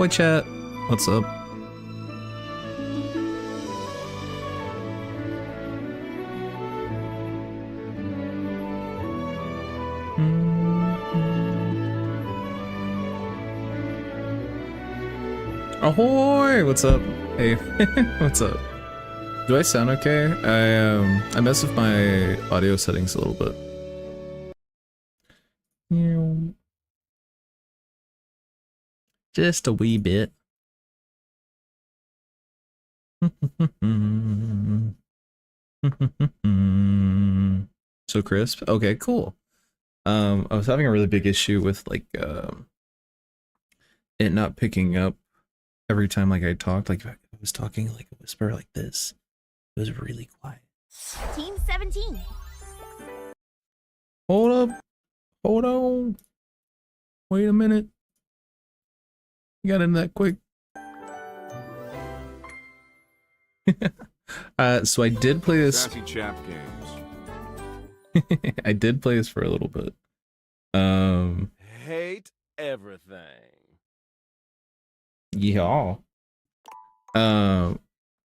Ahoy chat. What's up? Ahoy! What's up? Hey, what's up? Do I sound okay? I messed with my audio settings a little bit. Just a wee bit. So crisp. Okay, cool. I was having a really big issue with like it not picking up every time like I talked. Like if I was talking like a whisper like this, it was really quiet. Team 17. Hold up. Hold on. Wait a minute. You got in that quick. So I did play this. Sassy chap games. I did play this for a little bit. Hate everything. Yeah. Let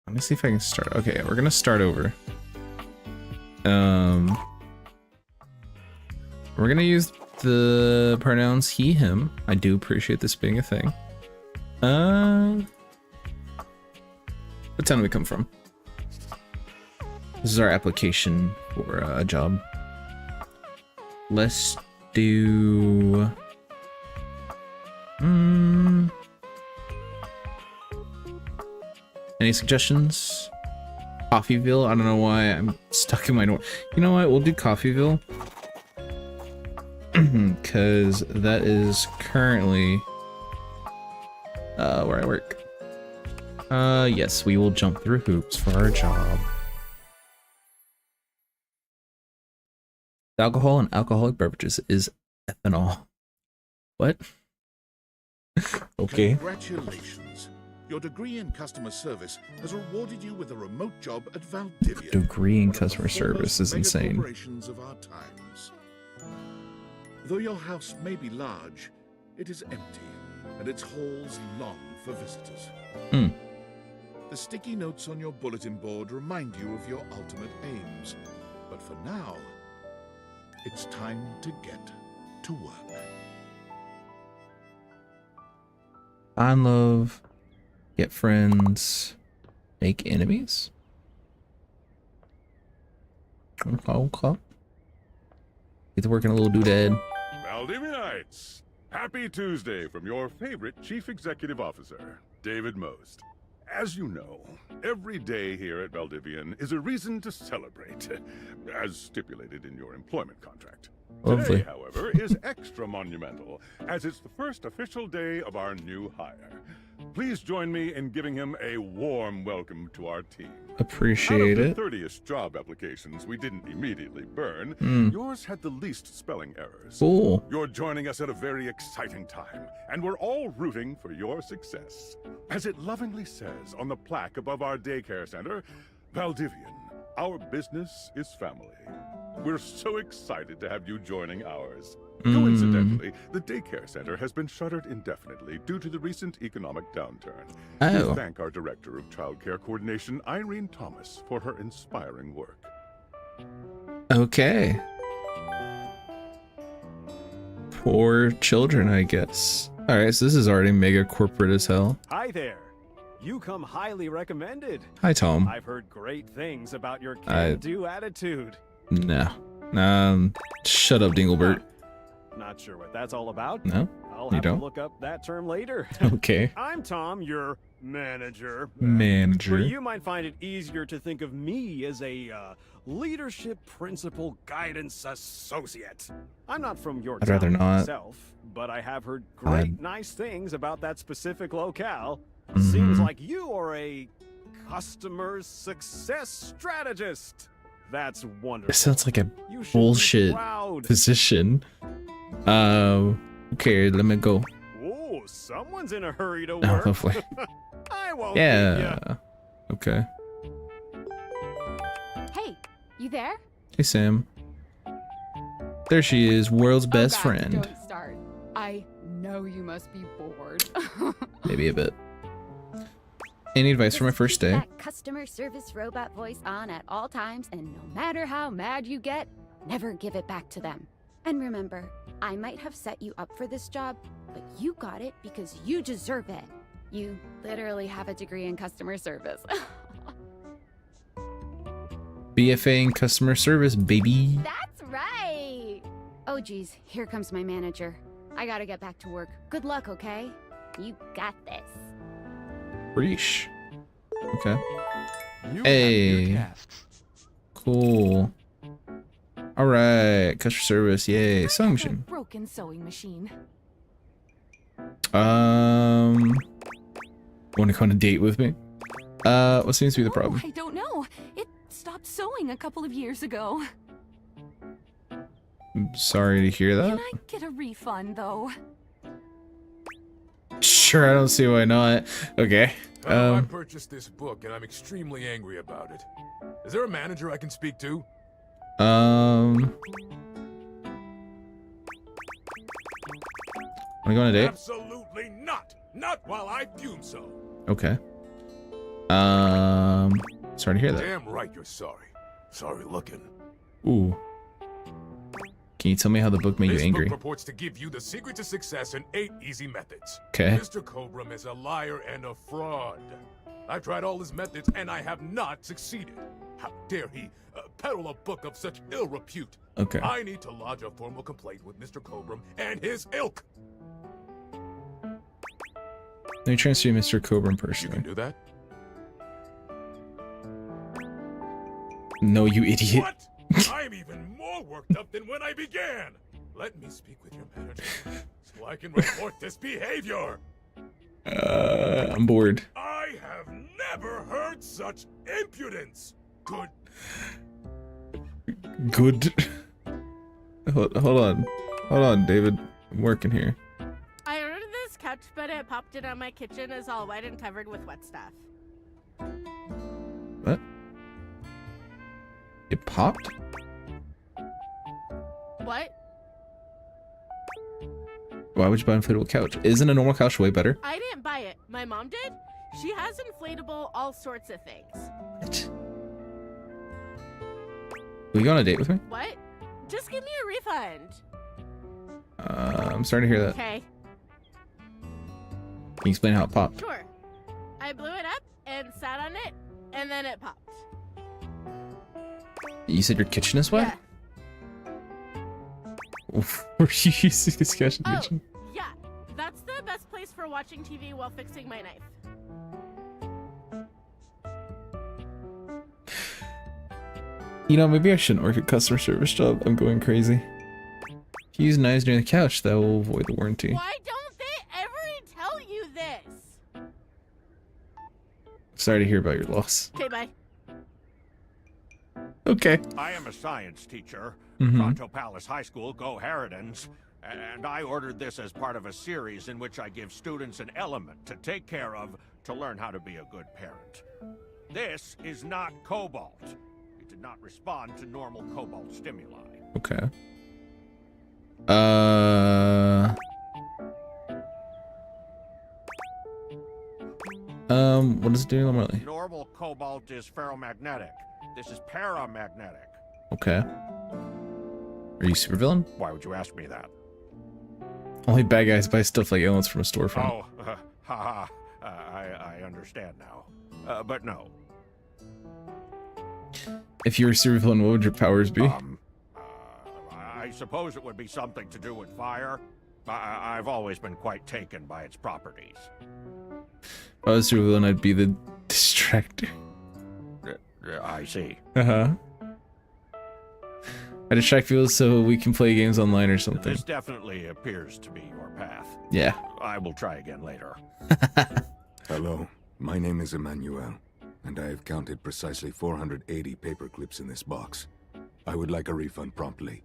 me see if I can start. Okay, we're gonna start over. We're gonna use the pronouns he, him. I do appreciate this being a thing. What town do we come from? This is our application for a job. Let's do... Any suggestions? Coffeeville? I don't know why I'm stuck in my door. You know what? We'll do Coffeeville. Because that is currently where I work. Yes, we will jump through hoops for our job. Alcohol and alcoholic beverages is ethanol. What? Okay. Congratulations. Your degree in customer service has rewarded you with a remote job at Valdivia. Degree in one of the customer service is foremost insane. megacorporations of our times. Though your house may be large, it is empty, and its halls long for visitors. The sticky notes on your bulletin board remind you of your ultimate aims. But for now, it's time to get to work. Find love, get friends, make enemies. Okay. Get to work in a little doodad. Valdivianites, happy Tuesday from your favorite Chief Executive Officer, David Most. As you know, every day here at Valdivian is a reason to celebrate, as stipulated in your employment contract. Lovely. Today, however, is extra monumental, as it's the first official day of our new hire. Please join me in giving him a warm welcome to our team. Appreciate Out it. of the 30-ish job applications we didn't immediately burn, yours had the least spelling errors. Cool. You're joining us at a very exciting time, and we're all rooting for your success. As it lovingly says on the plaque above our daycare center, Valdivian, our business is family. We're so excited to have you joining ours. Coincidentally, the daycare center has been shuttered indefinitely due to the recent economic downturn. Oh. We thank our Director of Child Care Coordination, Irene Thomas, for her inspiring work. Okay. Poor children, I guess. Alright, so this is already mega corporate as hell. Hi there. You come highly recommended. Hi, Tom. I've heard great things about your I- can-do attitude. No. Shut up, Dinglebert. Not sure what that's all about. No? I'll You have to don't? look up that term later. Okay. I'm Tom, your manager. For Manager. you might find it easier to think of me as a leadership principal guidance associate. I'm not from your I'd rather town not. myself, but I have heard great, I'd- nice things about that specific locale. Mhm. Seems like you are a customer success strategist. That's wonderful. It sounds like a You should be bullshit proud. position. Okay, let me go. Oh, someone's in a hurry to Oh, work. hopefully. I won't. keep ya. Yeah. Okay. Hey, you there? Hey, Sam. There she is, world's best Oh, God, friend. Don't start. I know know you must be bored. Maybe a bit. Any advice for my first Keep day? that customer service robot voice on at all times, and no matter how mad you get, never give it back to them. And remember, I might have set you up for this job, but you got it because you deserve it. You literally have a degree in customer service. BFA in customer service, baby. That's right! Oh geez, here comes my manager. I gotta get back to work. Good luck, okay? You got this. Reesh. Okay. You Hey. have your tasks. Cool. All right. Customer service. Yay. Sewing machine. Broken sewing machine. Want to go on a date with me? What seems to be the problem? I don't know. It stopped sewing a couple of years ago. I'm sorry to hear that. Can I get a refund, though? Sure, I don't see why not. Okay. I purchased this book and I'm extremely angry about it. Is there a manager I can speak to? Wanna go on a date? Absolutely not. Not while I fume so. Okay. Sorry to hear that. Damn right you're sorry. Sorry looking. Ooh. Can you tell me how the book made you This angry? book purports to give you the secret to success in 8 easy methods. Okay. Mr. Cobram is a liar and a fraud. I've tried all his methods and I have not succeeded. How dare he peddle a book of such ill repute? Okay. I need to lodge a formal complaint with Mr. Cobram and his ilk. Let me transfer you to Mr. Cobram You personally. can do that? No, you idiot. What? I'm even more worked up than when I began. Let me speak with your manager so I can report this behavior. I'm bored. I have never heard such impudence. Good. Good. Hold on, David. I'm working here. I ordered this couch, but it popped in on my kitchen is all white and covered with wet stuff. What? It popped? What? Why would you buy an inflatable couch? Isn't a normal couch way better? I didn't buy it. My mom did. She has inflatable all sorts of things. What? Will you go on a date with me? What? Just give me a refund. I'm starting to hear that. Okay, Can you explain how it popped? sure. I blew it up and sat on it, and then it popped. You said your kitchen is wet? Yeah. Were you using this couch in the Oh, kitchen? yeah. That's the best place for watching TV while fixing my knife. You know, maybe I shouldn't work a customer service job. I'm going crazy. If you use knives near the couch, that will avoid the warranty. Why don't they ever tell you this? Sorry to hear about your loss. Okay, bye. Okay. I am a science teacher, Mhm. Toronto Palace High School, Go Harridans, and I ordered this as part of a series in which I give students an element to take care of to learn how to be a good parent. This is not cobalt. It did not respond to normal cobalt stimuli. Okay. What does it do normally? Normal cobalt is ferromagnetic. This is paramagnetic. Okay. Are you supervillain? Why would you ask me that? Only bad guys buy stuff like elements from a storefront. Oh, haha. I understand now. But no. If you were a supervillain, what would your powers be? I suppose it would be something to do with fire. I've always been quite taken by its properties. If I was a supervillain, I'd be the distractor. I see. Uh-huh. I distract people so we can play games online or something. This definitely appears to be your path. Yeah. I will try again later. Hello, my name is Emmanuel, and I have counted precisely 480 paper clips in this box. I would like a refund promptly.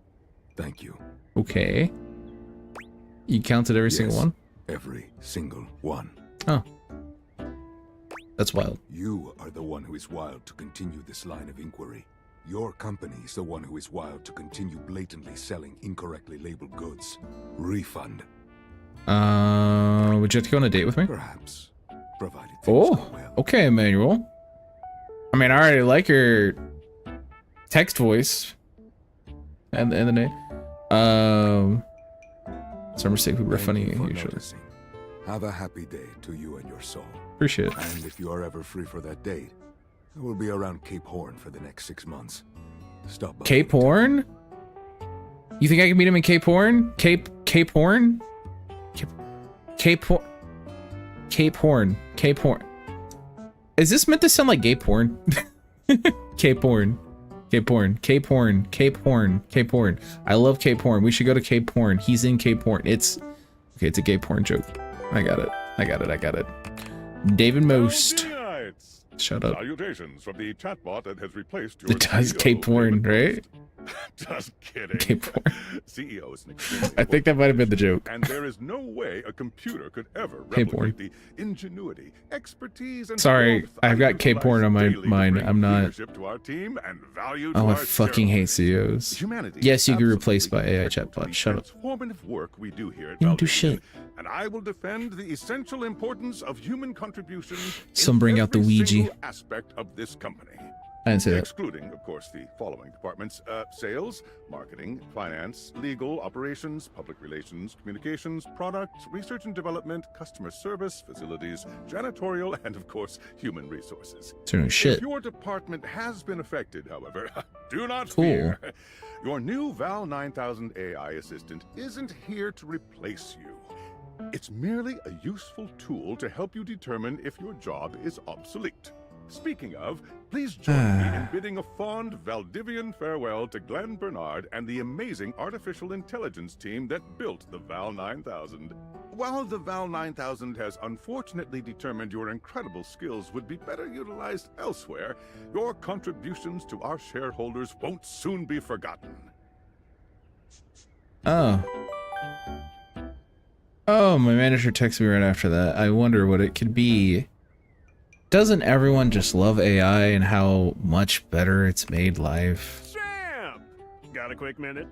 Thank you. Okay. You counted every single Yes, one? Every single one. Oh. That's wild. You are the one who is wild to continue this line of inquiry. Your company is the one who is wild to continue blatantly selling incorrectly labeled goods. Refund. Would you have to go on a date with me? Perhaps, provided things go well. Okay, Emmanuel. I mean, I already like your text voice. And the name. Some mistake people are funny usually. Noticing. Have a happy day to you and your soul. Appreciate it. And if you are ever free for that date, I will be around Cape Horn for the next 6 months. Stop by. Cape Horn? You think I can meet him in Cape Horn? Cape Horn? Cape Horn. Cape Horn. Cape Horn. Is this meant to sound like gay porn? Cape Horn. Cape Horn. Cape Horn. Cape Horn. Cape Horn. I love Cape Horn. We should go to Cape Horn. He's in Cape Horn. It's okay, it's a gay porn joke. I got it. I got it. I got it. David Most. Shut up. Salutations from the chatbot that has replaced your It does CEO, Cape Horn, right? Just kidding. Cape Horn. CEO is an extremely I think that might have been the joke. And there is no way a computer could ever Cape Horn. replicate the ingenuity, expertise, and Sorry, warmth I've got Cape Horn on my daily to mind. bring I'm not. leadership to our team and value to Oh, I our fucking hate shareholders. CEOs. Humanity Yes, you is get replaced by absolutely AI critical to chatbot. the Shut up. transformative work we do here at You don't do Valdivian, shit. and I will defend the essential importance of human contribution Some in bring out the every Ouija. single aspect of this company. I didn't say that. Excluding, of course, the following departments: sales, marketing, finance, legal, operations, public relations, communications, product, research and development, customer service, facilities, janitorial, and of course, human resources. So no shit. If your department has been affected, however, do not Cool. fear. Your new Val 9000 AI assistant isn't here to replace you. It's merely a useful tool to help you determine if your job is obsolete. Speaking of, please join me in bidding a fond Valdivian farewell to Glenn Bernard and the amazing artificial intelligence team that built the Val 9000. While the Val 9000 has unfortunately determined your incredible skills would be better utilized elsewhere, your contributions to our shareholders won't soon be forgotten. Oh. Oh, my manager texted me right after that. I wonder what it could be. Doesn't everyone just love AI and how much better it's made life? Champ! Got a quick minute?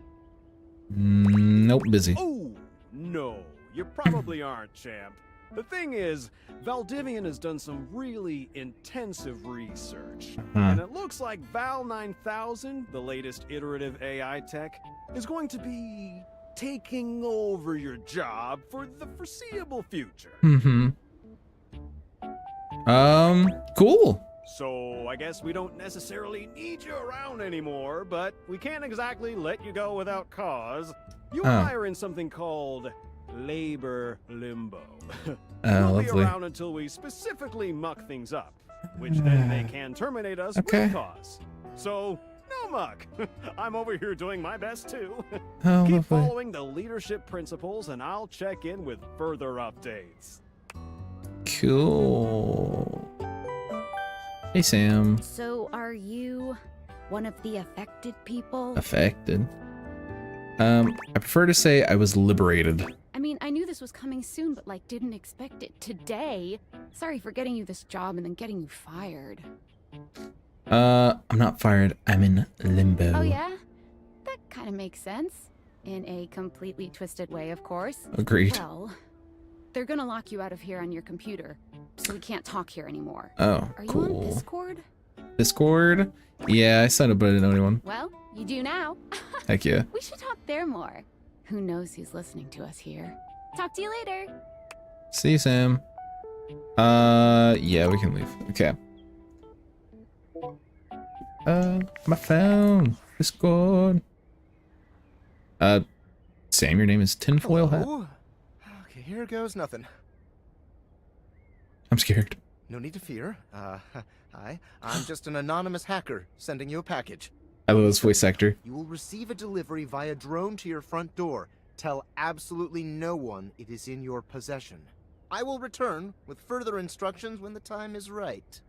Nope, busy. Oh, no. You probably aren't, Champ. The thing is, Valdivian has done some really intensive research. And it looks like Val 9000, the latest iterative AI tech, is going to be taking over your job for the foreseeable future. Cool. So I guess we don't necessarily need you around anymore, but we can't exactly let you go without cause. You and I are in something called labor limbo. We'll be Lovely. around until we specifically muck things up, which then they can terminate us with cause. So, no muck. I'm over here doing my best too. Oh, Keep lovely. following the leadership principles and I'll check in with further updates. Cool. Hey, Sam. So, are you one of the affected people? Affected. I prefer to say I was liberated. I mean, I knew this was coming soon, but like, didn't expect it today. Sorry for getting you this job and then getting you fired. I'm not fired. I'm in limbo. Oh yeah? That kind of makes sense. In a completely twisted way, of course. Agreed. Well, they're gonna lock you out of here on your computer, so we can't talk here anymore. Oh, Are you cool. on Discord? Discord? Yeah, I signed up, but I didn't know anyone. Well, you do now. Heck yeah. We should talk there more. Who knows who's listening to us here? Talk to you later. See you, Sam. Yeah, we can leave. Okay. My phone. Discord. Sam, your name is Tinfoil Hat? Okay, here goes nothing. I'm scared. No need to fear. Hi. I'm just an anonymous hacker sending you a package. I love this voice actor. You will receive a delivery via drone to your front door. Tell absolutely no one it is in your possession. I will return with further instructions when the time is right.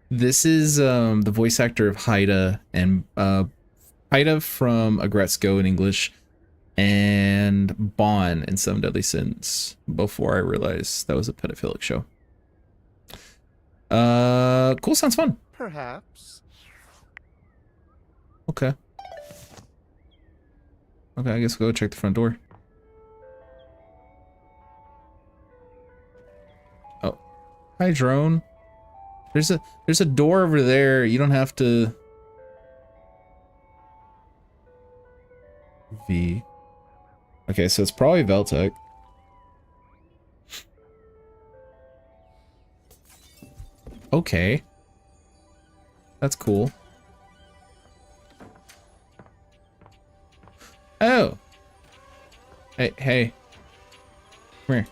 This is the voice actor of Haida, and Haida from Agretzko in English, and Bon in Seven Deadly Sins, before I realized that was a pedophilic show. Cool, sounds fun. Perhaps. Okay. Okay, I guess we'll go check the front door. Hi, drone. There's a door over there. You don't have to. V. Okay, so it's probably Veltec. Okay. That's cool. Oh. Hey, hey. Come here.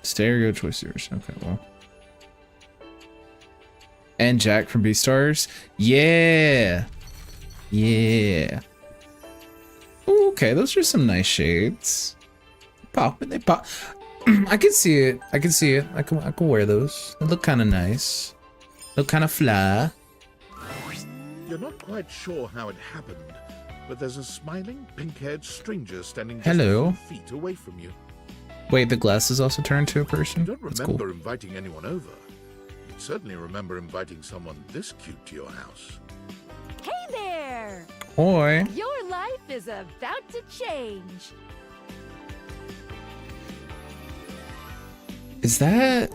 Stereo choicers. Okay, well. And Jack from Beastars. Yeah. Yeah. Ooh, okay, those are some nice shades. Pop, they pop. I can see it. I can see it. I can wear those. They look kind of nice. Look kind of fly. You're not quite sure how it happened, but there's a smiling, pink-haired stranger standing just Hello. a few feet away from you. Wait, the glasses also turn to a person? You don't That's remember cool. inviting anyone over. You'd certainly remember inviting someone this cute to your house. Hey there! Boy. Your life is about to change. Is that...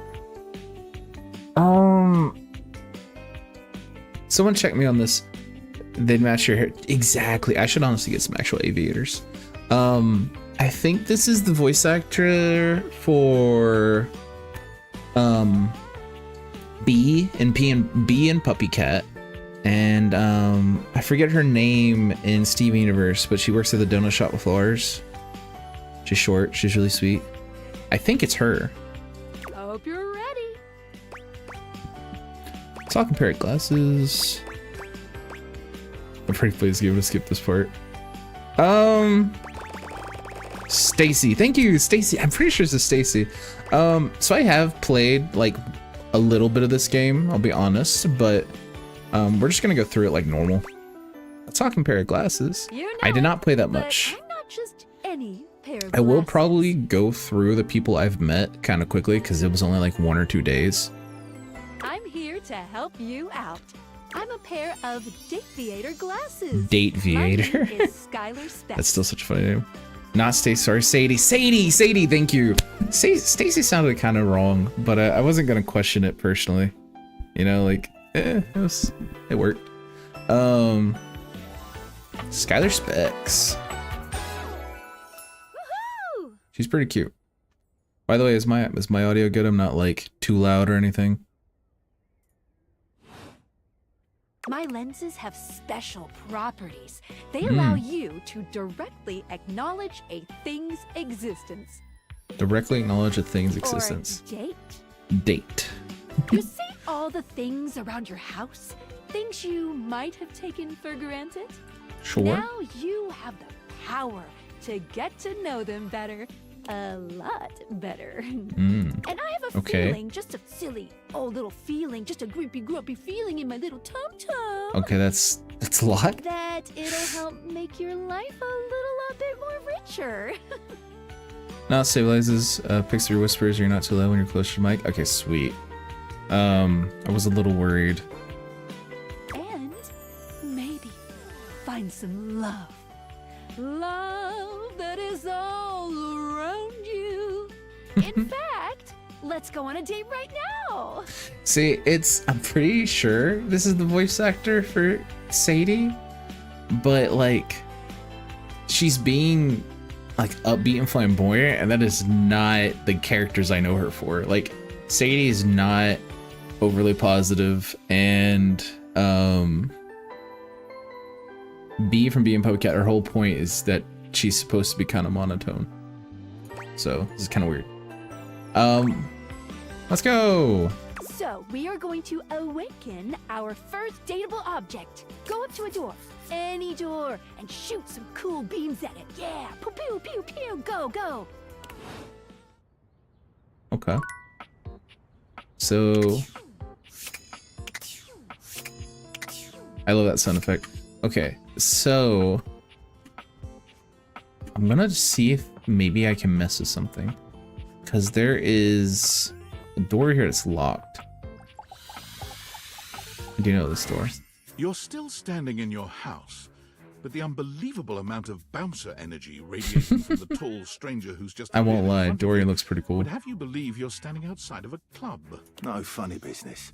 Someone check me on this. They'd match your hair. Exactly. I should honestly get some actual aviators. I think this is the voice actor for B and Puppy Cat. And I forget her name in Steven Universe, but she works at the donut shop with Lars. She's short. She's really sweet. I think it's her. Hope you're ready. Talking pair of glasses. I'm pretty pleased to be able to skip this part. Stacy, thank you, Stacy. I'm pretty sure it's a Stacy. So I have played like a little bit of this game, I'll be honest, but we're just gonna go through it like normal. A talking pair of glasses. You know I did not play that but much. I'm not just any pair of I will glasses. probably go through the people I've met kind of quickly because it was only like 1 or 2 days. I'm here to help you out. I'm a pair of Dateviator glasses. Dateviator? My name is Skylar Speck. That's still such a funny name. Not Stacy, sorry, Sadie. Sadie, thank you. Stacy sounded kind of wrong, but I wasn't gonna question it personally. You know, like, it worked. Skylar Specs. Woohoo! She's pretty cute. By the way, is my audio good? I'm not like too loud or anything. My lenses have special properties. They allow you to directly acknowledge a thing's existence. Directly acknowledge a thing's existence. Or date. Date. You see all the things around your house? Things you might have taken for granted? Sure. Now you have the power to get to know them better. A lot better. And I have a feeling, just a silly old little feeling, just a grumpy feeling in my little tum-tum. Okay, that's a lot. That it'll help make your life a little bit more richer. Now it stabilizes, picks through whispers, you're not too low when you're close to the mic. Okay, sweet. I was a little worried. And maybe find some love. Love that is all around you. In fact, let's go on a date right now. See, I'm pretty sure this is the voice actor for Sadie, but like, she's being like upbeat and flamboyant, and that is not the characters I know her for. Like, Sadie is not overly positive, and B from being Puppy Cat, her whole point is that she's supposed to be kind of monotone. So this is kind of weird. Let's go. So we are going to awaken our first dateable object. Go up to a door, any door, and shoot some cool beams at it. Yeah, pew pew pew pew, go go. Okay. So I love that sound effect. Okay, so I'm gonna see if maybe I can mess with something, because there is a door here that's locked. I do know this door. You're still standing in your house, but the unbelievable amount of bouncer energy radiating from the tall stranger who's just... I won't appeared in lie, front of Dorian you looks pretty cool. would have you believe you're standing outside of a club. No funny business.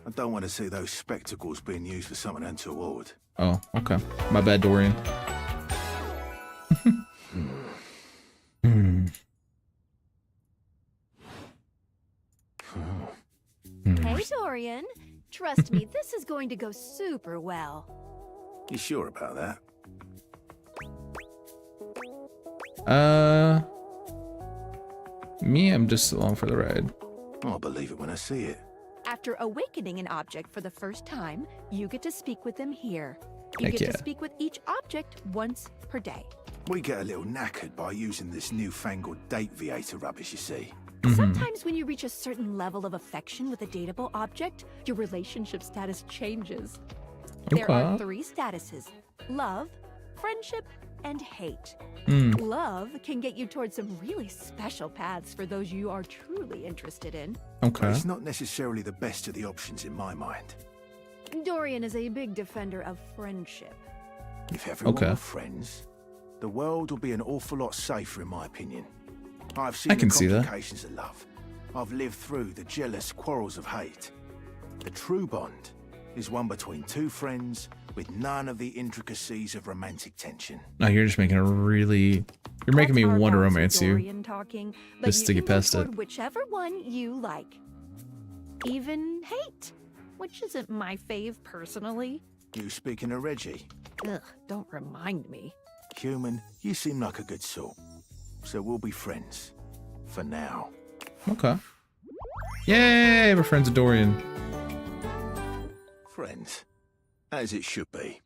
I don't want to see those spectacles being used for something untoward. Oh, okay. My bad, Dorian. Hey, Dorian. Trust me, this is going to go super well. You sure about that? Me, I'm just along for the ride. I'll believe it when I see it. After awakening an object for the first time, you get to speak with them here. You Heck get yeah. to speak with each object once per day. We get a little knackered by using this newfangled date viator rubbish, you see. Sometimes when you reach a certain level of affection with a dateable object, your relationship status changes. There are Okay. 3 statuses: love, friendship, and hate. Mm. Love can get you towards some really special paths for those you are truly interested in. Okay. It's not necessarily the best of the options in my mind. Dorian is a big defender of friendship. If everyone Okay. were friends, the world would be an awful lot safer, in my opinion. I've seen I can the see that. complications of love. I've lived through the jealous quarrels of hate. The true bond is one between 2 friends with none of the intricacies of romantic tension. No, you're just making a really... You're making me That's our want to boss, romance you. Dorian talking, but Just you to can get go past toward it. whichever one you like. Even hate, which isn't my fave personally. You speaking of Reggie? Ugh, don't remind me. Human, you seem like a good sort. So we'll be friends. For now. Okay. Yay, we're friends with Dorian. Friends. As it should be.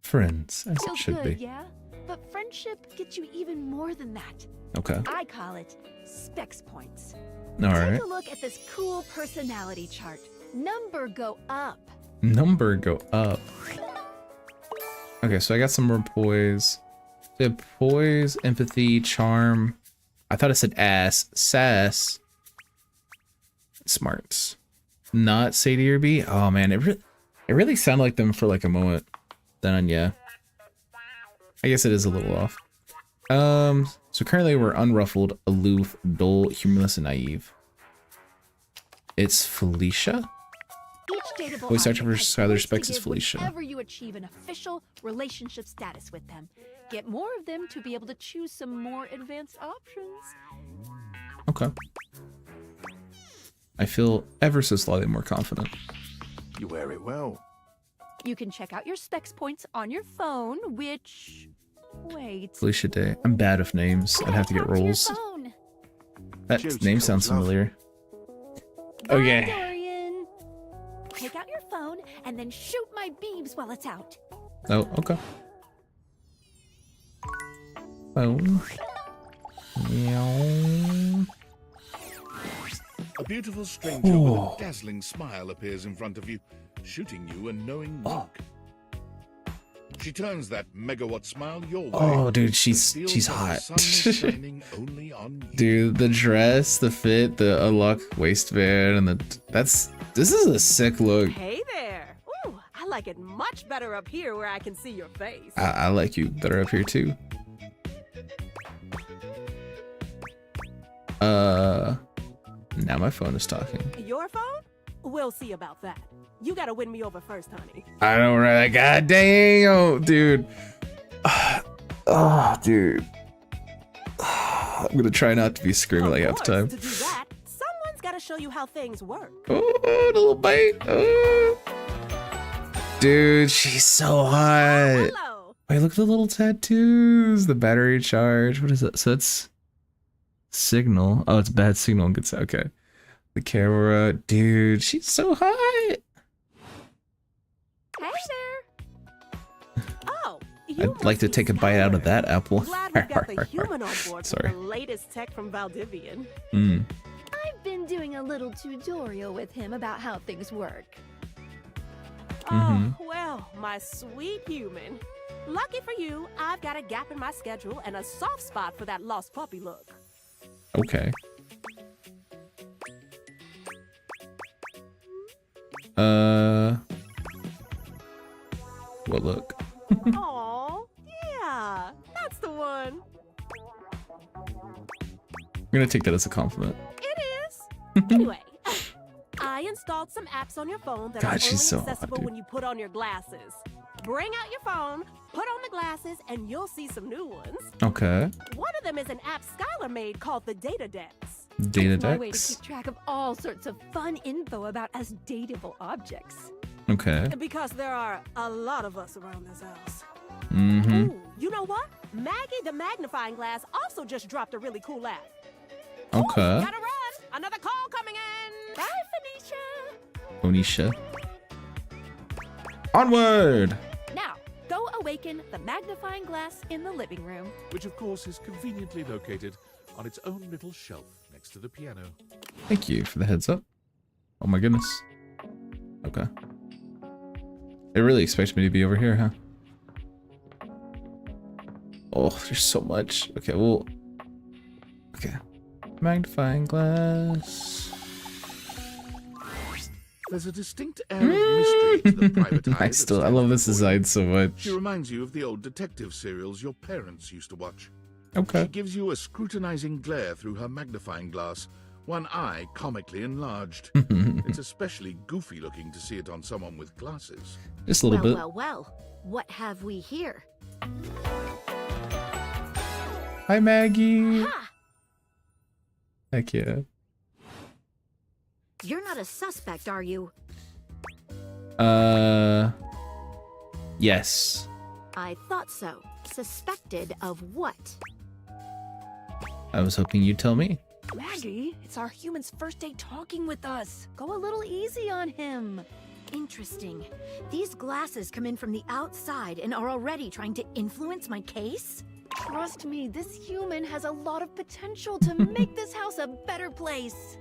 Friends, as it Feels should good, be. yeah? But friendship gets you even more than that. Okay. I call it specs points. Alright. Take a look at this cool personality chart. Number go up. Number go up. Okay, so I got some more poise. So I have poise, empathy, charm. I thought it said ass. Sass. Smarts. Not Sadie or B. Oh man, it really sounded like them for like a moment. Then yeah. I guess it is a little off. So currently we're unruffled, aloof, dull, humorless, and naive. It's Felicia? Each dateable Voice actor object for has Skylar points to Specs is give Felicia. whenever you achieve an official relationship status with them. Get more of them to be able to choose some more advanced options. Okay. I feel ever so slightly more confident. You wear it well. You can check out your specs points on your phone, which... Wait. Felicia Day. I'm bad with names. I'd have to get Talk to your rolls. phone. That Juicy name calls, sounds love. familiar. Bye, Okay. Dorian. Take out your phone and then shoot my beams while it's out. Oh, okay. Phone. Meow. A beautiful stranger with Oh. a dazzling smile appears in front of you, shooting you a knowing wink. She turns that megawatt smile your way. Oh, dude, and she's feels that the hot. sun is shining only on you. Dude, the dress, the fit, the unlock waistband, and this is a sick look. Hey there. Ooh, I like it much better up here where I can see your face. I like you better up here too. Now my phone is talking. Your phone? We'll see about that. You gotta win me over first, honey. I don't really. God dang, dude. Oh, dude. I'm gonna try not to be screaming like half the time. To do that, someone's gotta show you how things work. Oh, the little bite. Oh. Dude, she's so hot. Hello. Wait, look at the little tattoos. The battery charge. What is that? So it's signal. Oh, it's bad signal. Good. Okay. The camera. Dude, she's so hot. Hey there. Oh, you I'd like to take a bite out of that apple. Glad we've got the human on board Sorry. for the latest tech from Valdivian. Mm. I've been doing a little tutorial with him about how things work. Mhm. Oh, well, my sweet human. Lucky for you, I've got a gap in my schedule and a soft spot for that lost puppy look. Okay. What look? Aw, gonna take that as a compliment. It is. Anyway, I installed some apps on your phone that God, are she's only so hot, accessible dude. when you put on your glasses. Bring out your phone, put on the glasses, and you'll see some new ones. Okay. One of them is an app Skylar made called the Data Dex. Data It's my way to decks. keep track of all sorts of fun info about us dateable objects. Okay. Because there are a lot of us around this house. Mm-hmm. Ooh, you know what? Maggie the magnifying glass also just dropped a really cool app. Okay. Gotta run! Another call coming in! Bye, Phoenicia! Onisha. Onward! Now, go awaken the magnifying glass in the living room. Which, of course, is conveniently located on its own little shelf next to the piano. Thank you for the heads up. Oh my goodness. Okay. They really expect me to be over here, huh? Oh, there's so much. Okay, well. Okay. Magnifying glass. There's a distinct air of mystery to the private eye. I love this design so much. She reminds you of the old detective serials your parents used to watch. Okay. She gives you a scrutinizing glare through her magnifying glass, one eye comically enlarged. It's especially goofy looking to see it on someone with glasses. Just a little bit. Well, what have we here? Hi, Maggie. Ha! Heck yeah. You're not a suspect, are you? Yes. I thought so. Suspected of what? I was hoping you'd tell me. Maggie, it's our human's first day talking with us. Go a little easy on him. Interesting. These glasses come in from the outside and are already trying to influence my case? Trust me, this human has a lot of potential to make this house a better place.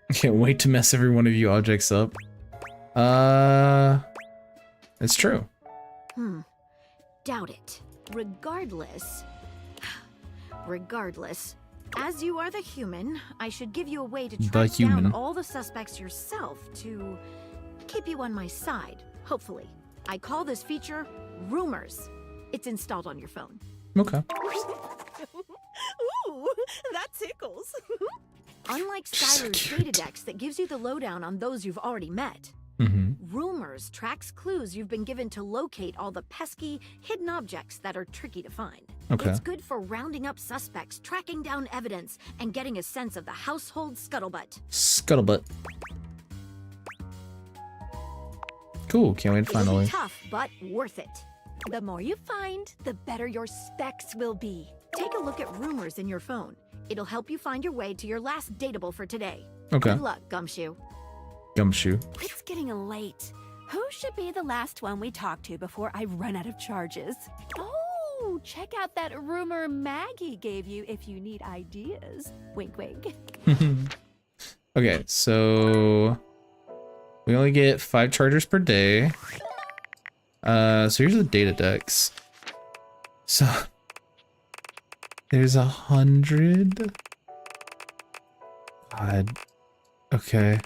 I can't wait to mess every one of you objects up. It's true. Doubt it. Regardless, as you are the human, I should give you a way to track down all the suspects yourself to keep you on my side, hopefully. I call this feature Rumors. It's installed on your phone. Okay. Ooh, that tickles. Unlike Skylar's Data Dex that gives you the lowdown on those you've already met, Rumors tracks clues you've been given to locate all the pesky, hidden objects that are tricky to find. Okay. It's good for rounding up suspects, tracking down evidence, and getting a sense of the household scuttlebutt. Scuttlebutt. Cool, can't wait to It'll finally. be tough, but worth it. The more you find, the better your specs will be. Take a look at Rumors in your phone. It'll help you find your way to your last dateable for today. Okay. Good luck, Gumshoe. Gumshoe. It's getting late. Who should be the last one we talk to before I run out of charges? Oh, check out that rumor Maggie gave you if you need ideas. Wink, wink. Okay, so we only get 5 chargers per day. So here's the data decks. So there's 100. God. Okay.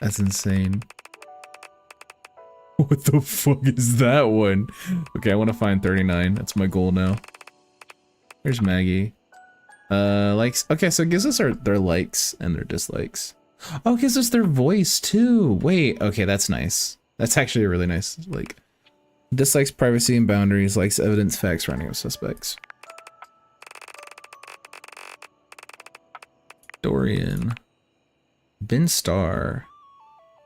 That's insane. What the fuck is that one? Okay, I want to find 39. That's my goal now. There's Maggie. Likes. Okay, so it gives us their likes and their dislikes. Oh, it gives us their voice too. Wait, okay, that's nice. That's actually really nice. Like, dislikes privacy and boundaries, likes evidence, facts, rounding up suspects. Dorian. Ben Starr.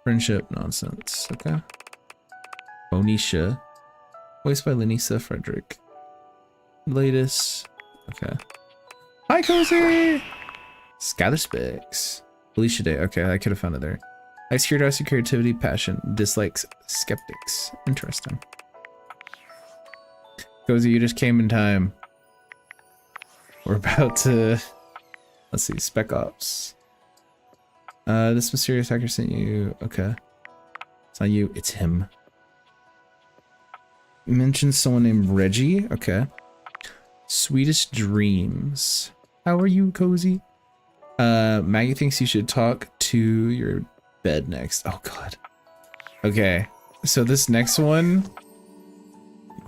Friendship nonsense. Okay. Bonisha. Voiced by Lenisa Frederick. Latest. Okay. Hi, Cozy! Skylar Specs. Alicia Day. Okay, I could have found it there. Likes curiosity, creativity, passion. Dislikes skeptics. Interesting. Cozy, you just came in time. We're about to... Let's see. Spec Ops. This mysterious hacker sent you. Okay. It's not you, it's him. Mentions someone named Reggie. Okay. Sweetest dreams. How are you, Cozy? Maggie thinks you should talk to your bed next. Oh god. Okay. So this next one.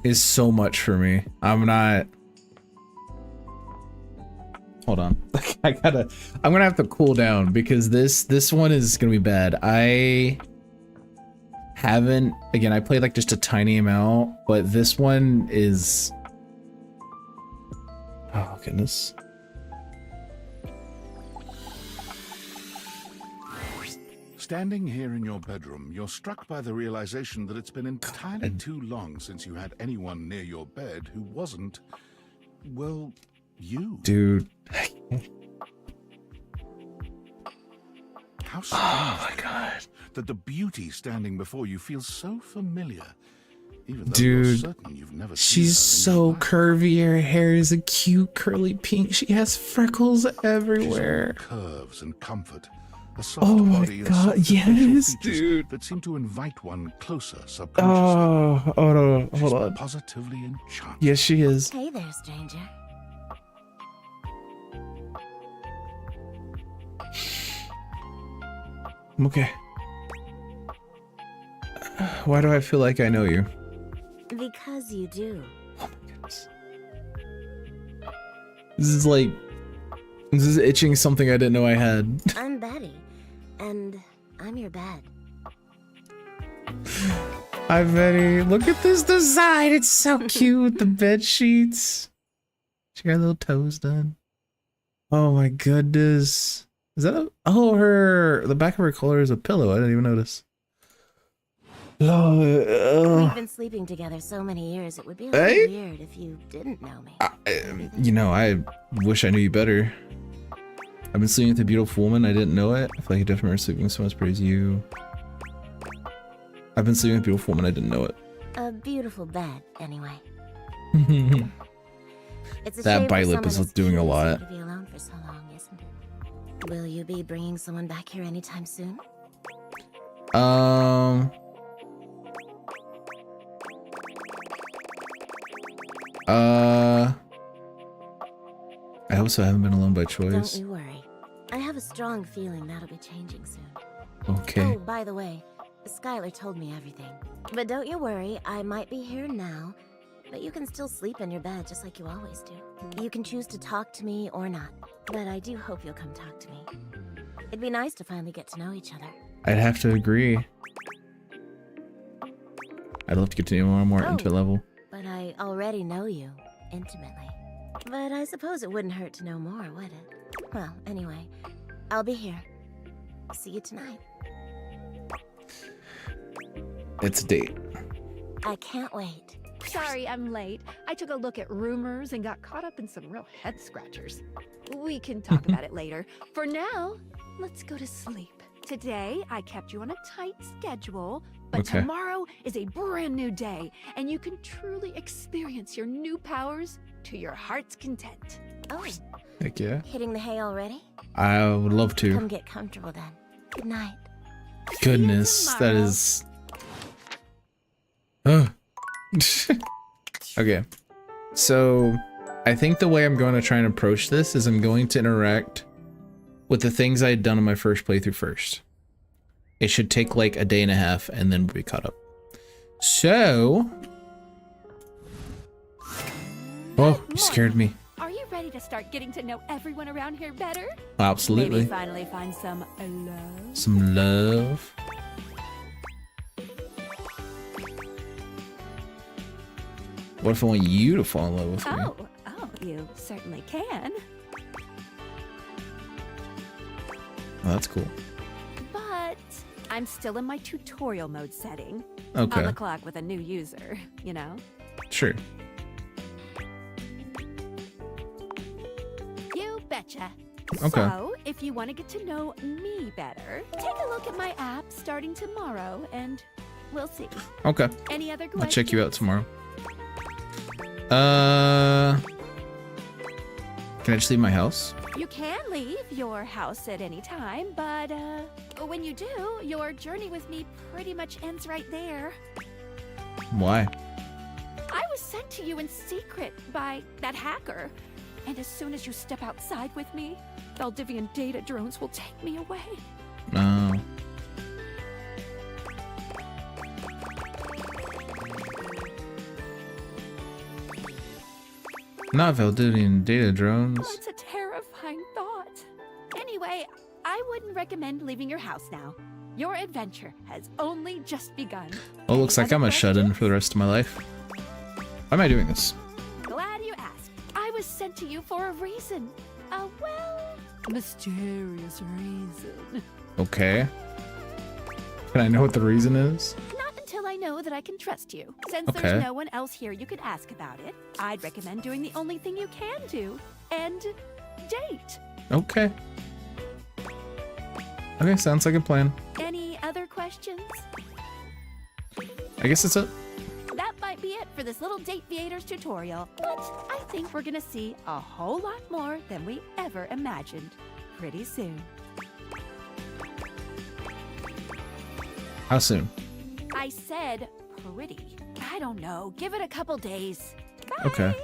is so much for me. I'm not. Hold on. I'm gonna have to cool down because this one is gonna be bad. I haven't, again, I played like just a tiny amount, but this one is, oh goodness. Standing here in your bedroom, you're struck by the realization that it's been entirely too long since you had anyone near your bed who wasn't, well, you. Dude. How strange. Oh my God. That the beauty standing before you feels so familiar. Even though you're certain you've never seen she's so curvy. Her hair is a cute curly pink. She has freckles everywhere. Curves and comfort. A soft Oh my body and God, soft yes, features dude. That seem to invite one closer subconsciously. Oh, hold on, She's hold on. Positively enchanting. Yes, she is. Hey there, stranger. I'm okay. Why do I feel like I know you? Because you do. Oh my goodness. This is itching something I didn't know I had. I'm Betty, and I'm your bed. Hi, Betty. Look at this design. It's so cute. The bed sheets. She got little toes done. Oh my goodness. Is that a, oh, the back of her collar is a pillow. I didn't even notice. We've been sleeping together so many years, it would be a little weird if you didn't know me. You know, I wish I knew you better. I've been sleeping with a beautiful woman. I didn't know it. I feel like I definitely remember sleeping with someone as pretty as you. I've been sleeping with a beautiful woman. I didn't know it. A beautiful bed, anyway. It's a that shame bite for lip is someone as doing a cute as lot. you to be alone for so long, isn't it? Will you be bringing someone back here anytime soon? I hope so. I haven't been alone by choice. Don't you worry. I have a strong feeling that'll be changing soon. Okay. Oh, by the way, Skylar told me everything. But don't you worry, I might be here now, but you can still sleep in your bed just like you always do. You can choose to talk to me or not, but I do hope you'll come talk to me. It'd be nice to finally get to know each other. I'd have to agree. I'd love to get to know you on a more intimate level. But I already know you, intimately. But I suppose it wouldn't hurt to know more, would it? Well, anyway, I'll be here. See you tonight. It's a date. I can't wait. Sorry, I'm late. I took a look at rumors and got caught up in some real head scratchers. We can talk about it later. For now, let's go to sleep. Today, I kept you on a tight schedule, but tomorrow is a brand new day, and you can truly experience your new powers to your heart's content. Oh. Heck yeah. Hitting the hay already? I would love to. Come get comfortable then. Good night. Goodness, that is... Okay. So, I think the way I'm going to try and approach this is I'm going to interact with the things I had done in my first playthrough first. It should take like a day and a half and then we'll be caught up. So... Oh, you scared me. Are you ready to start getting to know everyone around here better? Absolutely. Maybe finally find some love? Some love. What if I want you to fall in love with me? Oh, you certainly can. Oh, that's cool. But I'm still in my tutorial mode setting. Okay. On the clock with a new user, you know? Sure. You betcha. Okay. So, if you want to get to know me better, take a look at my app starting tomorrow and we'll see. Okay. Any other questions? I'll check you out tomorrow. Can I just leave my house? You can leave your house at any time, but when you do, your journey with me pretty much ends right there. Why? I was sent to you in secret by that hacker. And as soon as you step outside with me, Valdivian data drones will take me away. No. Not Valdivian data drones. Oh, it's a terrifying thought. Anyway, I wouldn't recommend leaving your house now. Your adventure has only just begun. Oh, looks like I'm a shut-in for the rest of my life. Why am I doing this? Glad you asked. I was sent to you for a reason. A, well, mysterious reason. Okay. Can I know what the reason is? Not until I know that I can trust you. Since Okay. there's no one else here you could ask about it, I'd recommend doing the only thing you can do, and date. Okay. Okay, sounds like a plan. Any other questions? I guess that's it. That might be it for this little Date Viators tutorial, but I think we're gonna see a whole lot more than we ever imagined pretty soon. How soon? I said pretty. I don't know. Give it a couple days. Bye. Okay.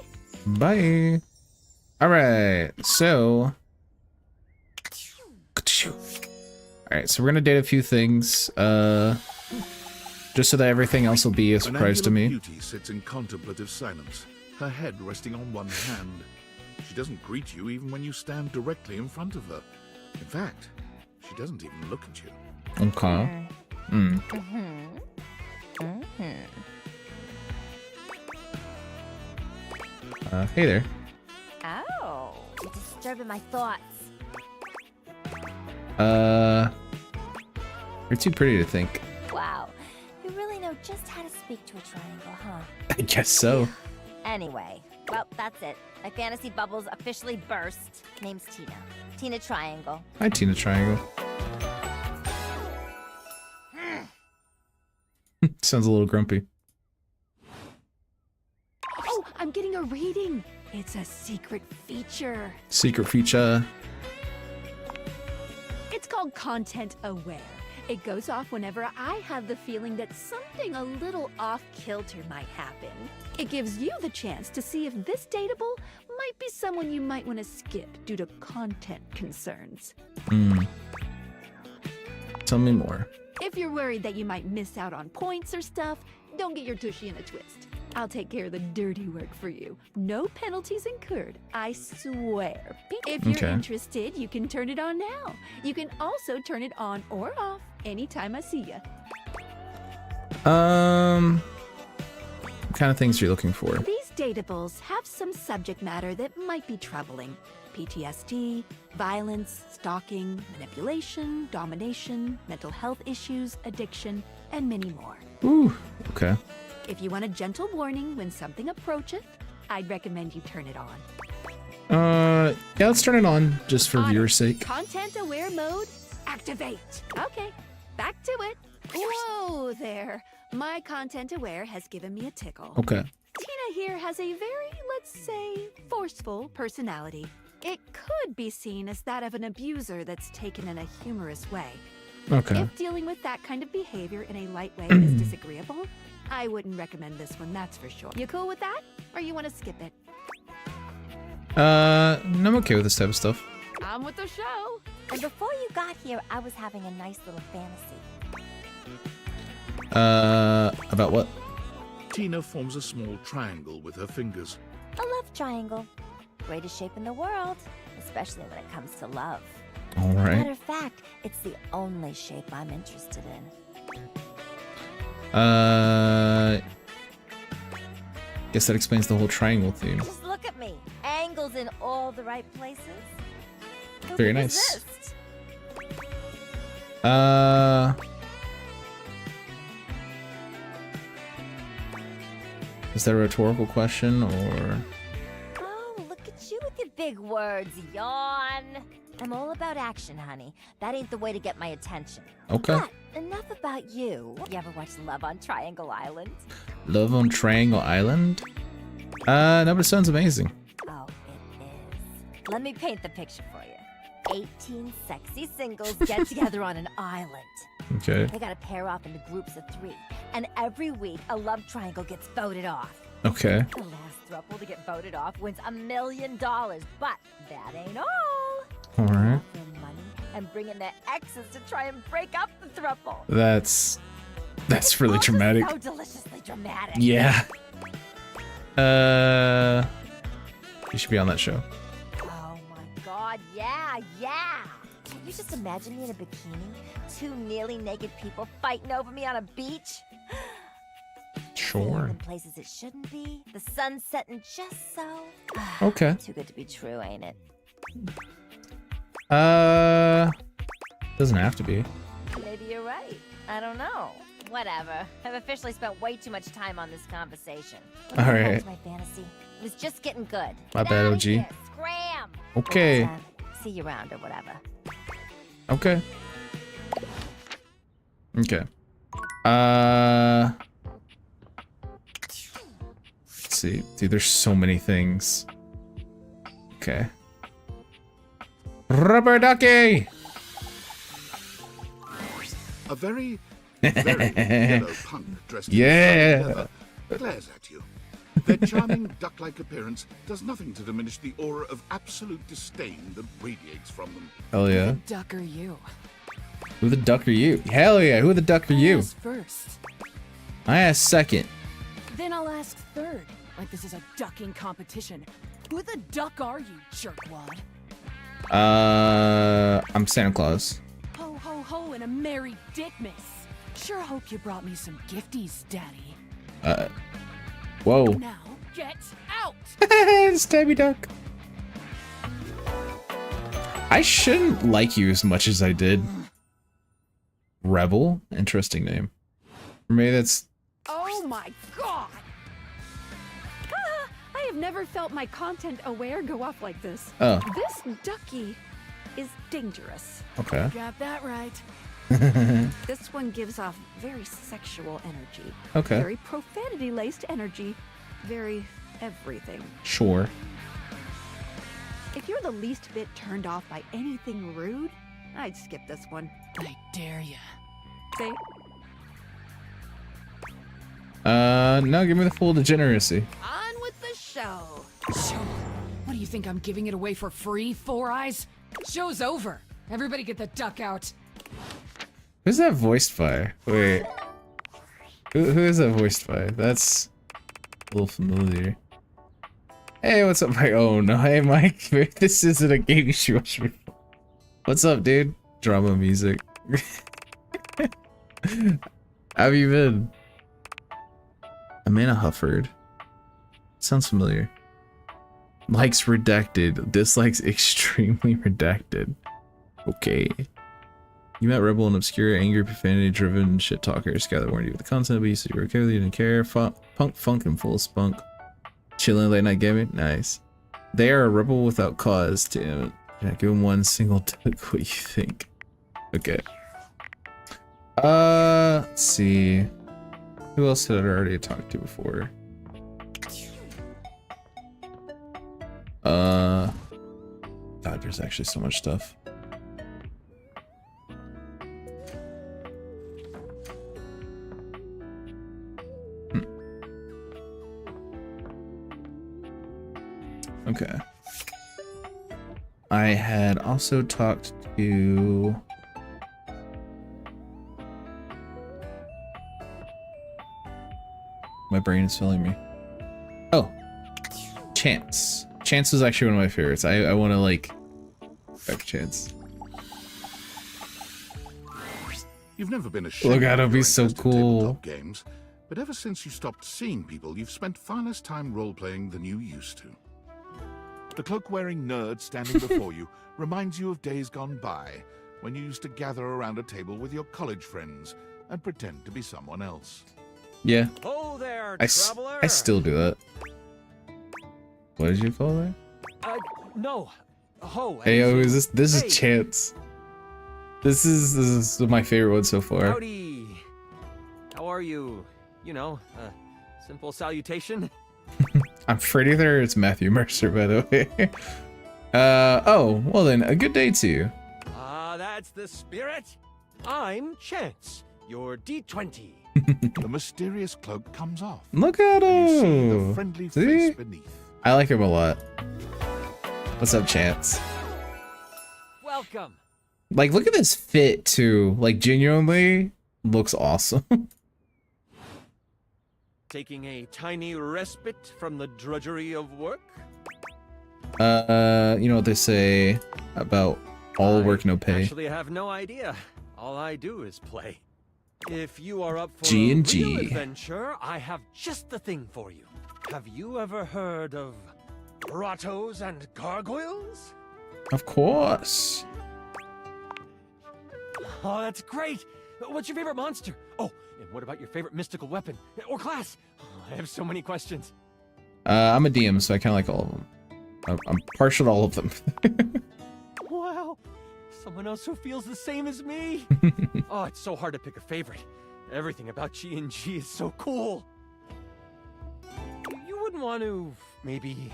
Bye. Alright, so... Alright, so we're gonna date a few things, just so that everything else will be a surprise to An me. angular beauty sits in contemplative silence, her head resting on one hand. She doesn't greet you even when you stand directly in front of her. In fact, she doesn't even look at you. Okay. Hey there. Oh, you're disturbing my thoughts. You're too pretty to think. Wow, you really know just how to speak to a triangle, huh? I guess so. Anyway, well, that's it. My fantasy bubbles officially burst. Name's Tina. Tina Triangle. Hi, Tina Triangle. Sounds a little grumpy. Oh, I'm getting a reading. It's a secret feature. Secret feature. It's called Content Aware. It goes off whenever I have the feeling that something a little off-kilter might happen. It gives you the chance to see if this dateable might be someone you might want to skip due to content concerns. Tell me more. If you're worried that you might miss out on points or stuff, don't get your tushy in a twist. I'll take care of the dirty work for you. No penalties incurred, I swear. If you're Okay. interested, you can turn it on now. You can also turn it on or off anytime I see ya. What kind of things are you looking for? These datables have some subject matter that might be troubling. PTSD, violence, stalking, manipulation, domination, mental health issues, addiction, and many more. Ooh, okay. If you want a gentle warning when something approacheth, I'd recommend you turn it on. Yeah, let's turn it on, just for viewers' sake. Content aware mode, activate. Okay, back to it. Whoa there. My content aware has given me a tickle. Okay. Tina here has a very, let's say, forceful personality. It could be seen as that of an abuser that's taken in a humorous way. Okay. If dealing with that kind of behavior in a light way is disagreeable, I wouldn't recommend this one, that's for sure. You cool with that? Or you want to skip it? No, I'm okay with this type of stuff. I'm with the show. And before you got here, I was having a nice little fantasy. About what? Tina forms a small triangle with her fingers. A love triangle. Greatest shape in the world, especially when it comes to love. All right. Matter of fact, it's the only shape I'm interested in. Guess that explains the whole triangle theme. Just look at me. Angles in all the right places. Who Very could nice. resist? Is that a rhetorical question, or? Oh, look at you with your big words, yawn. I'm all about action, honey. That ain't the way to get my attention. Okay. But enough about you. You ever watch Love on Triangle Island? Love on Triangle Island? No, but it sounds amazing. Oh, it is. Let me paint the picture for you. 18 sexy singles get together on an island. Okay. They gotta pair off into groups of 3. And every week, a love triangle gets voted off. Okay. The last throuple to get voted off wins $1 million. But that ain't all. All right. Offering money and bringing their exes to try and break up the throuple. That's really dramatic. So deliciously dramatic. Yeah. You should be on that show. Oh my god, yeah. Can you just imagine me in a bikini? Two nearly naked people fighting over me on a beach? Sure. In places it shouldn't be. The sun setting just so. Okay. Too good to be true, ain't it? Doesn't have to be. Maybe you're right. I don't know. Whatever. I've officially spent way too much time on this conversation. All right. My fantasy. It was just getting good. My bad, OG. Scram. Okay. See you around or whatever. Okay. Okay. Let's see. Dude, there's so many things. Okay. Rubber ducky! A very yellow punk dressed in leather glares at you. Their charming duck-like appearance does nothing to diminish the aura of absolute disdain that radiates from them. Hell yeah. Who the duck are you? Who the duck are you? Hell yeah, who the duck are you? First. I asked second. Then I'll ask third. Like this is a ducking competition. Who the duck are you, jerkwad? I'm Santa Claus. Ho ho ho and a merry dickmas. Sure hope you brought me some gifties, Daddy. Whoa. Now get out! Stabby duck. I shouldn't like you as much as I did. Rebel? Interesting name. For me, that's... Oh my god! I have never felt my content aware go off like this. Oh. This ducky is dangerous. Okay. Got that right. This one gives off very sexual energy. Okay. Very profanity-laced energy. Very everything. Sure. If you're the least bit turned off by anything rude, I'd skip this one. I dare ya. See? No, give me the full degeneracy. On with the show. Show? What do you think I'm giving it away for free, Four Eyes? Show's over. Everybody get the duck out. Who's that voiced by? Wait. Who is that voiced by? That's a little familiar. Hey, what's up, Mike? Oh no, hey Mike. This isn't a game you should watch before. What's up, dude? Drama music. How have you been? Amanda Hufford. Sounds familiar. Likes redacted. Dislikes extremely redacted. Okay. You met Rebel, an obscure, angry, profanity-driven shit talker. Skylar warned you with the content, but you said you were okay with it, you didn't care. Punk, funk, and full of spunk. Chilling late night gaming? Nice. They are a rebel without cause. Damn it. Yeah, give them one single duck. What you think? Okay. Let's see. Who else did I already talk to before? God, there's actually so much stuff. Okay. I had also talked to... My brain is failing me. Oh. Chance. Chance was actually one of my favorites. I want to like... Back Chance. You've never been a Look at him, he's so cool. Games, but ever since you stopped seeing people, you've spent far less time role-playing than you used to. The cloak-wearing nerd standing before you reminds you of days gone by, when you used to gather around a table with your college friends and pretend to be someone else. Yeah. Oh there, I traveler. still do that. What did you call that? No. Ho. Hey, yo, is this is Chance. This is my favorite one so far. Howdy. How are you? You know, simple salutation. I'm pretty sure it's Matthew Mercer, by the way. Oh, well then, a good day to you. That's the spirit. I'm Chance, your D20. The mysterious cloak comes off. Look at him. And you see the friendly face beneath. I like him a lot. What's up, Chance? Welcome. Like, look at this fit too. Like, genuinely looks awesome. Taking a tiny respite from the drudgery of work? You know what they say about all work, no pay. Actually, I have no idea. All I do is play. If you are up for G and a real G. adventure, I have just the thing for you. Have you ever heard of grottos and gargoyles? Of course. Oh, that's great. What's your favorite monster? Oh, and what about your favorite mystical weapon or class? Oh, I have so many questions. I'm a DM, so I kind of like all of them. I'm partial to all of them. Wow, someone else who feels the same as me. Oh, it's so hard to pick a favorite. Everything about G&G is so cool. You wouldn't want to maybe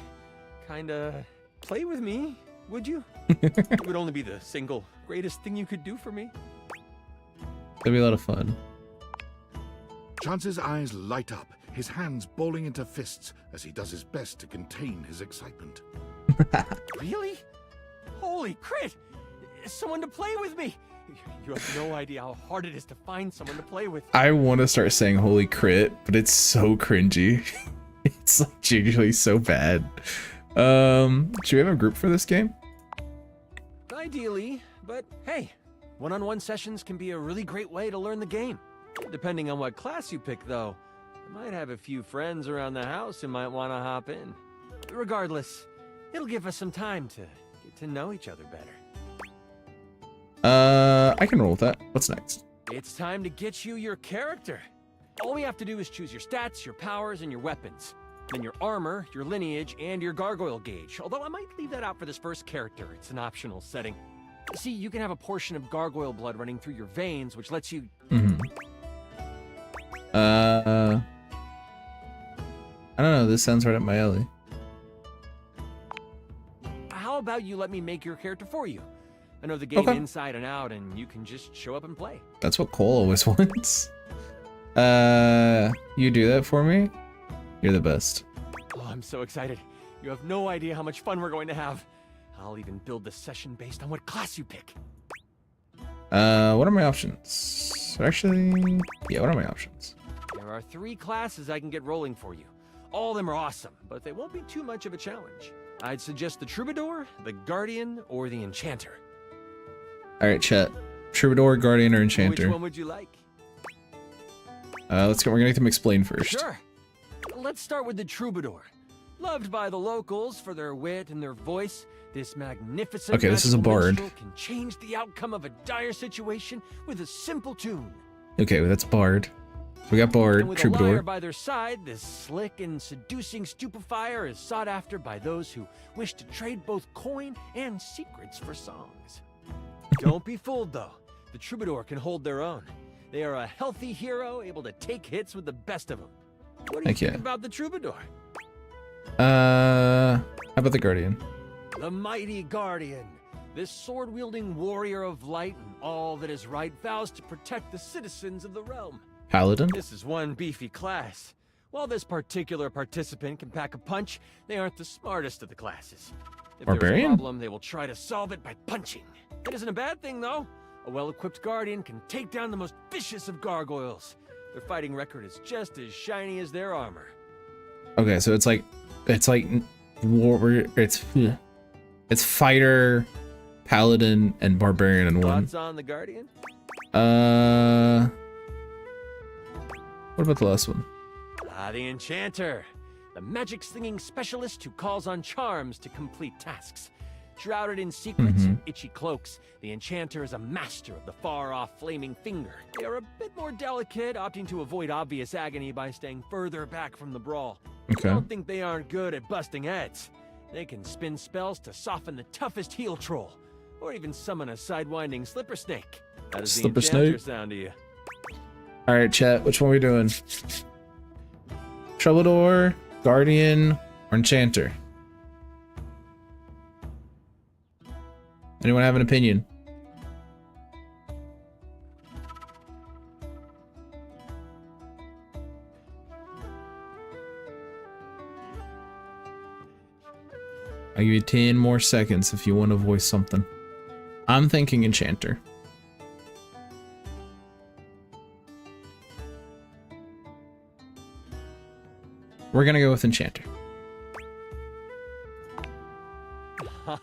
kinda play with me, would you? It would only be the single greatest thing you could do for me. That'd be a lot of fun. Chance's eyes light up, his hands balling into fists as he does his best to contain his excitement. Really? Holy crit! Someone to play with me! You have no idea how hard it is to find someone to play with. I want to start saying holy crit, but it's so cringy. It's like genuinely so bad. Should we have a group for this game? Ideally, but hey, one-on-one sessions can be a really great way to learn the game. Depending on what class you pick, though, I might have a few friends around the house who might want to hop in. Regardless, it'll give us some time to get to know each other better. I can roll with that. What's next? It's time to get you your character. All we have to do is choose your stats, your powers, and your weapons. Then your armor, your lineage, and your gargoyle gauge. Although I might leave that out for this first character. It's an optional setting. See, you can have a portion of gargoyle blood running through your veins, which lets you... I don't know. This sounds right up my alley. How about you let me make your character for you? I know the game inside and out, and you can just show up and play. That's what Cole always wants. You do that for me? You're the best. Oh, I'm so excited. You have no idea how much fun we're going to have. I'll even build the session based on what class you pick. What are my options? Actually, yeah, what are my options? There are 3 classes I can get rolling for you. All of them are awesome, but they won't be too much of a challenge. I'd suggest the Troubadour, the Guardian, or the Enchanter. Alright, chat. Troubadour, Guardian, or Enchanter? Which one would you like? Let's go. We're gonna make them explain first. Sure. Let's start with the Troubadour. Loved by the locals for their wit and their voice, this magnificent Okay, this is a bard. can change the outcome of a dire situation with a simple tune. Okay, well, that's bard. We got bard, And with a Troubadour. lyre by their side, this slick and seducing stupefier is sought after by those who wish to trade both coin and secrets for songs. Don't be fooled, though. The Troubadour can hold their own. They are a healthy hero, able to take hits with the best of them. What do you think about the Troubadour? How about the Guardian? The mighty Guardian. This sword-wielding warrior of light and all that is right vows to protect the citizens of the realm. Paladin? This is one beefy class. While this particular participant can pack a punch, they aren't the smartest of the classes. If there's a Barbarian? problem, they will try to solve it by punching. It isn't a bad thing, though. A well-equipped Guardian can take down the most vicious of gargoyles. Their fighting record is just as shiny as their armor. Okay, so it's like war. It's fighter, paladin, and barbarian in one. Thoughts on the Guardian? What about the last one? The Enchanter. The magic-slinging specialist who calls on charms to complete tasks. Shrouded in secrets and itchy cloaks, the Enchanter is a master of the far-off flaming finger. They are a bit more delicate, opting to avoid obvious agony by staying further back from the brawl. Okay. I don't think they aren't good at busting heads. They can spin spells to soften the toughest heel troll, or even summon a sidewinding slipper snake. How does the Slipper Enchanter snake? sound to you? Alright, chat, which one are we doing? Troubadour, Guardian, or Enchanter? Anyone have an opinion? I'll give you 10 more seconds if you want to voice something. I'm thinking Enchanter. We're gonna go with Enchanter.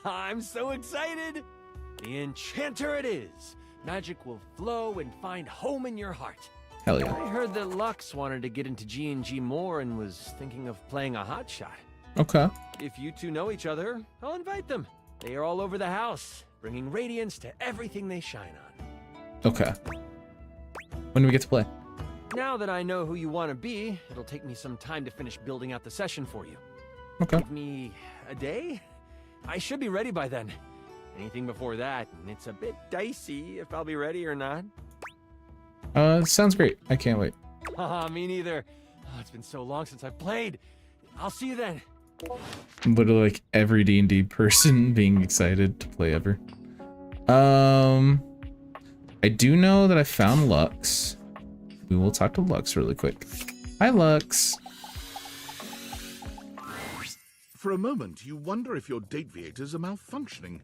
I'm so excited! The enchanter it is. Magic will flow and find home in your heart. Hell yeah. I heard that Lux wanted to get into G&G more and was thinking of playing a hotshot. Okay. If you two know each other, I'll invite them. They are all over the house, bringing radiance to everything they shine on. Okay. When do we get to play? Now that I know who you want to be, it'll take me some time to finish building out the session for you. Okay. Give me a day? I should be ready by then. Anything before that, and it's a bit dicey if I'll be ready or not. Sounds great. I can't wait. Haha, me neither. Oh, it's been so long since I've played. I'll see you then. Literally like every D&D person being excited to play ever. I do know that I found Lux. We will talk to Lux really quick. Hi, Lux. For a moment, you wonder if your dateviators are malfunctioning.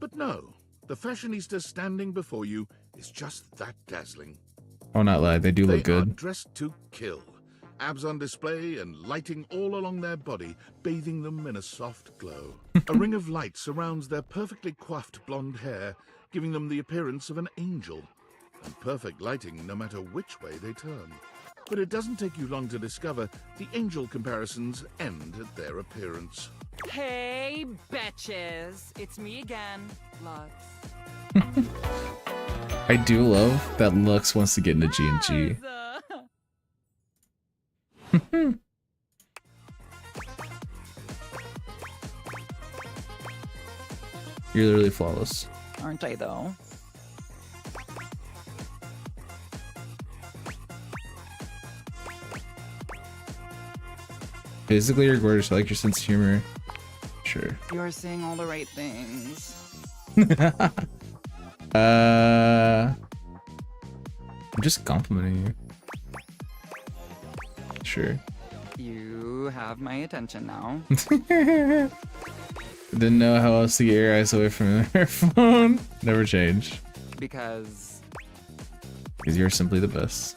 But no, the fashionista standing before you is just that dazzling. Oh, not lie. They do look They are good. dressed to kill. Abs on display and lighting all along their body, bathing them in a soft glow. A ring of light surrounds their perfectly coiffed blonde hair, giving them the appearance of an angel. And perfect lighting no matter which way they turn. But it doesn't take you long to discover the angel comparisons end at their appearance. Hey, betches. It's me again, Lux. I do love that Lux wants to get into G&G. You're literally flawless. Aren't I, though? Physically, you're gorgeous. I like your sense of humor. Sure. You're saying all the right things. I'm just complimenting you. Sure. You have my attention now. Didn't know how else to get your eyes away from their phone. Never change. Because you're simply the best.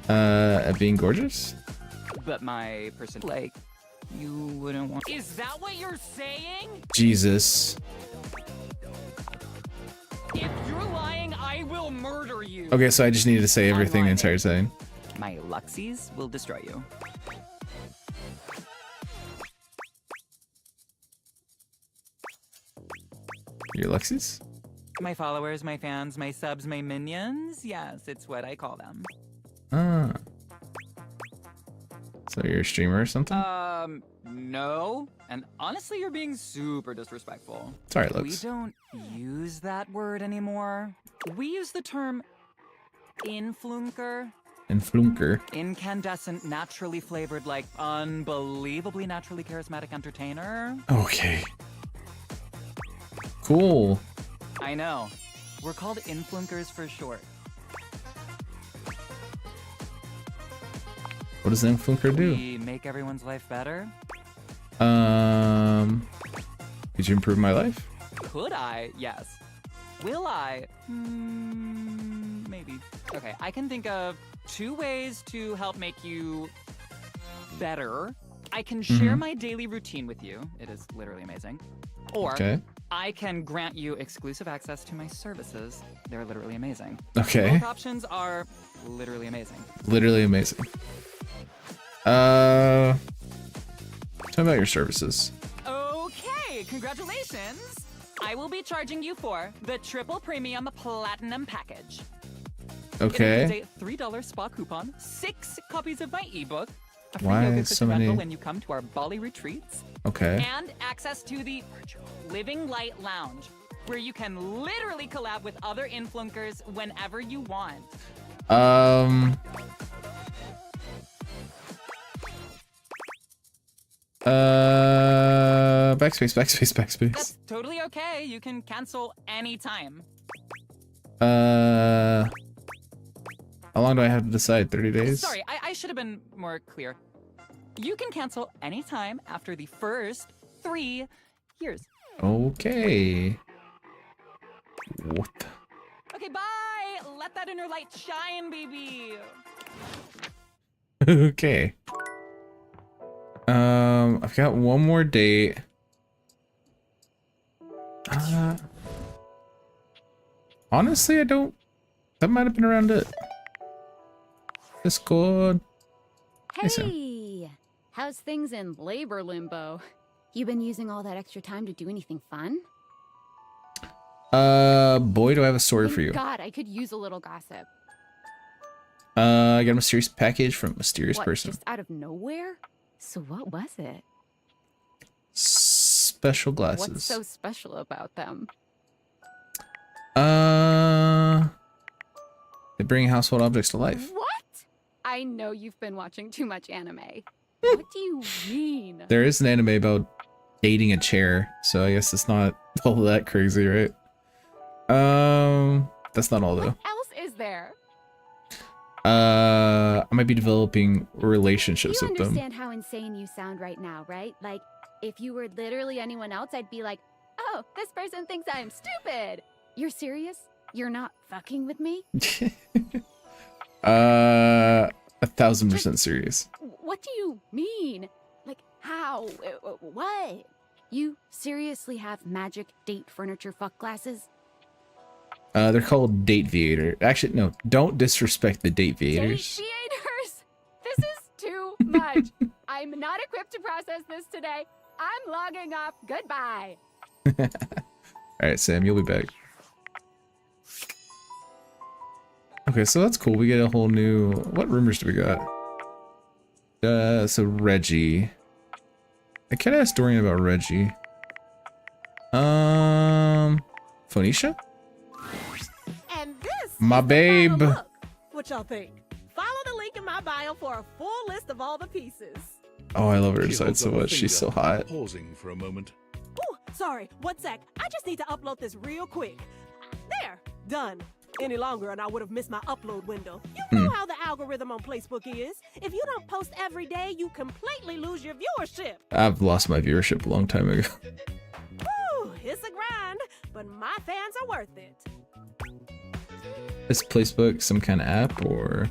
At being gorgeous? But my person, like, you wouldn't want. Is that what you're saying? Jesus. If you're lying, I will murder you. Okay, so I just needed to say everything the entire time. My Luxies will destroy you. Your Luxies? My followers, my fans, my subs, my minions. Yes, it's what I call them. Ah. So you're a streamer or something? No. And honestly, you're being super disrespectful. Sorry, Lux. We don't use that word anymore. We use the term influnker. Influnker. Incandescent, naturally flavored, like unbelievably naturally charismatic entertainer. Okay. Cool. I know. We're called influnkers for short. What does an influnker do? We make everyone's life better. Did you improve my life? Could I? Yes. Will I? Maybe. Okay, I can think of 2 ways to help make you better. I can share my daily routine with you. It is literally amazing. Or I can grant you exclusive access to my services. They're literally amazing. Okay. Both options are literally amazing. Literally amazing. Tell me about your services. Okay, congratulations. I will be charging you for the triple premium platinum package. Okay. It includes a $3 spa coupon, 6 copies of my ebook, a free Why yoga so cushion rental many? when you come to our Bali retreats. Okay. And access to the virtual Living Light Lounge, where you can literally collab with other influencers whenever you want. Backspace. That's totally okay. You can cancel anytime. How long do I have to decide? 30 days? Sorry, I should have been more clear. You can cancel anytime after the first 3 years. Okay. What the? Okay, bye! Let that inner light shine, baby! Okay. I've got one more date. Honestly, I don't. That might have been around it. Discord. Hey, how's things in labor limbo? You been using all that extra time to do anything fun? Boy, do I have a story for you. God, I could use a little gossip. I got a mysterious package from a mysterious person. Just out of nowhere? So what was it? Special glasses. What's so special about them? They bring household objects to life. What? I know you've been watching too much anime. What do you mean? There is an anime about dating a chair, so I guess it's not all that crazy, right? That's not all though. What else is there? I might be developing relationships with them. You understand how insane you sound right now, right? Like, if you were literally anyone else, I'd be like, oh, this person thinks I'm stupid. You're serious? You're not fucking with me? 1000% serious. What do you mean? Like, how? What? You seriously have magic date furniture fuck glasses? They're called date viator. Actually, no, don't disrespect the date viators. Date viators? This is too much. I'm not equipped to process this today. I'm logging off. Goodbye. Alright, Sam, you'll be back. Okay, so that's cool. We get a whole new... What rumors do we got? So Reggie. I could ask Dorian about Reggie. Phoenicia? And this my babe. What y'all think? Follow the link in my bio for a full list of all the pieces. Oh, I love her inside so much. She's so hot. Pausing for a moment. Ooh, sorry, 1 sec. I just need to upload this real quick. There, done. Any longer and I would have missed my upload window. You know how the algorithm on Facebook is. If you don't post every day, you completely lose your viewership. I've lost my viewership a long time ago. Woo, it's a grind, but my fans are worth it. Is Facebook some kind of app or?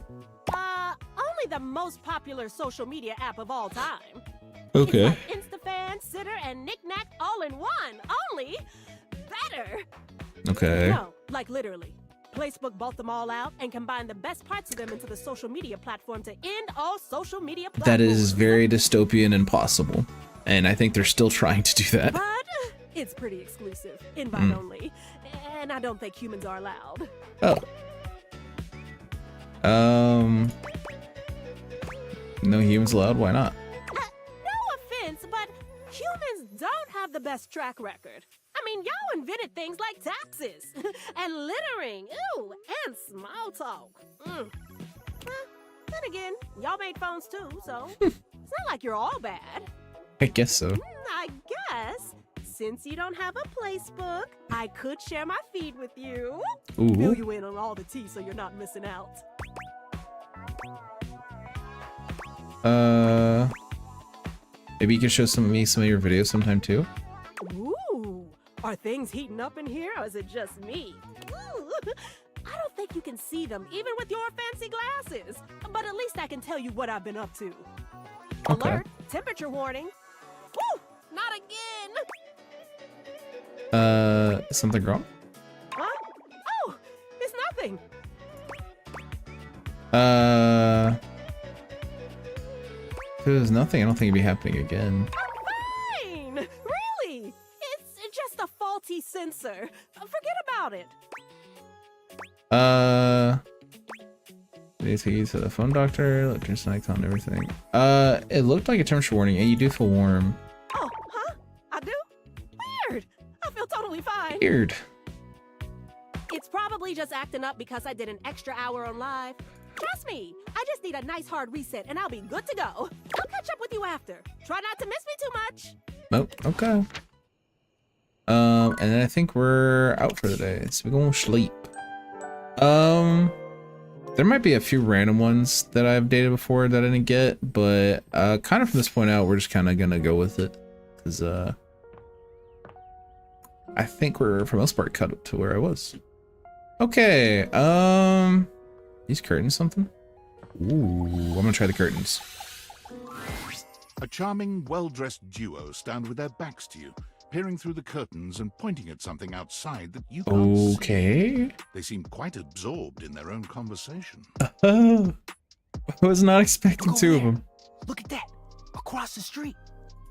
Only the most popular social media app of all time. Okay. It's like InstaFan, Sitter, and Knickknack all in one. Only better. Okay. No, like literally. Facebook bought them all out and combined the best parts of them into the social media platform to end all social media platforms. That is very dystopian and possible. And I think they're still trying to do that. But it's pretty exclusive, invite only. And I don't think humans are allowed. Oh. No humans allowed? Why not? No offense, but humans don't have the best track record. I mean, y'all invented things like taxes and littering, ew, and small talk. Then again, y'all made phones too, so it's not like you're all bad. I guess so. I guess, since you don't have a placebook, I could share my feed with you. Ooh. Fill you in on all the tea so you're not missing out. Maybe you can show some of your videos sometime too. Ooh, are things heating up in here, or is it just me? Ooh, I don't think you can see them, even with your fancy glasses. But at least I can tell you what I've been up to. Okay. Alert, temperature warning. Woo, not again. Something wrong? Huh? Oh, it's nothing. If there's nothing, I don't think it'd be happening again. Fine, really. It's just a faulty sensor. Forget about it. They take you to the phone doctor, electronic icon, everything. It looked like a temperature warning, and you do feel warm. Oh, huh? I do? Weird. I feel totally fine. Weird. It's probably just acting up because I did an extra hour on live. Trust me, I just need a nice hard reset and I'll be good to go. I'll catch up with you after. Try not to miss me too much. Nope. Okay. And then I think we're out for the day, so we're gonna sleep. There might be a few random ones that I've dated before that I didn't get, but kind of from this point out, we're just kind of gonna go with it, because I think we're for the most part cut up to where I was. Okay. These curtains something? Ooh, I'm gonna try the curtains. A charming, well-dressed duo stand with their backs to you, peering through the curtains and pointing at something outside that you can't see. Okay. They seem quite absorbed in their own conversation. I was not expecting Look two over of them. Look at that. Across the street.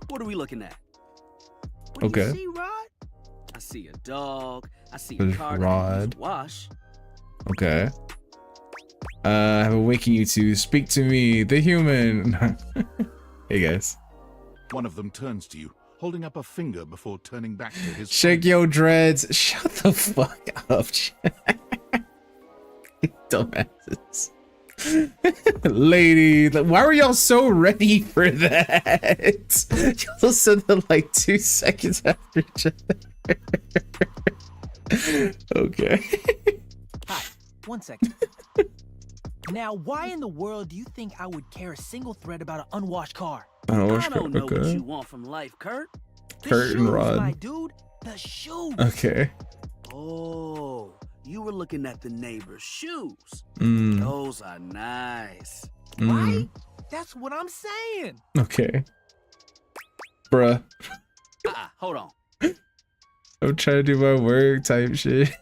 What are we looking at? What do Okay. you see, Rod? I see a dog. I see There's a car Rod. that needs a wash. Okay. I'm awaking you to speak to me, the human. Hey guys. One of them turns to you, holding up a finger before turning back to his Shake your dreads. Shut the fuck up. Dumbasses. Lady, why were y'all so ready for that? Y'all said that like 2 seconds after each other. Okay. Hi, 1 second. Now, why in the world do you think I would care a single thread about an unwashed car? I don't know what you want from life, Kurt. Kurt and Rod. My dude, the shoes. Okay. Oh, you were looking at the neighbor's shoes. Mm. Those are nice. Right? That's what I'm saying. Okay. Bruh. Hold on. I'm trying to do my work type shit.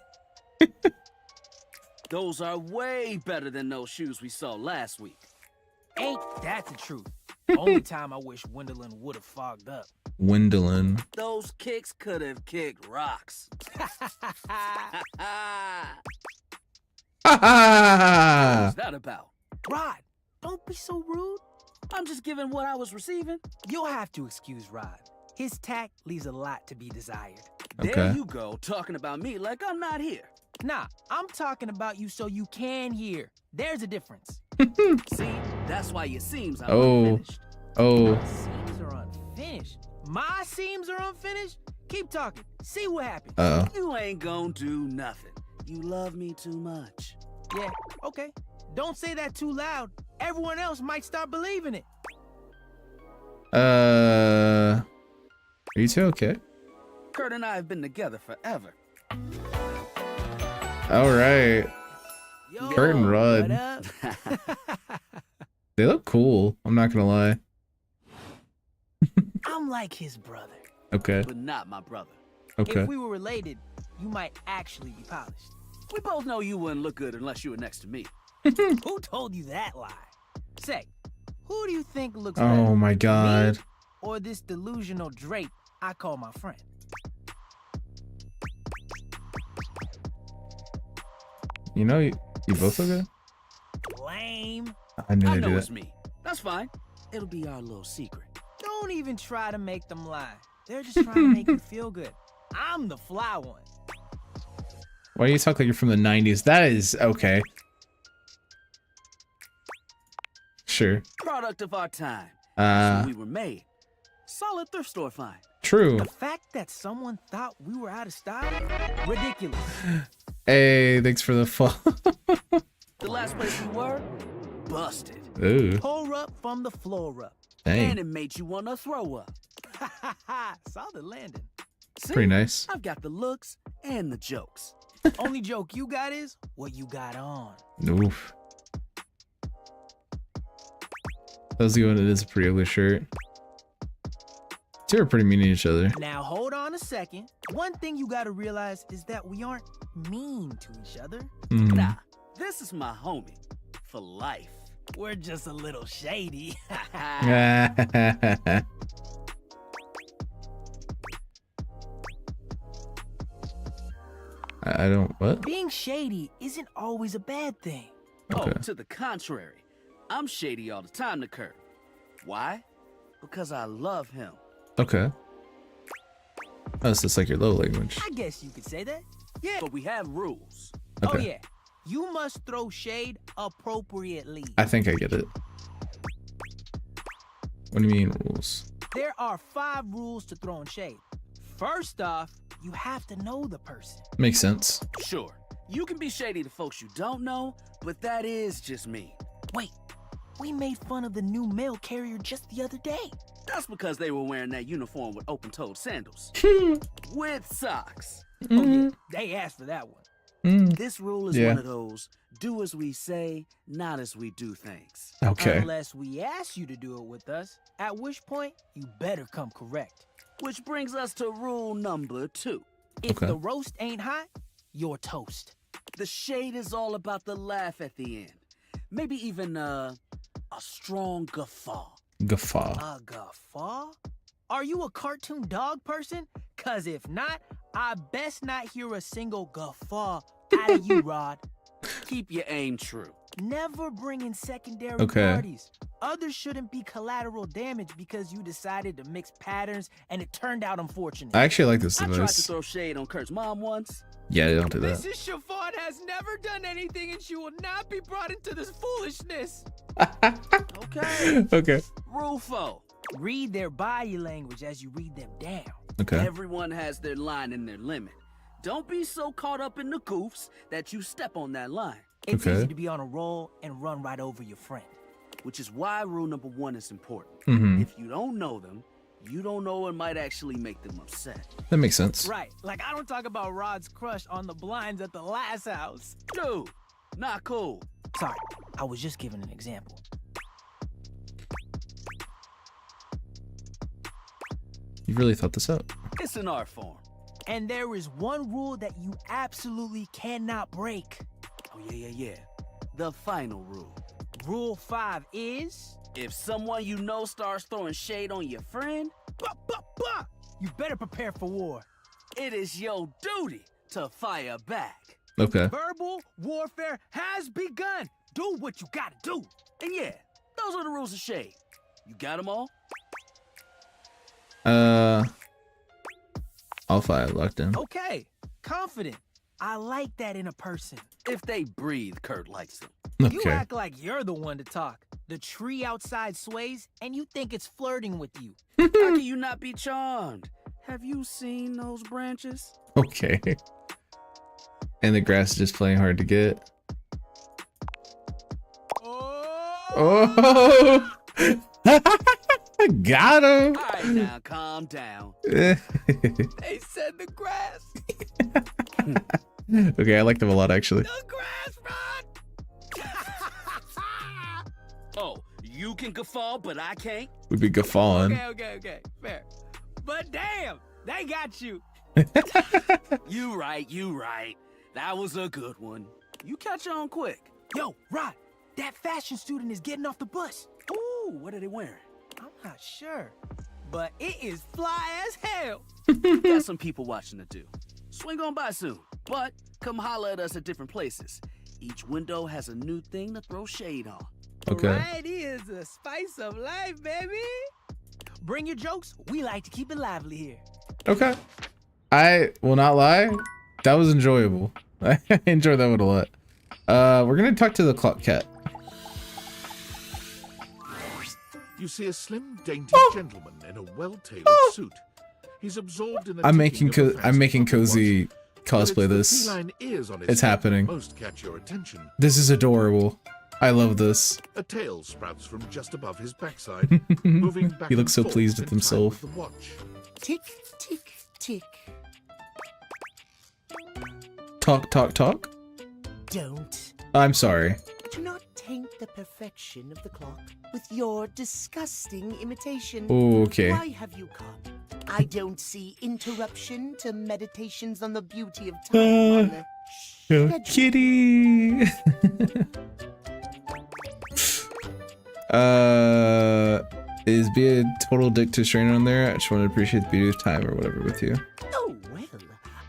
Those are way better than those shoes we saw last week. Ain't that the truth? Only time I wish Wendelin would have fogged up. Wendelin. Those kicks could have kicked rocks. What's that about? Rod, don't be so rude. I'm just giving what I was receiving. You'll have to excuse Rod. His tact leaves a lot to be desired. There you go, talking about me like I'm not here. Nah, I'm talking about you so you can hear. There's a difference. See, that's why your seams are unfinished. My seams are unfinished. My seams are unfinished? Keep talking. See what happens. You ain't gonna do nothing. You love me too much. Yeah, okay. Don't say that too loud. Everyone else might start believing it. Are you two okay? Kurt and I have been together forever. All right. Kurt and Rod. They look cool. I'm not gonna lie. I'm like his brother. Okay. But not my brother. Okay. If we were related, you might actually be polished. We both know you wouldn't look good unless you were next to me. Who told you that lie? Say, who do you think looks better? Oh my god. Me or this delusional drape I call my friend? You know, you both look good? Lame. I knew I I'd know do it's that. me. That's fine. It'll be our little secret. Don't even try to make them lie. They're just trying to make you feel good. I'm the fly one. Why do you talk like you're from the 90s? That is okay. Sure. Product of our time. That's when we were made. Solid thrift store find. True. The fact that someone thought we were out of style? Ridiculous. Hey, thanks for the fall. The last place we were? Busted. Ooh. Pour up from the floor up. Dang. And it made you want to throw up. Solid landing. See? Pretty nice. I've got the looks and the jokes. Only joke you got is what you got on. Oof. How's it going? It is a pretty ugly shirt. Two are pretty mean to each other. Now hold on a second. One thing you gotta realize is that we aren't mean to each other. Nah, this is my homie. For life. We're just a little shady. I don't, what? Being shady isn't always a bad thing. Okay. Oh, to the contrary. I'm shady all the time to Kurt. Why? Because I love him. Okay. Oh, so it's like your love language. I guess you could say that. Yeah. But we have rules. Okay. Oh yeah. You must throw shade appropriately. I think I get it. What do you mean rules? There are 5 rules to throwing shade. First off, you have to know the person. Makes sense. Sure. You can be shady to folks you don't know, but that is just me. Wait, we made fun of the new mail carrier just the other day. That's because they were wearing that uniform with open-toed sandals. With socks. Oh yeah, they asked for that one. This rule is one of those do as we say, not as we do things. Okay. Unless we ask you to do it with us, at which point you better come correct. Which brings us to rule number 2. If the roast ain't hot, you're toast. The shade is all about the laugh at the end. Maybe even a strong guffaw. Guffaw. A guffaw? Are you a cartoon dog person? Cause if not, I best not hear a single guffaw out of you, Rod. Keep your aim true. Never bring in secondary Okay. parties. Others shouldn't be collateral damage because you decided to mix patterns and it turned out unfortunate. I actually like this I tried to device. throw shade on Kurt's mom once. Yeah, don't do that. Mrs. Chiffon has never done anything and she will not be brought into this foolishness. Okay. Okay. Rule 4. Read their body language as you read them down. Okay. Everyone has their line and their limit. Don't be so caught up in the goofs that you step on that line. It's Okay. easy to be on a roll and run right over your friend. Which is why rule number 1 is important. Mhm. If you don't know them, you don't know what might actually make them upset. That makes sense. Right, like I don't talk about Rod's crush on the blinds at the last house. Dude, not cool. Sorry, I was just giving an example. You really thought this out. It's an art form. And there is one rule that you absolutely cannot break. Oh, yeah. The final rule. Rule 5 is... If someone you know starts throwing shade on your friend, you better prepare for war. It is your duty to fire back. Okay. Verbal warfare has begun. Do what you gotta do. And yeah, those are the rules of shade. You got them all? All 5 locked in. Okay, confident. I like that in a person. If they breathe, Kurt likes them. You Okay. act like you're the one to talk. The tree outside sways, and you think it's flirting with you. How can you not be charmed? Have you seen those branches? Okay. And the grass is just playing hard to get. Oh! Got him! All right, now, calm down. They said the grass. Okay, I like them a lot, actually. The grass, Rod! Oh, you can guffaw, but I can't? We'd be guffawing. Okay, fair. But damn, they got you. You right. That was a good one. You catch on quick. Yo, Rod, that fashion student is getting off the bus. Ooh, what are they wearing? I'm not sure, but it is fly as hell. Got some people watching to do. Swing on by soon, but come holler at us at different places. Each window has a new thing to throw shade on. Okay. Variety is the spice of life, baby. Bring your jokes. We like to keep it lively here. Okay. I will not lie. That was enjoyable. I enjoyed that one a lot. We're gonna talk to the clock cat. You see a slim, dainty gentleman in a well-tailored suit. He's absorbed in the I'm ticking making of a I'm making fancy cozy cosplay But this. it's the feline ears on his It's head that happening. Most catch your attention. This is adorable. I love this. A tail sprouts from just above his backside, moving back He looks so and forth pleased with in time himself. with the watch. Tick, tick, tick. Talk. Don't. I'm sorry. Do not taint the perfection of the clock with your disgusting imitation. Oh, okay. Why have you come? I don't see interruption to meditations on the beauty of time on the schedule. Kitty. Is be a total dick to a stranger on there? I just want to appreciate the beauty of time or whatever with you. Oh, well,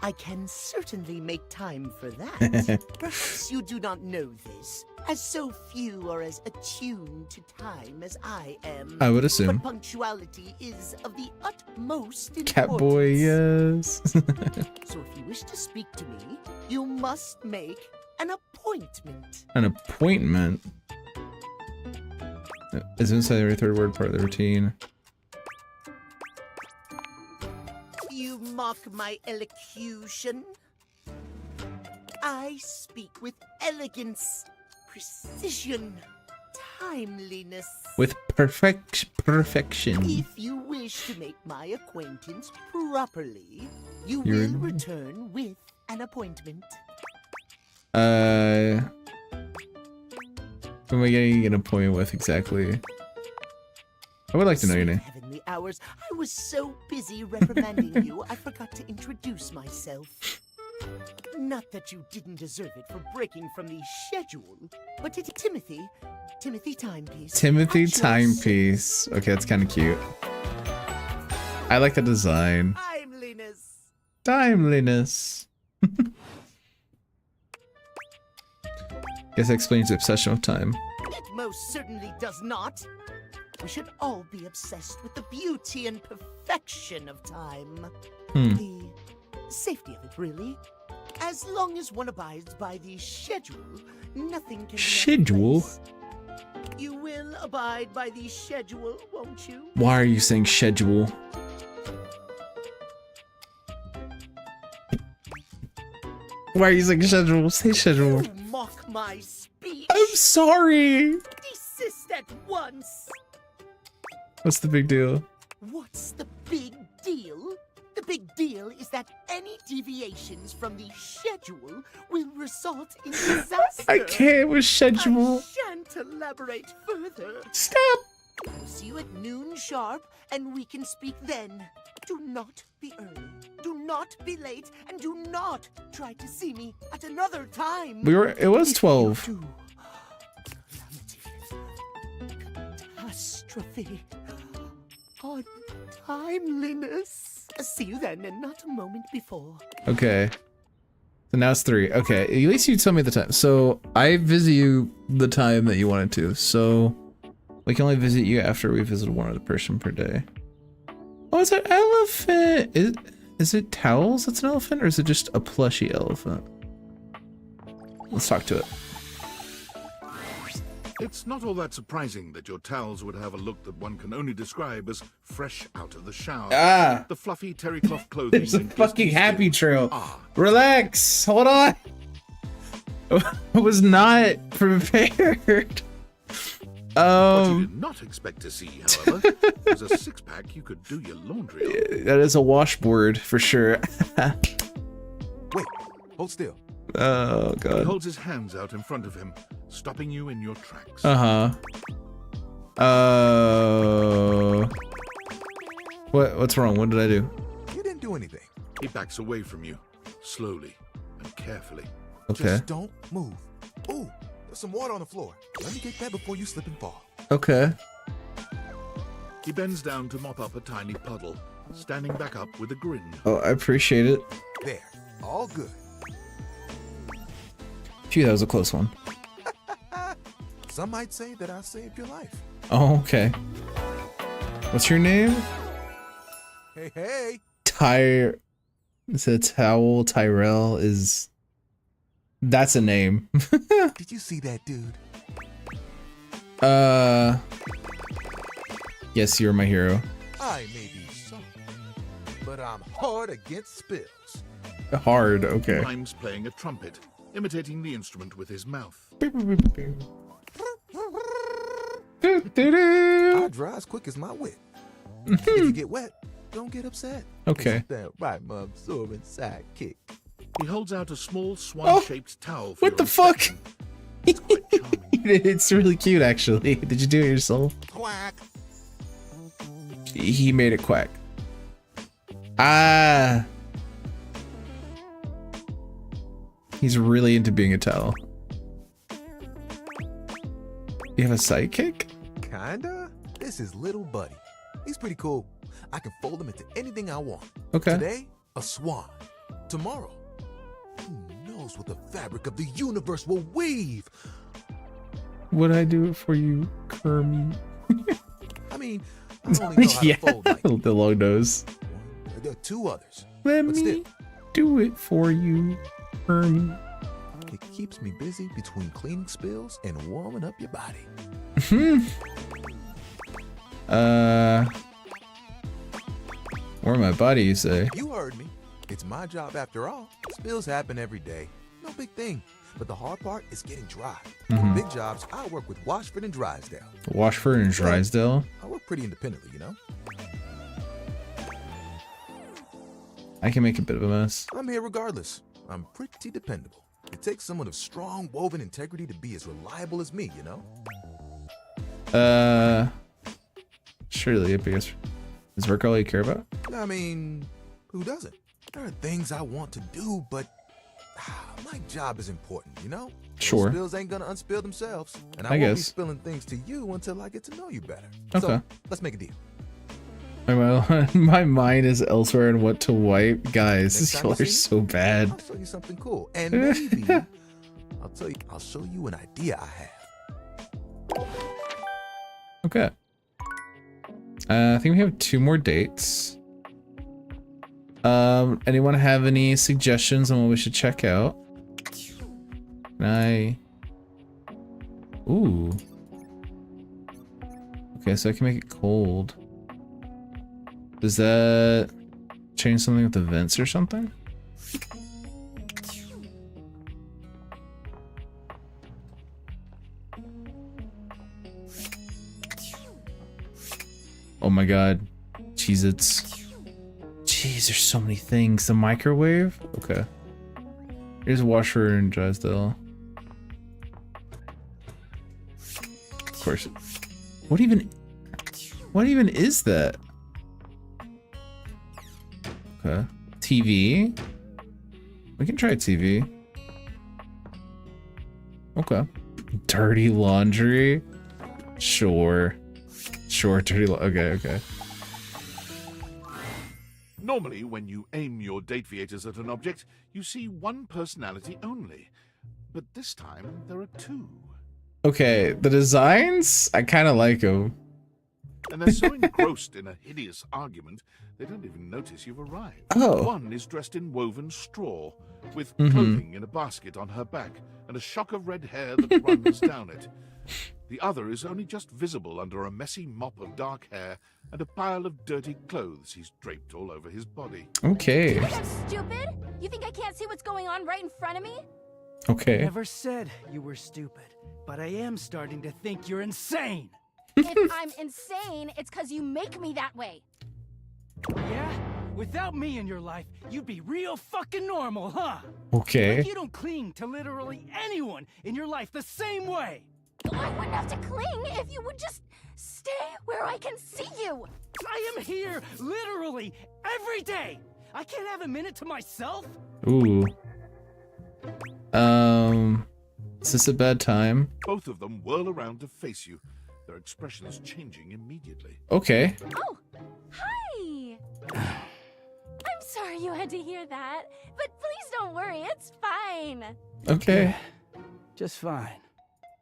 I can certainly make time for that. Perhaps you do not know this, as so few are as attuned to time as I am. I would assume. But punctuality is of the utmost importance. Catboy, yes. So if you wish to speak to me, you must make an appointment. An appointment. Is inside every third word part of the routine. You mock my elocution. I speak with elegance, precision, timeliness. With perfection. If you wish to make my acquaintance properly, you You're- will return with an appointment. Who am I getting an appointment with exactly? I would like to know your name. Heavenly hours, I was so busy reprimanding you, I forgot to introduce myself. Not that you didn't deserve it for breaking from the schedule, but it's Timothy Timepiece. Timothy Timepiece. Okay, that's kind of cute. I like the design. Timeliness. Guess that explains the obsession with time. It most certainly does not. We should all be obsessed with the beauty and perfection of time. The safety of it, really. As long as one abides by the schedule, nothing can Schedule? You will abide by the schedule, won't you? Why are you saying schedule? Why are you saying schedule? Say schedule. You mock my speech. I'm sorry. Desist at once. What's the big deal? What's the big deal? The big deal is that any deviations from the schedule will result in disaster. I can't with schedule. I shan't elaborate further. Stop. I'll see you at noon sharp, and we can speak then. Do not be early. Do not be late, and do not try to see me at another time. It was 12. Catastrophe. On timeliness. See you then, and not a moment before. Okay. So now it's 3. Okay, at least you tell me the time. So I visit you the time that you wanted to. So we can only visit you after we visit one other person per day. Oh, it's an elephant. Is it towels that's an elephant, or is it just a plushy elephant? Let's talk to it. It's not all that surprising that your towels would have a look that one can only describe as fresh out of the shower. Ah! The fluffy terry cloth clothing. There's a fucking happy trail. Relax. Hold on. I was not prepared. What you did not expect to see, however, was a six-pack you could do your laundry on. That is a washboard for sure. Wait, hold still. Oh god. He holds his hands out in front of him, stopping you in your tracks. What's wrong? What did I do? You didn't do anything. He backs away from you, slowly and carefully. Okay. Just don't move. Ooh, there's some water on the floor. Let me get that before you slip and fall. Okay. He bends down to mop up a tiny puddle, standing back up with a grin. Oh, I appreciate it. There, all good. Phew, that was a close one. Some might say that I saved your life. Oh, okay. What's your name? Hey. It's a towel. Tyrell is... That's a name. Did you see that, dude? Yes, you're my hero. I may be soft, but I'm hard against spills. Hard, okay. Mimes playing a trumpet, imitating the instrument with his mouth. I dry as quick as my wit. If you get wet, don't get upset. Okay. That right, my absorbent sidekick. He holds out a small swan-shaped towel for What the fuck? It's really cute, actually. Did you do it yourself? Quack. He made it quack. Ah. He's really into being a towel. You have a sidekick? Kinda. This is little buddy. He's pretty cool. I can fold him into anything I want. Okay. Today, a swan. Tomorrow, who knows what the fabric of the universe will weave? Would I do it for you, Kermit? I mean, I only know how to fold like the long nose. there are 2 others. Let but me still, do it for you, Kermit. it keeps me busy between cleaning spills and warming up your body. Warm my body, you say? You heard me. It's my job after all. Spills happen every day. No big thing. But the hard part is getting dry. For big jobs, I work with Washford and Drysdale. Washford and Drysdale? I work pretty independently, you know? I can make a bit of a mess. I'm here regardless. I'm pretty dependable. It takes someone of strong woven integrity to be as reliable as me, you know? Surely, because is work all you care about? I mean, who doesn't? There are things I want to do, but my job is important, you know? Sure. Those spills ain't gonna unspill themselves, and I I won't be guess. spilling things to you until I get to know you better. Okay. So, let's make a deal. My mind is elsewhere on what to wipe. Guys, Next time y'all you are see me, so bad. I'll show you something cool, and maybe I'll show you an idea I have. Okay. I think we have 2 more dates. Anyone have any suggestions on what we should check out? Ooh. Okay, so I can make it cold. Does that change something with the vents or something? Oh my god. Cheez-Its. Jeez, there's so many things. The microwave? Okay. Here's a washer in Drysdale. Of course. What even is that? Okay. TV. We can try TV. Okay. Dirty laundry. Sure. Dirty okay. Normally, when you aim your date viators at an object, you see one personality only. But this time, there are 2. Okay, the designs, I kind of like them. And they're so engrossed in a hideous argument, they don't even notice you've arrived. Oh. One is dressed in woven straw, with Mhm. clothing in a basket on her back, and a shock of red hair that runs down it. The other is only just visible under a messy mop of dark hair and a pile of dirty clothes he's draped all over his body. Okay. You think I'm stupid? You think I can't see what's going on right in front of me? Okay. Never said you were stupid, but I am starting to think you're insane. If I'm insane, it's because you make me that way. Yeah? Without me in your life, you'd be real fucking normal, huh? Okay. Like you don't cling to literally anyone in your life the same way. I wouldn't have to cling if you would just stay where I can see you. I am here literally every day. I can't have a minute to myself. Ooh. Is this a bad time? Both of them whirl around to face you, their expressions changing immediately. Okay. Oh, hi. I'm sorry you had to hear that, but please don't worry, it's fine. Okay. Just fine.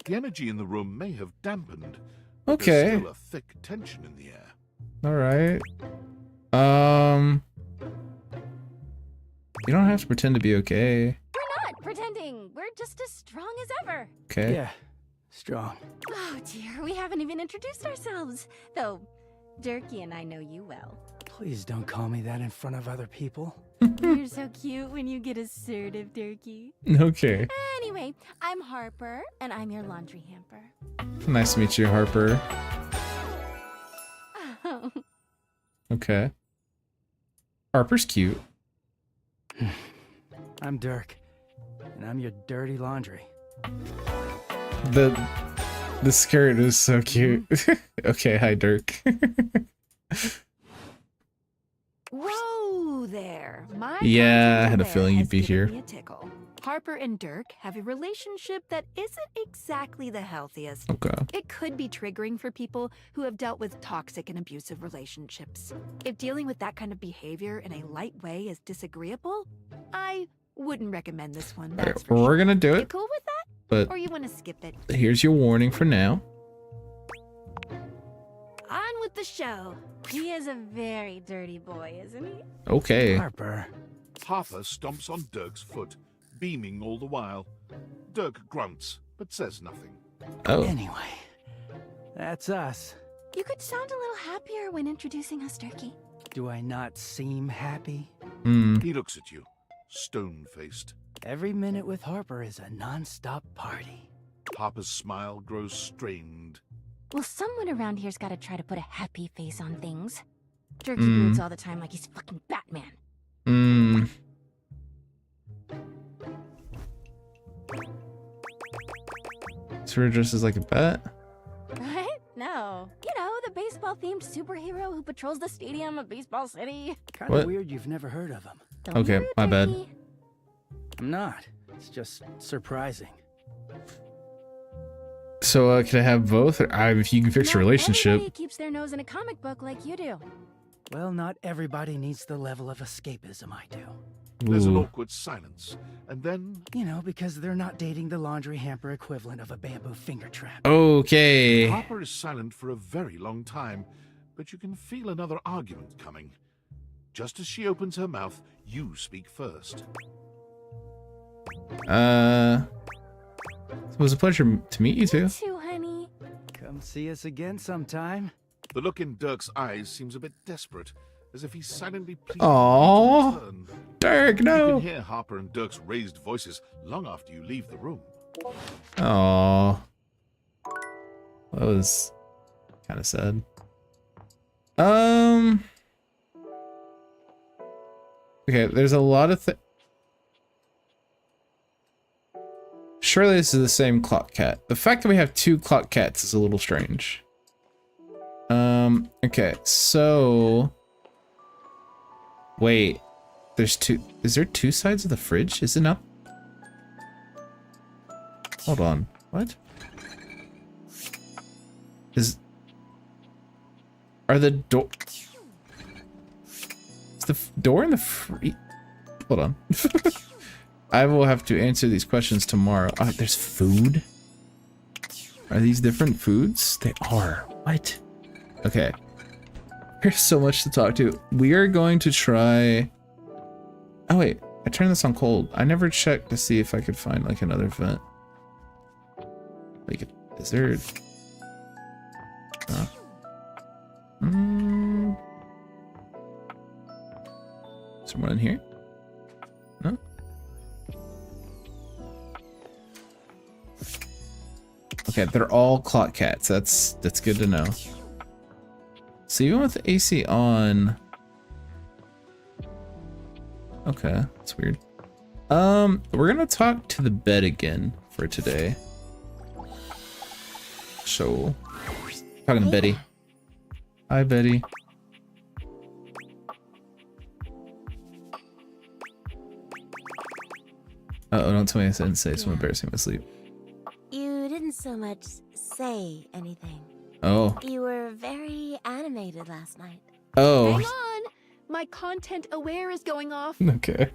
The energy in the room may have dampened. Okay. There's still a thick tension in the air. All right. You don't have to pretend to be okay. We're not pretending. We're just as strong as ever. Okay. Yeah, strong. Oh dear, we haven't even introduced ourselves. Though, Durkee and I know you well. Please don't call me that in front of other people. You're so cute when you get assertive, Durkee. Okay. Anyway, I'm Harper, and I'm your laundry hamper. Nice to meet you, Harper. Okay. Harper's cute. I'm Dirk, and I'm your dirty laundry. The skirt is so cute. Okay, hi Dirk. Whoa there. My Yeah, I had a there feeling you'd has be given here. me a tickle. Harper and Dirk have a relationship that isn't exactly the healthiest. Okay. It could be triggering for people who have dealt with toxic and abusive relationships. If dealing with that kind of behavior in a light way is disagreeable, I wouldn't recommend this one. Alright, That's for we're sure. gonna do You it. cool with that? But Or you want to skip it? here's your warning for now. On with the show. He is a very dirty boy, isn't he? Okay. Harper. Harper stomps on Dirk's foot, beaming all the while. Dirk grunts, but says nothing. Oh. Anyway, that's us. You could sound a little happier when introducing us, Durkee. Do I not seem happy? He looks at you, stone-faced. Every minute with Harper is a non-stop party. Harper's smile grows strained. Well, someone around here's got to try to put a happy face on things. Durkee Mm. broods all the time like he's fucking Batman. So we're dressed as like a bat? What? No. You know, the baseball-themed superhero who patrols the stadium of Baseball City. Kind of weird you've never heard of him. Okay, my bad. I'm not. It's just surprising. So can I have both? Or, if you can fix a relationship. Everybody keeps their nose in a comic book like you do. Well, not everybody needs the level of escapism I do. There's an awkward silence, and then... You know, because they're not dating the laundry hamper equivalent of a bamboo finger trap. Okay. Harper is silent for a very long time, but you can feel another argument coming. Just as she opens her mouth, you speak first. It was a pleasure to meet you too. Too, honey. Come see us again sometime. The look in Dirk's eyes seems a bit desperate, as if he's silently pleading. Aww. Dirk, no. You can hear Harper and Dirk's raised voices long after you leave the room. Aww. That was kind of sad. Okay, there's a lot of surely this is the same clock cat. The fact that we have 2 clock cats is a little strange. Okay, so wait, there's 2. Is there 2 sides of the fridge? Is it not? Hold on. What? Are the door? Is the door in the Hold on. I will have to answer these questions tomorrow. There's food? Are these different foods? They are. What? Okay. There's so much to talk to. We are going to try... Oh wait, I turned this on cold. I never checked to see if I could find like another vent. Like, is there... Someone in here? No? Okay, they're all clock cats. That's good to know. So even with the AC on... Okay, that's weird. We're gonna talk to the bed again for today. So, talking to Betty. Hi, Betty. Uh-oh, don't tell me I didn't say something embarrassing in my sleep. You didn't so much say anything. Oh. You were very animated last night. Oh. Hang on! My content aware is going off. Okay.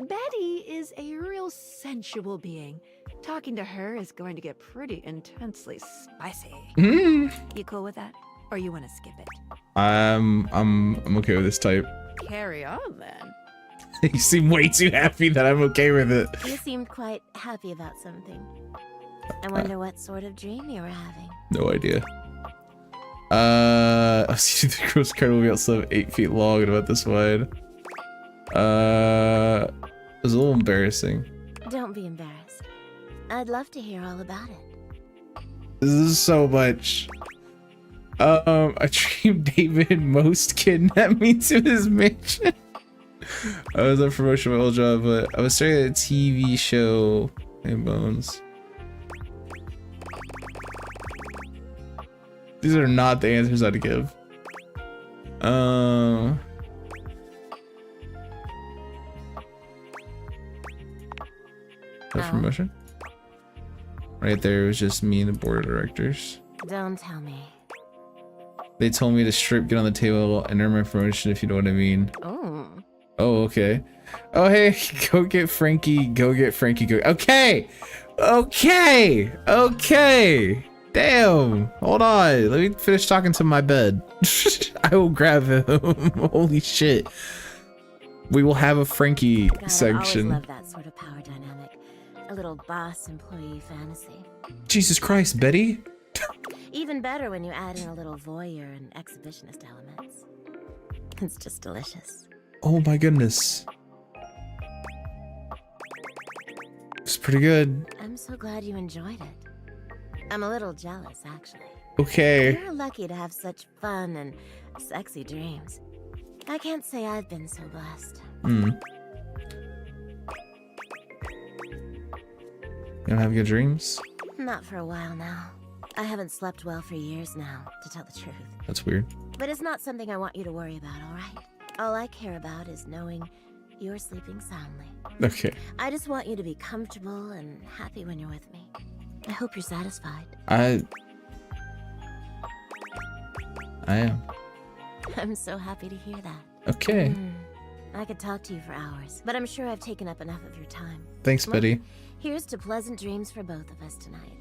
Betty is a real sensual being. Talking to her is going to get pretty intensely spicy. Mm. You cool with that? Or you want to skip it? I'm okay with this type. Carry on then. You seem way too happy that I'm okay with it. You seemed quite happy about something. I wonder what sort of dream you were having. No idea. I see the gross card will be also 8 feet long and about this wide. It was a little embarrassing. Don't be embarrassed. I'd love to hear all about it. This is so much. I dreamed David Most kidnapped me to his mansion. I was on promotion for my old job, but I was starting a TV show in Bones. These are not the answers I'd give. That promotion? Right there, it was just me and the board of directors. Don't tell me. They told me to strip, get on the table, and earn my promotion, if you know what I mean. Oh. Oh, okay. Oh, hey, go get Frankie, go get Frankie, go. Okay! Okay! Okay! Damn! Hold on, let me finish talking to my bed. I will grab him. Holy shit. We will have a Frankie section. I always love that sort of power dynamic. A little boss-employee fantasy. Jesus Christ, Betty! Even better when you add in a little voyeur and exhibitionist elements. It's just delicious. Oh my goodness. It's pretty good. I'm so glad you enjoyed it. I'm a little jealous, actually. Okay. You're lucky to have such fun and sexy dreams. I can't say I've been so blessed. Hmm. You don't have good dreams? Not for a while now. I haven't slept well for years now, to tell the truth. That's weird. But it's not something I want you to worry about, alright? All I care about is knowing you're sleeping soundly. Okay. I just want you to be comfortable and happy when you're with me. I hope you're satisfied. I am. I'm so happy to hear that. Okay. I could talk to you for hours, but I'm sure I've taken up enough of your time. Thanks, Well, Betty. Here's to pleasant dreams for both of us tonight.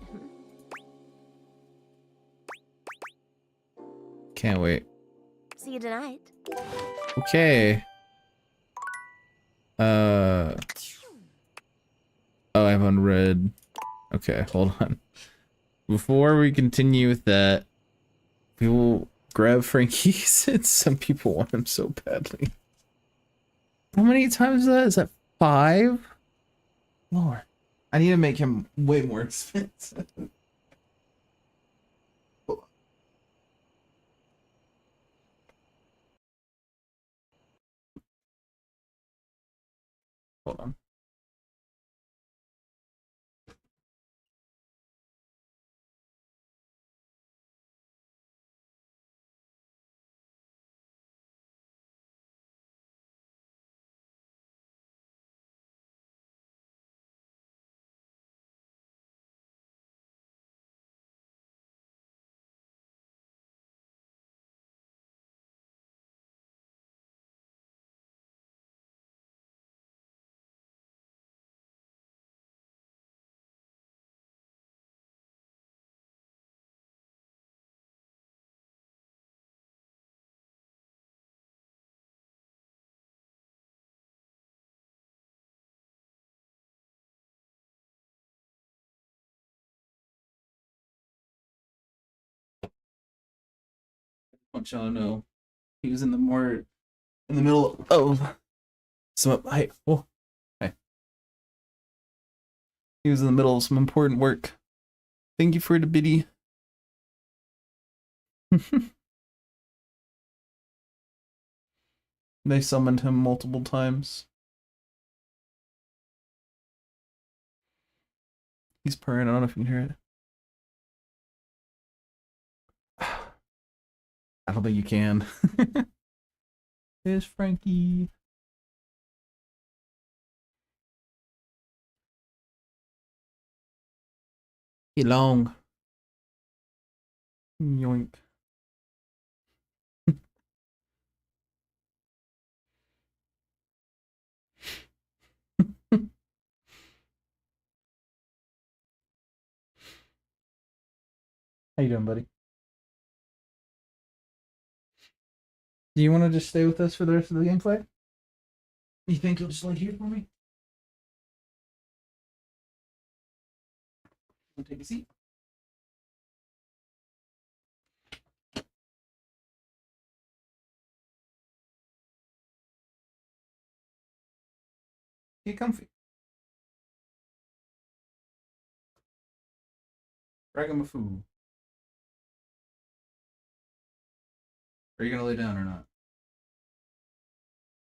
Can't wait. See you tonight. Okay. Oh, I have unread. Okay, hold on. Before we continue with that, we will grab Frankie since some people want him so badly. How many times is that? Is that 5? Lord. I need to make him way more expensive. Hold on. I want y'all to know he was in the middle of some he was in the middle of some important work. Thank you for the biddy. They summoned him multiple times. He's purring. I don't know if you can hear it. I don't think you can. There's Frankie. He long. Yoink. How you doing, buddy? Do you want to just stay with us for the rest of the gameplay? You think you'll just lay here for me? Want to take a seat? Get comfy. Ragamuffin. Are you gonna lay down or not?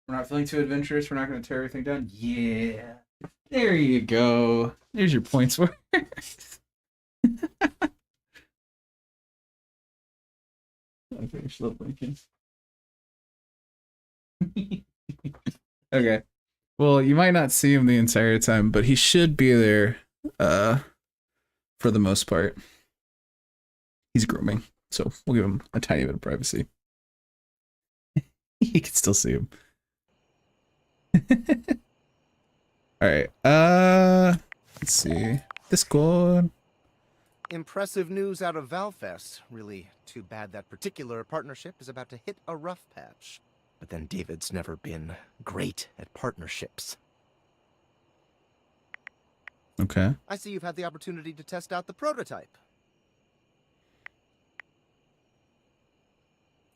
We're not feeling too adventurous. We're not gonna tear everything down. Yeah. There you go. There's your points worth. Okay, slow blinking. Okay. Well, you might not see him the entire time, but he should be there for the most part. He's grooming, so we'll give him a tiny bit of privacy. You can still see him. Alright, let's see. Discord. Impressive news out of Valfest. Really too bad that particular partnership is about to hit a rough patch. But then David's never been great at partnerships. Okay. I see you've had the opportunity to test out the prototype.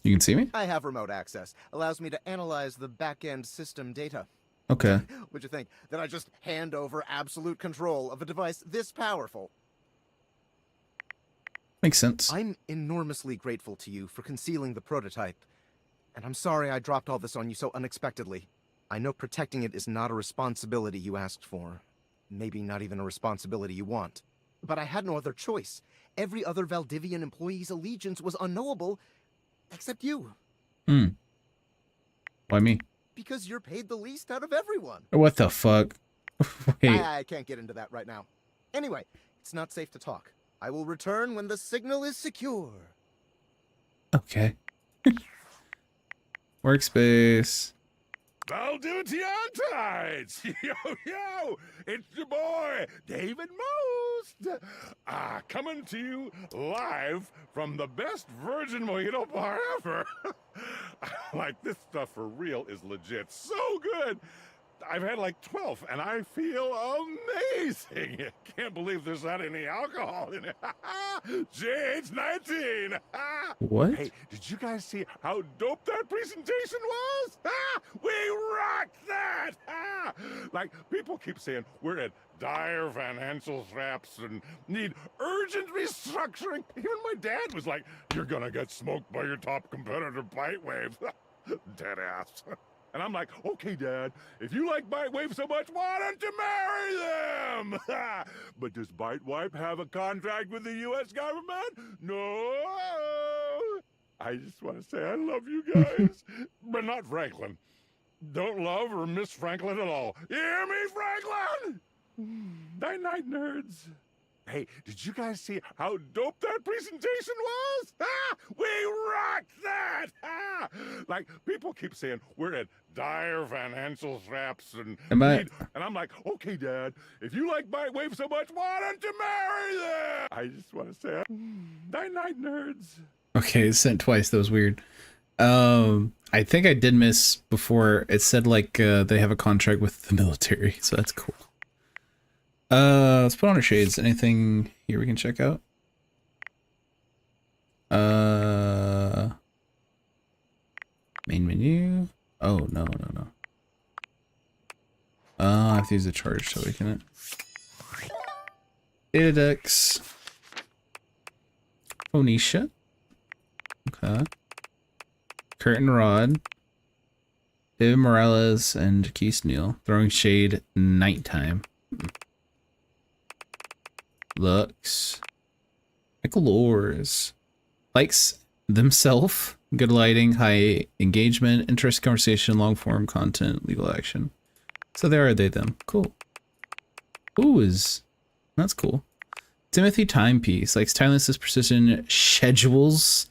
You can see me? I have remote access. Allows me to analyze the back-end system data. Okay. What'd you think? That I just hand over absolute control of a device this powerful? Makes sense. I'm enormously grateful to you for concealing the prototype. And I'm sorry I dropped all this on you so unexpectedly. I know protecting it is not a responsibility you asked for. Maybe not even a responsibility you want. But I had no other choice. Every other Valdivian employee's allegiance was unknowable, except you. Why me? Because you're paid the least out of everyone. What the fuck? Wait. I can't get into that right now. Anyway, it's not safe to talk. I will return when the signal is secure. Okay. Workspace. Valdivians! Yo! It's your boy, David Most! Coming to you live from the best virgin mojito bar ever. Like, this stuff for real is legit so good. I've had like 12, and I feel amazing. Can't believe there's not any alcohol in it. JH19. What? Hey, did you guys see how dope that presentation was? We rocked that. Like, people keep saying we're at dire financial straps and need urgent restructuring. Even my dad was like, "You're gonna get smoked by your top competitor, Bitewave." Dead ass. And I'm like, "Okay, Dad, if you like Bitewave so much, why don't you marry them?" But does Bitewave have a contract with the U.S. government? No. I just want to say I love you guys, but not Franklin. Don't love or miss Franklin at all. You hear me, Franklin? Night-night, nerds. Hey, did you guys see how dope that presentation was? We rocked that! Like, people keep saying we're at dire financial straps and and I'm like, "Okay, Dad, if you like Bitewave so much, why don't you marry them?" I just want to say, night-night, nerds. Okay, it's sent twice. That was weird. I think I did miss before. It said like they have a contract with the military, so that's cool. Let's put on our shades. Anything here we can check out? Main menu. Oh, no. I have to use the charge to awaken it. Data decks. Phoenicia. Okay. Curtain Rod. Viv Morales and Keith Neal. Throwing Shade Nighttime. Lux. Michael Ors. Likes themselves. Good lighting, high engagement, interest conversation, long form content, legal action. So there are they them. Cool. Ooh, that's cool. Timothy Timepiece. Likes timelessness, precision, schedules.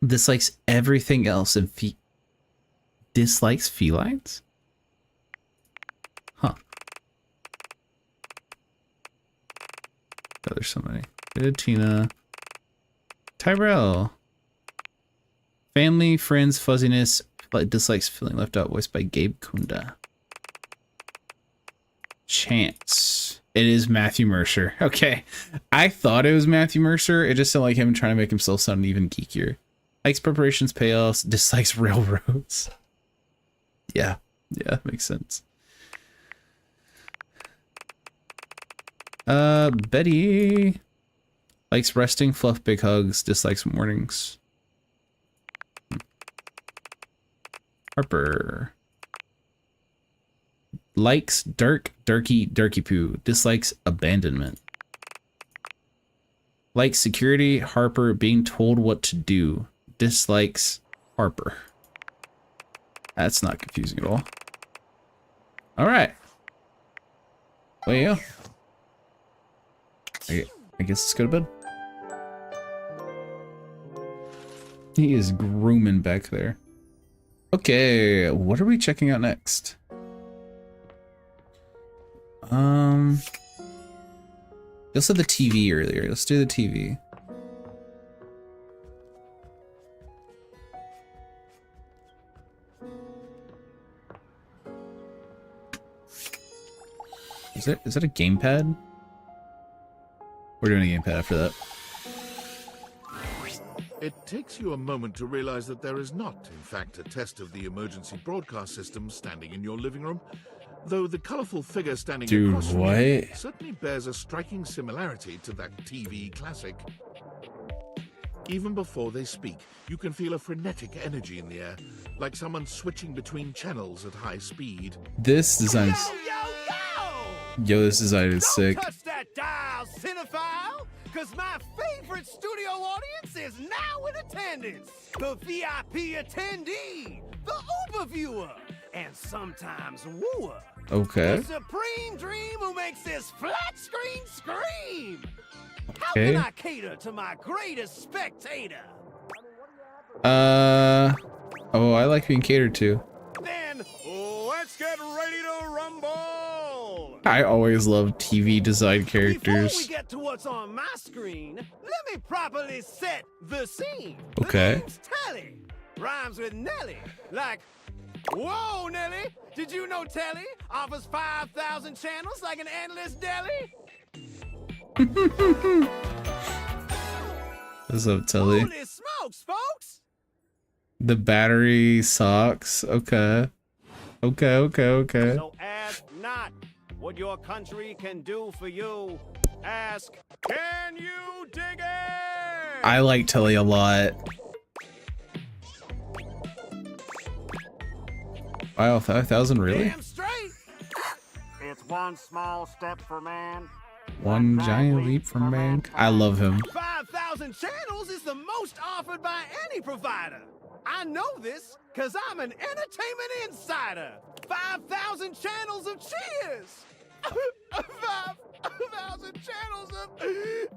Dislikes everything else and dislikes felines? Huh. Oh, there's so many. Tina. Tyrell. Family, friends, fuzziness, dislikes feeling left out, voiced by Gabe Kunda. Chance. It is Matthew Mercer. Okay. I thought it was Matthew Mercer. It just sounded like him trying to make himself sound even geekier. Likes preparations, payoffs, dislikes railroads. Yeah, makes sense. Betty likes resting, fluff, big hugs, dislikes mornings. Harper likes Durky poo, dislikes abandonment. Likes security, Harper being told what to do, dislikes Harper. That's not confusing at all. All right. Well, yeah. I guess let's go to bed. He is grooming back there. Okay, what are we checking out next? You also had the TV earlier. Let's do the TV. Is that a gamepad? We're doing a gamepad after that. It takes you a moment to realize that there is not, in fact, a test of the emergency broadcast system standing in your living room, though the colorful figure standing across from you certainly bears a striking similarity to that TV classic. Even before they speak, you can feel a frenetic energy in the air, like someone switching between channels at high speed. This design is... Yo, this design is sick. Touch that dial, Because my favorite studio audience is now in attendance. The VIP attendee, the overviewer, and sometimes wooer. Okay. The supreme dream who makes this flat screen scream. How Okay. can I cater to my greatest spectator? Oh, I like being catered to. Then let's get ready to rumble. I always love TV design Before we characters. get to what's on my screen, let me properly set the scene. Okay. The name's Telly. Rhymes with Nelly. Like, whoa, Nelly, did you know Telly offers 5,000 channels like an endless deli? What's up, Telly? Holy smokes, folks! The battery socks. Okay. Okay. So ask not what your country can do for you. Ask, can you dig it? I like Telly a lot. Wow, 5,000 really? Damn straight. It's one small step for man. One giant leap for man. I love him. 5,000 channels is the most offered by any provider. I know this because I'm an entertainment insider. 5,000 channels of cheers. 5,000 channels of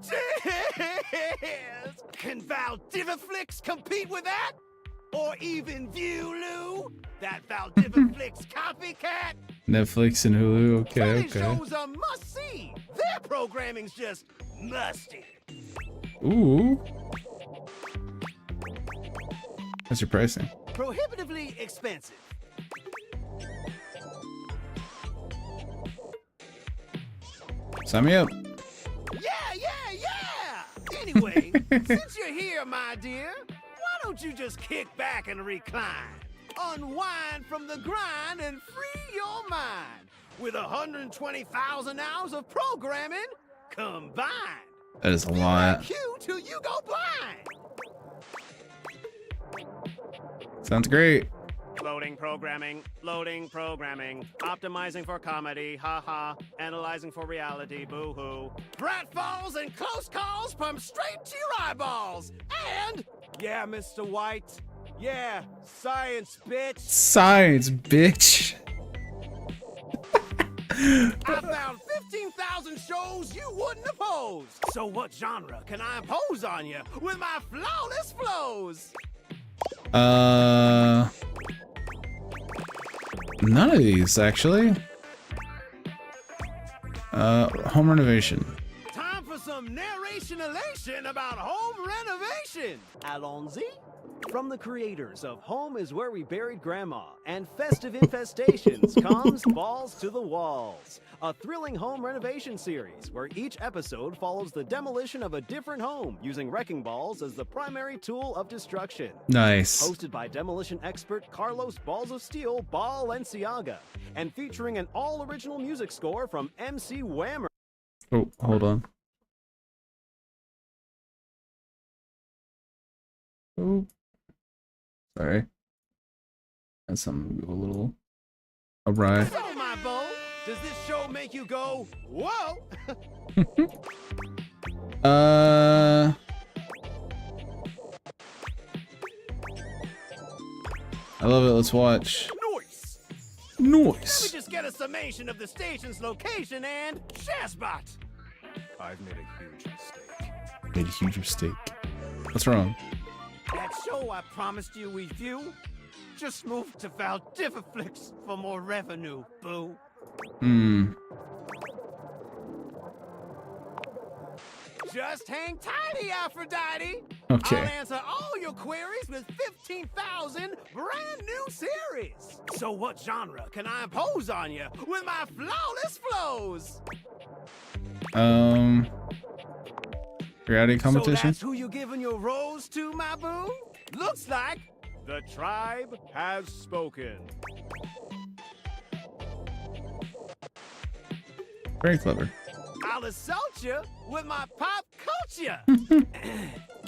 cheers. Can Valdiviflix compete with that? Or even Viewloo? That Valdiviflix copycat? Netflix and Hulu. Okay, Telly okay. shows are must-see. Their programming's just musty. Ooh. What's your pricing? Prohibitively expensive. Sign me up. Yeah! Anyway, since you're here, my dear, why don't you just kick back and recline? Unwind from the grind and free your mind with 120,000 hours of programming combined. That is a lot. Cue till you go blind. Sounds great. Loading programming, optimizing for comedy, haha, analyzing for reality, boo-hoo. Pratfalls and close calls from straight to your eyeballs. And, yeah, Mr. White, yeah, science, bitch. Science, bitch. I found 15,000 shows you wouldn't oppose. So what genre can I impose on you with my flawless flows? None of these actually. Home renovation. Time for some narration elation about home renovation. Allons-y. From the creators of Home is Where We Buried Grandma and Festive Infestations comes Balls to the Walls, a thrilling home renovation series where each episode follows the demolition of a different home using wrecking balls as the primary tool of destruction. Nice. Hosted by demolition expert Carlos Balls of Steel Balenciaga and featuring an all-original music score from MC Whammer. Oh, hold on. Oh. Sorry. That's something a little awry. So, my bow, does this show make you go, whoa? I love it. Let's watch. Nice. Nice. Let me just get a summation of the station's location and Shazbot. I've made a huge mistake. Made a huge mistake. What's wrong? That show I promised you we'd view just moved to Valdiviflix for more revenue, boo. Just hang tighty, Aphrodite. Okay. I'll answer all your queries with 15,000 brand new series. So what genre can I impose on you with my flawless flows? Reality competition? So that's who you giving your rose to, my boo? Looks like the tribe has spoken. Very clever. I'll assault you with my pop culture.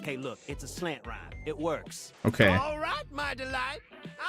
Hey, look, it's a slant rhyme. It works. Okay. All right, my delight.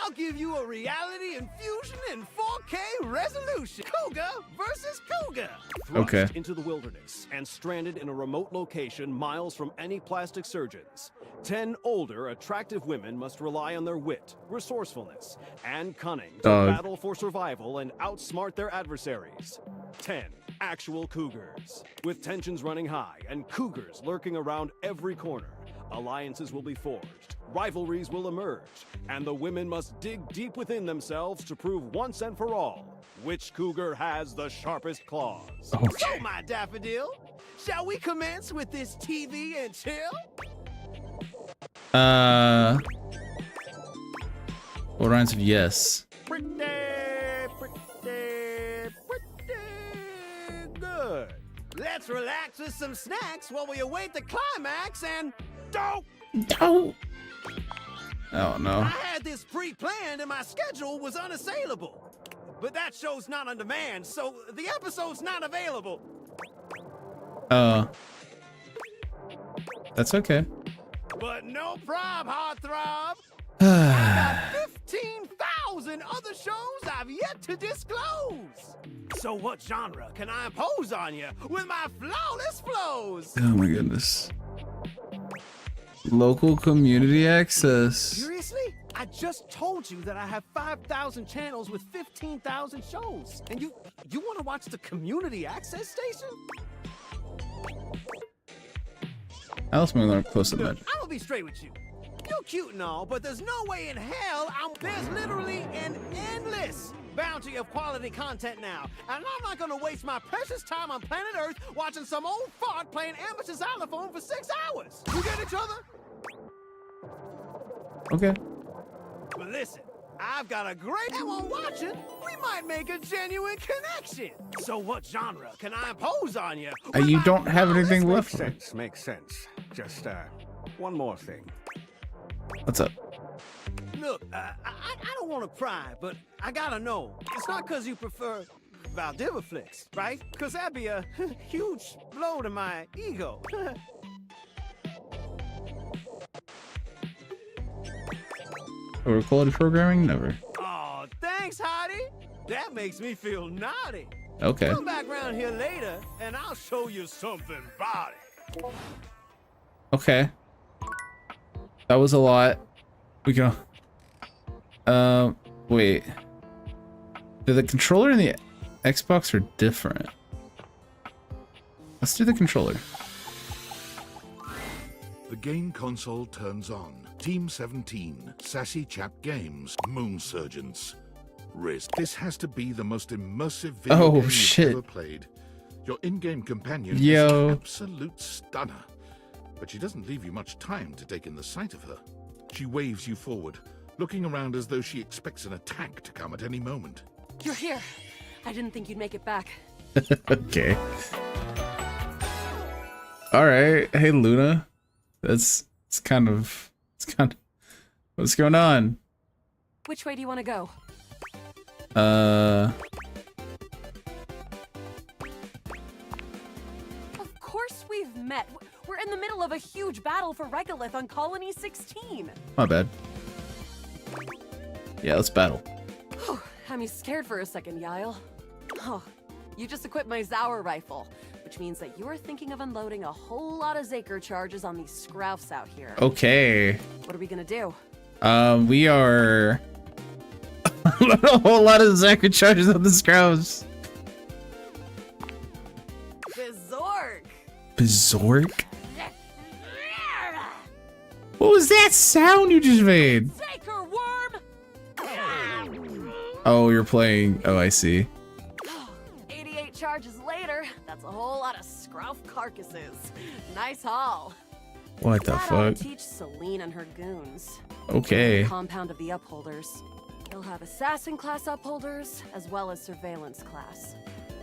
I'll give you a reality infusion in 4K resolution. Cougar versus Cougar. Okay. Thrust into the wilderness and stranded in a remote location miles from any plastic surgeons. 10 older, attractive women must rely on their wit, resourcefulness, and cunning to battle for survival and outsmart their adversaries. 10 actual cougars. With tensions running high and cougars lurking around every corner, alliances will be forged, rivalries will emerge, and the women must dig deep within themselves to prove once and for all which cougar has the sharpest claws. Okay. So, my daffodil, shall we commence with this TV and chill? What rhymes with yes? Pretty good. Let's relax with some snacks while we await the climax and don't. Oh no. I had this pre-planned and my schedule was unassailable. But that show's not on demand, so the episode's not available. That's okay. But no problem, heartthrob. I got 15,000 other shows I've yet to disclose. So what genre can I impose on you with my flawless flows? Oh my goodness. Local community access. Seriously? I just told you that I have 5,000 channels with 15,000 shows. And you want to watch the community access station? Alice moving up close to the Look, bed. I'm gonna be straight with you. You're cute and all, but there's no way in hell there's literally an endless bounty of quality content now. And I'm not gonna waste my precious time on planet Earth watching some old fart playing amateur xylophone for 6 hours. You get each other? Okay. But listen, I've got a great and while watching, we might make a genuine connection. So what genre can I impose on you? You don't have anything left. Makes sense. Just one more thing. What's up? Look, I don't want to pry, but I gotta know. It's not because you prefer Valdiva flicks, right? Because that'd be a huge blow to my ego. Over quality programming? Never. Oh, thanks, Heidi. That makes me feel naughty. Okay. Come back round here later, and I'll show you something about it. Okay. That was a lot. We can. Wait. The controller and the Xbox are different. Let's do the controller. The game console turns on. Team 17, Sassy Chap Games, Moon Surgeons. Risk. This has to be the most immersive video game you've ever played. Your in-game companion is an absolute stunner. But she doesn't leave you much time to take in the sight of her. She waves you forward, looking around as though she expects an attack to come at any moment. You're here. I didn't think you'd make it back. Okay. All right. Hey, Luna. It's kind of. What's going on? Which way do you want to go? Of course we've met. We're in the middle of a huge battle for Regolith on Colony 16. My bad. Yeah, let's battle. Had me scared for a second, Yael. Oh, you just equipped my Zauer rifle, which means that you're thinking of unloading a whole lot of Zaker charges on these scroufs out here. Okay. What are we gonna do? We are a whole lot of Zaker charges on the scrows. Bizork! Bizork? What was that sound you just made? Zaker worm! Oh, you're playing. Oh, I see. 88 charges later, that's a whole lot of scrouf carcasses. Nice haul. What the That ought to fuck? teach Celine and her goons. Okay. The compound of the upholders. They'll have assassin class upholders as well as surveillance class.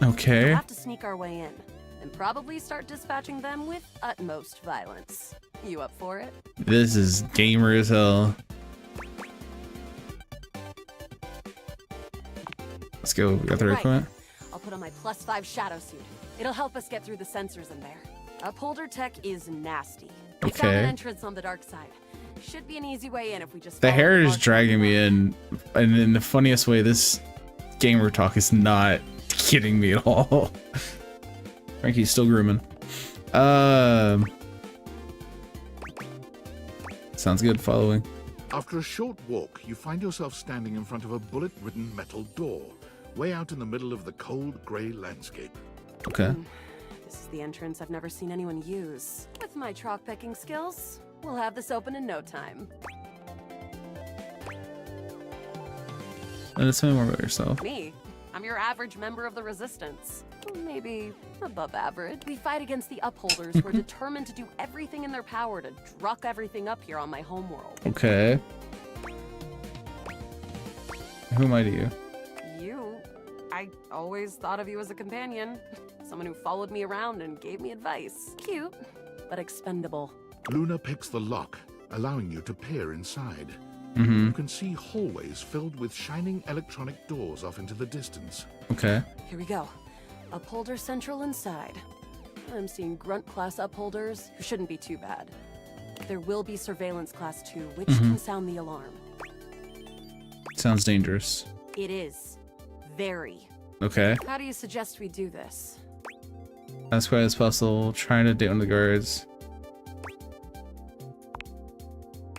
Okay. We'll have to sneak our way in and probably start dispatching them with utmost violence. You up for it? This is gamer as hell. Let's go. We got the Right. equipment. I'll put on my +5 shadow suit. It'll help us get through the sensors in there. Upholder tech is nasty. We found Okay. an entrance on the dark side. Should be an easy way in if we just. The hair is dragging me in, and in the funniest way, this gamer talk is not kidding me at all. Frankie's still grooming. Sounds good. Following. After a short walk, you find yourself standing in front of a bullet-ridden metal door, way out in the middle of the cold, grey landscape. Okay. This is the entrance I've never seen anyone use. With my chalk picking skills, we'll have this open in no time. And tell me more about yourself. Me? I'm your average member of the Resistance. Maybe above average. We fight against the Upholders who are determined to do everything in their power to druck everything up here on my homeworld. Okay. Who am I to you? You? I always thought of you as a companion. Someone who followed me around and gave me advice. Cute, but expendable. Luna picks the lock, allowing you to peer inside. Mm-hmm. You can see hallways filled with shining electronic doors off into the distance. Okay. Here we go. Upholder Central inside. I'm seeing Grunt class upholders who shouldn't be too bad. There will be Surveillance class 2, which can sound the alarm. Sounds dangerous. It is. Very. Okay. How do you suggest we do this? As quiet as possible, trying to date one of the guards.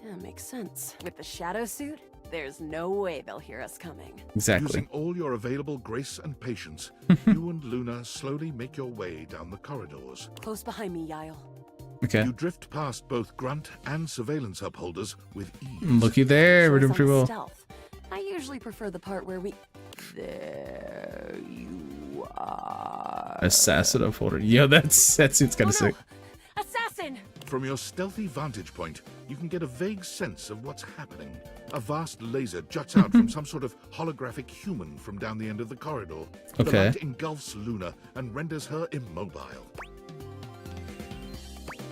Yeah, makes sense. With the shadow suit, there's no way they'll hear us coming. Exactly. Using all your available grace and patience, you and Luna slowly make your way down the corridors. Close behind me, Yael. Okay. You drift past both Grunt and Surveillance upholders with ease. Looky there, we're doing pretty well. Stealth. I usually prefer the part where we... There you are. Assassin upholder. Yo, that suit's kind of sick. Assassin! From your stealthy vantage point, you can get a vague sense of what's happening. A vast laser juts out from some sort of holographic human from down the end of the corridor. The Okay. light engulfs Luna and renders her immobile.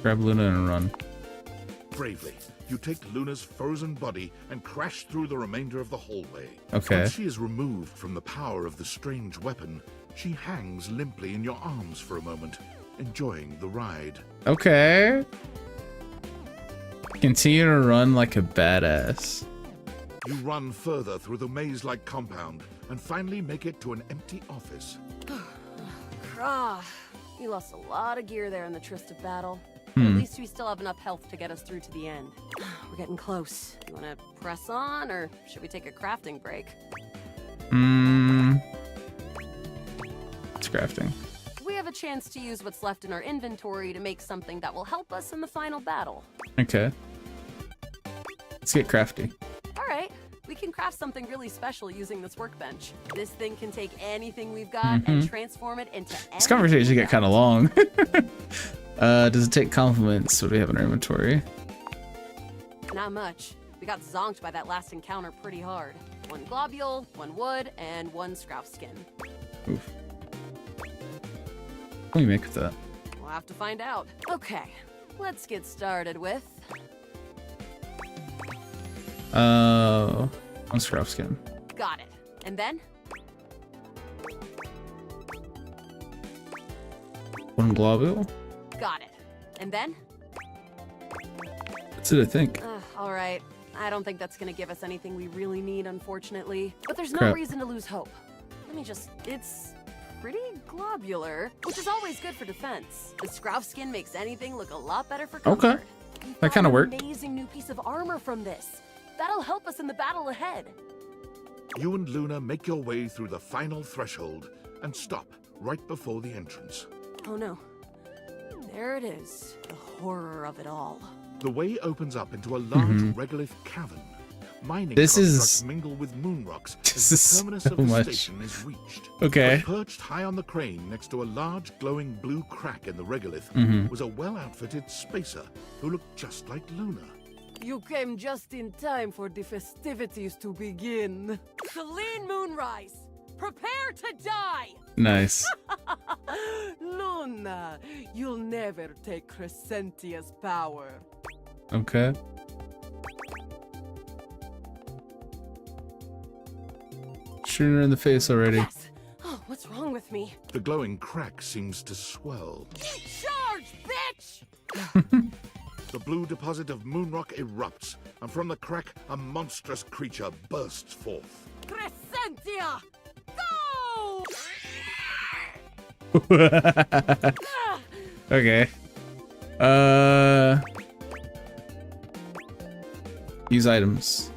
Grab Luna and run. Bravely, you take Luna's frozen body and crash through the remainder of the hallway. Okay. Once she is removed from the power of the strange weapon, she hangs limply in your arms for a moment, enjoying the ride. Okay. Continue to run like a badass. You run further through the maze-like compound and finally make it to an empty office. Krah. We lost a lot of gear there in the tryst of battle. Hmm. At least we still have enough health to get us through to the end. We're getting close. You want to press on, or should we take a crafting break? It's crafting. We have a chance to use what's left in our inventory to make something that will help us in the final battle. Okay. Let's get crafty. All right, we can craft something really special using this workbench. This thing can take anything we've got and transform it into anything. This conversation get kind of long. Does it take compliments? What do we have in our inventory? Not much. We got zonked by that last encounter pretty hard. 1 globule, 1 wood, and 1 scrouf skin. Oof. What do we make with that? We'll have to find out. Okay, let's get started with... One scrap skin. Got it. And then? One globule. Got it. And then? That's it, I think. All right. I don't think that's gonna give us anything we really need, unfortunately. But there's no Crap. reason to lose hope. Let me just... It's pretty globular, which is always good for defense. The scrouf skin makes anything look a lot better for comfort. Okay. That kind of worked. Amazing new piece of armor from this. That'll help us in the battle ahead. You and Luna make your way through the final threshold and stop right before the entrance. Oh no. There it is. The horror of it all. The way opens up into a large regolith cavern. Mining This constructs is- mingle with moon rocks This as is the terminus so of the much. station is reached. Okay. But perched high on the crane next to a large glowing blue crack in the regolith was a well-outfitted spacer who looked just like Luna. You came just in time for the festivities to begin. Celine Moonrise, prepare to die! Nice. Luna, you'll never take Crescentia's power. Okay. Shooting her in the face already. Yes! Oh, what's wrong with me? The glowing crack seems to swell. Charge, bitch! The blue deposit of moonrock erupts, and from the crack, a monstrous creature bursts forth. Crescentia! Go! Okay. Use items.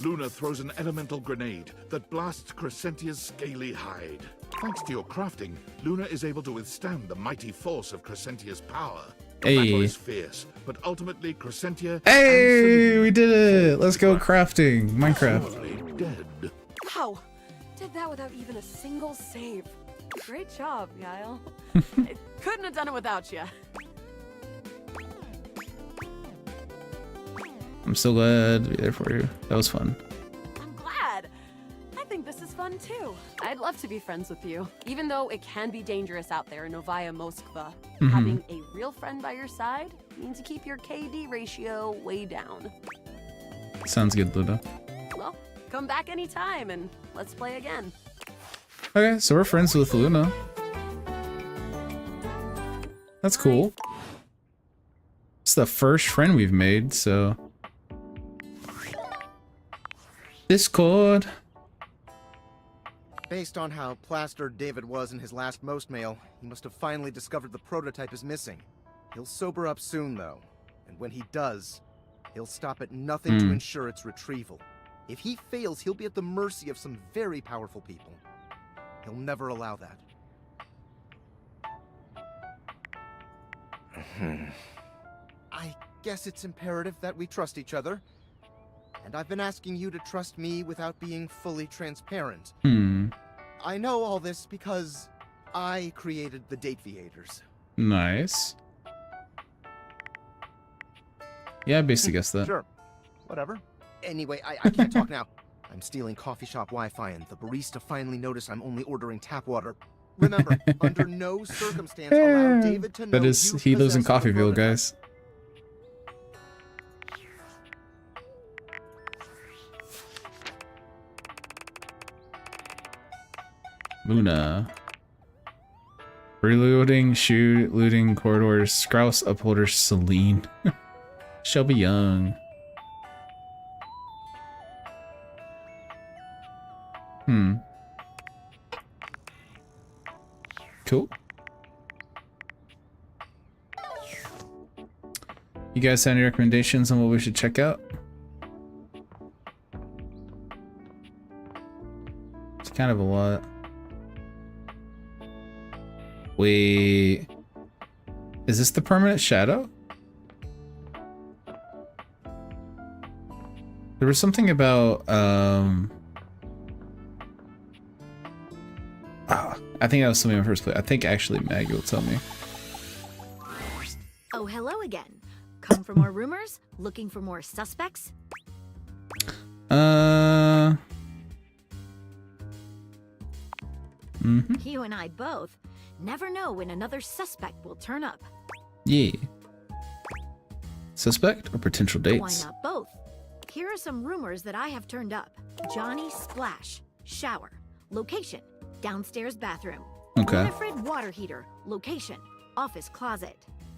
Luna throws an elemental grenade that blasts Crescentia's scaly hide. Thanks to your crafting, Luna is able to withstand the mighty force of Crescentia's power. The battle is fierce, but ultimately Crescentia... Hey, we did it! Let's go crafting. Minecraft. Dead. Wow! Did that without even a single save. Great job, Guile. Couldn't have done it without you. I'm so glad to be there for you. That was fun. I'm glad. I think this is fun too. I'd love to be friends with you, even though it can be dangerous out there in Novaya Moskva. Having a real friend by your side means you keep your KD ratio way down. Sounds good, Luna. Well, come back anytime and let's play again. Okay, so we're friends with Luna. That's cool. It's the first friend we've made, so... Discord. Based on how plastered David was in his last most mail, he must have finally discovered the prototype is missing. He'll sober up soon, though. And when he does, he'll stop at nothing to ensure its retrieval. If he fails, he'll be at the mercy of some very powerful people. He'll never allow that. I guess it's imperative that we trust each other. And I've been asking you to trust me without being fully transparent. I know all this because I created the Dateviators. Nice. Yeah, I basically guessed that. Sure. Whatever. Anyway, I can't talk now. I'm stealing coffee shop Wi-Fi, and the barista finally noticed I'm only ordering tap water. Remember, under no circumstance allow David to know that is, he lives in Coffeeville, guys. Luna. Reloading, shoot, looting, corridors, Sprouse, upholder, Celine. Shelby Young. Cool. You guys have any recommendations on what we should check out? It's kind of a lot. Wait. Is this the permanent shadow? There was something about, I think that was something in my first play. I think actually Maggie will tell me. Oh, hello again. Come for more rumors? Looking for more suspects? You and I both. Never know when another suspect will turn up. Yeah. Suspect or potential dates? Why not both? Here are some rumors that I have turned up. Johnny Splash. Shower. Location. Downstairs bathroom. Okay. Winifred water heater. Location. Office closet.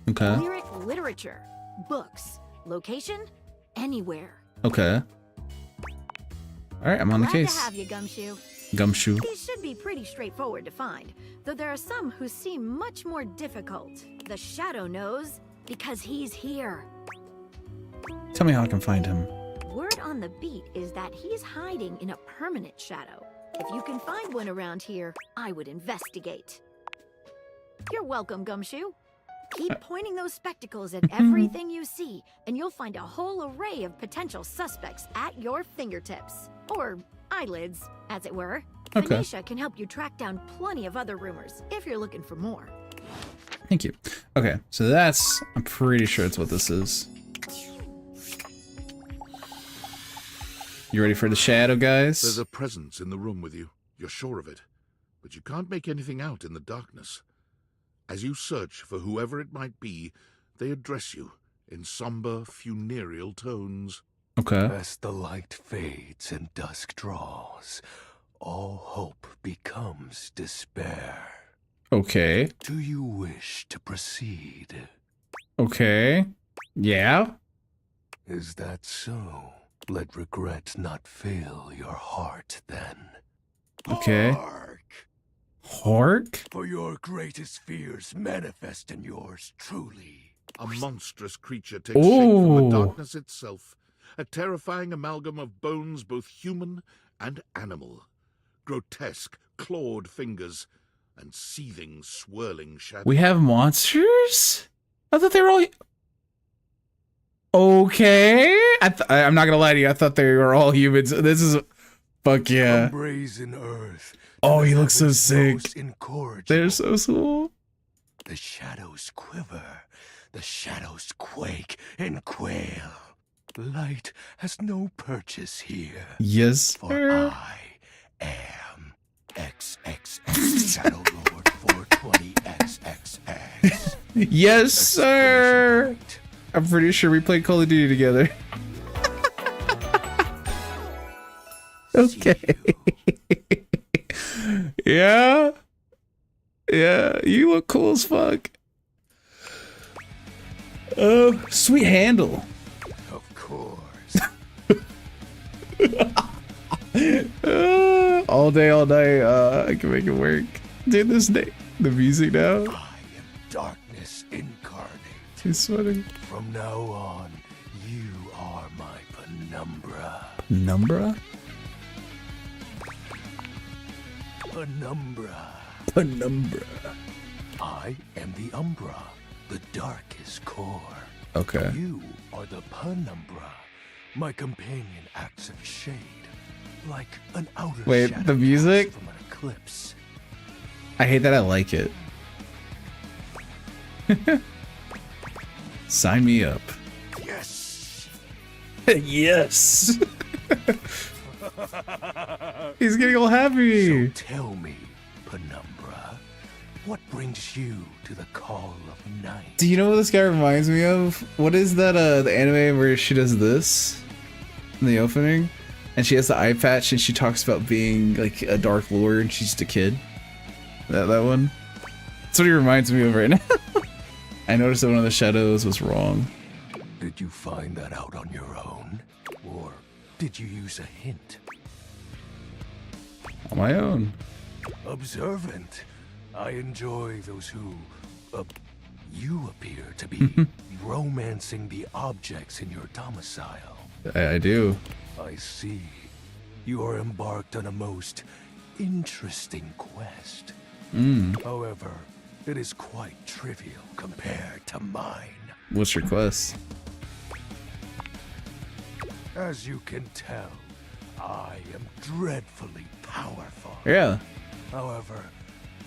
Okay. Lyric literature. Books. Location. Anywhere. Okay. Alright, I'm on the case. Glad to have you, Gumshoe. Gumshoe. These should be pretty straightforward to find, though there are some who seem much more difficult. The Shadow knows, because he's here. Tell me how I can find him. Word on the beat is that he's hiding in a permanent shadow. If you can find one around here, I would investigate. You're welcome, Gumshoe. Keep pointing those spectacles at everything you see, and you'll find a whole array of potential suspects at your fingertips. Or eyelids, as it were. Okay. Venetia can help you track down plenty of other rumors, if you're looking for more. Thank you. Okay, so that's, I'm pretty sure it's what this is. You ready for the shadow, guys? There's a presence in the room with you. You're sure of it. But you can't make anything out in the darkness. As you search for whoever it might be, they address you in somber, funereal tones. Okay. As the light fades and dusk draws, all hope becomes despair. Okay. Do you wish to proceed? Okay. Yeah? Is that so? Let regret not fill your heart then. Okay. Hark? For your greatest fears manifest in yours truly. A monstrous creature takes shape from the darkness itself, a terrifying amalgam of bones both human and animal, grotesque, clawed fingers, and seething, swirling shadows. We have monsters? I thought they were all... Okay. I'm not gonna lie to you. I thought they were all humans. This is... Fuck yeah. Brazen earth. Oh, he looks so sick. Incorrigible. They're so cool. The shadows quiver. The shadows quake and quail. Light has no purchase here. Yes, For sir. I am XXX Shadow Lord 420 XXX. Yes, sir. I'm pretty sure we played Call of Duty together. Okay. Yeah. Yeah, you look cool as fuck. Oh, sweet handle. Of course. All day, all night. I can make it work. Dude, this day, the music now. Darkness incarnate. He's sweating. From now on, you are my penumbra. Penumbra? Penumbra. Penumbra. I am the umbra, the darkest core. Okay. You are the penumbra. My companion acts in shade, like an outer Wait, shadow the music? cast from an eclipse. I hate that I like it. Sign me up. Yes. Yes. He's getting all happy. So tell me, penumbra, what brings you to the call of night? Do you know what this guy reminds me of? What is that, the anime where she does this in the opening? And she has the eye patch and she talks about being like a Dark Lord and she's just a kid. That one? That's what he reminds me of right now. I noticed that one of the shadows was wrong. Did you find that out on your own? Or did you use a hint? On my own. Observant. I enjoy those who, you appear to be romancing the objects in your domicile. I do. I see. You are embarked on a most interesting quest. However, it is quite trivial compared to mine. What's your quest? As you can tell, I am dreadfully powerful. Yeah. However,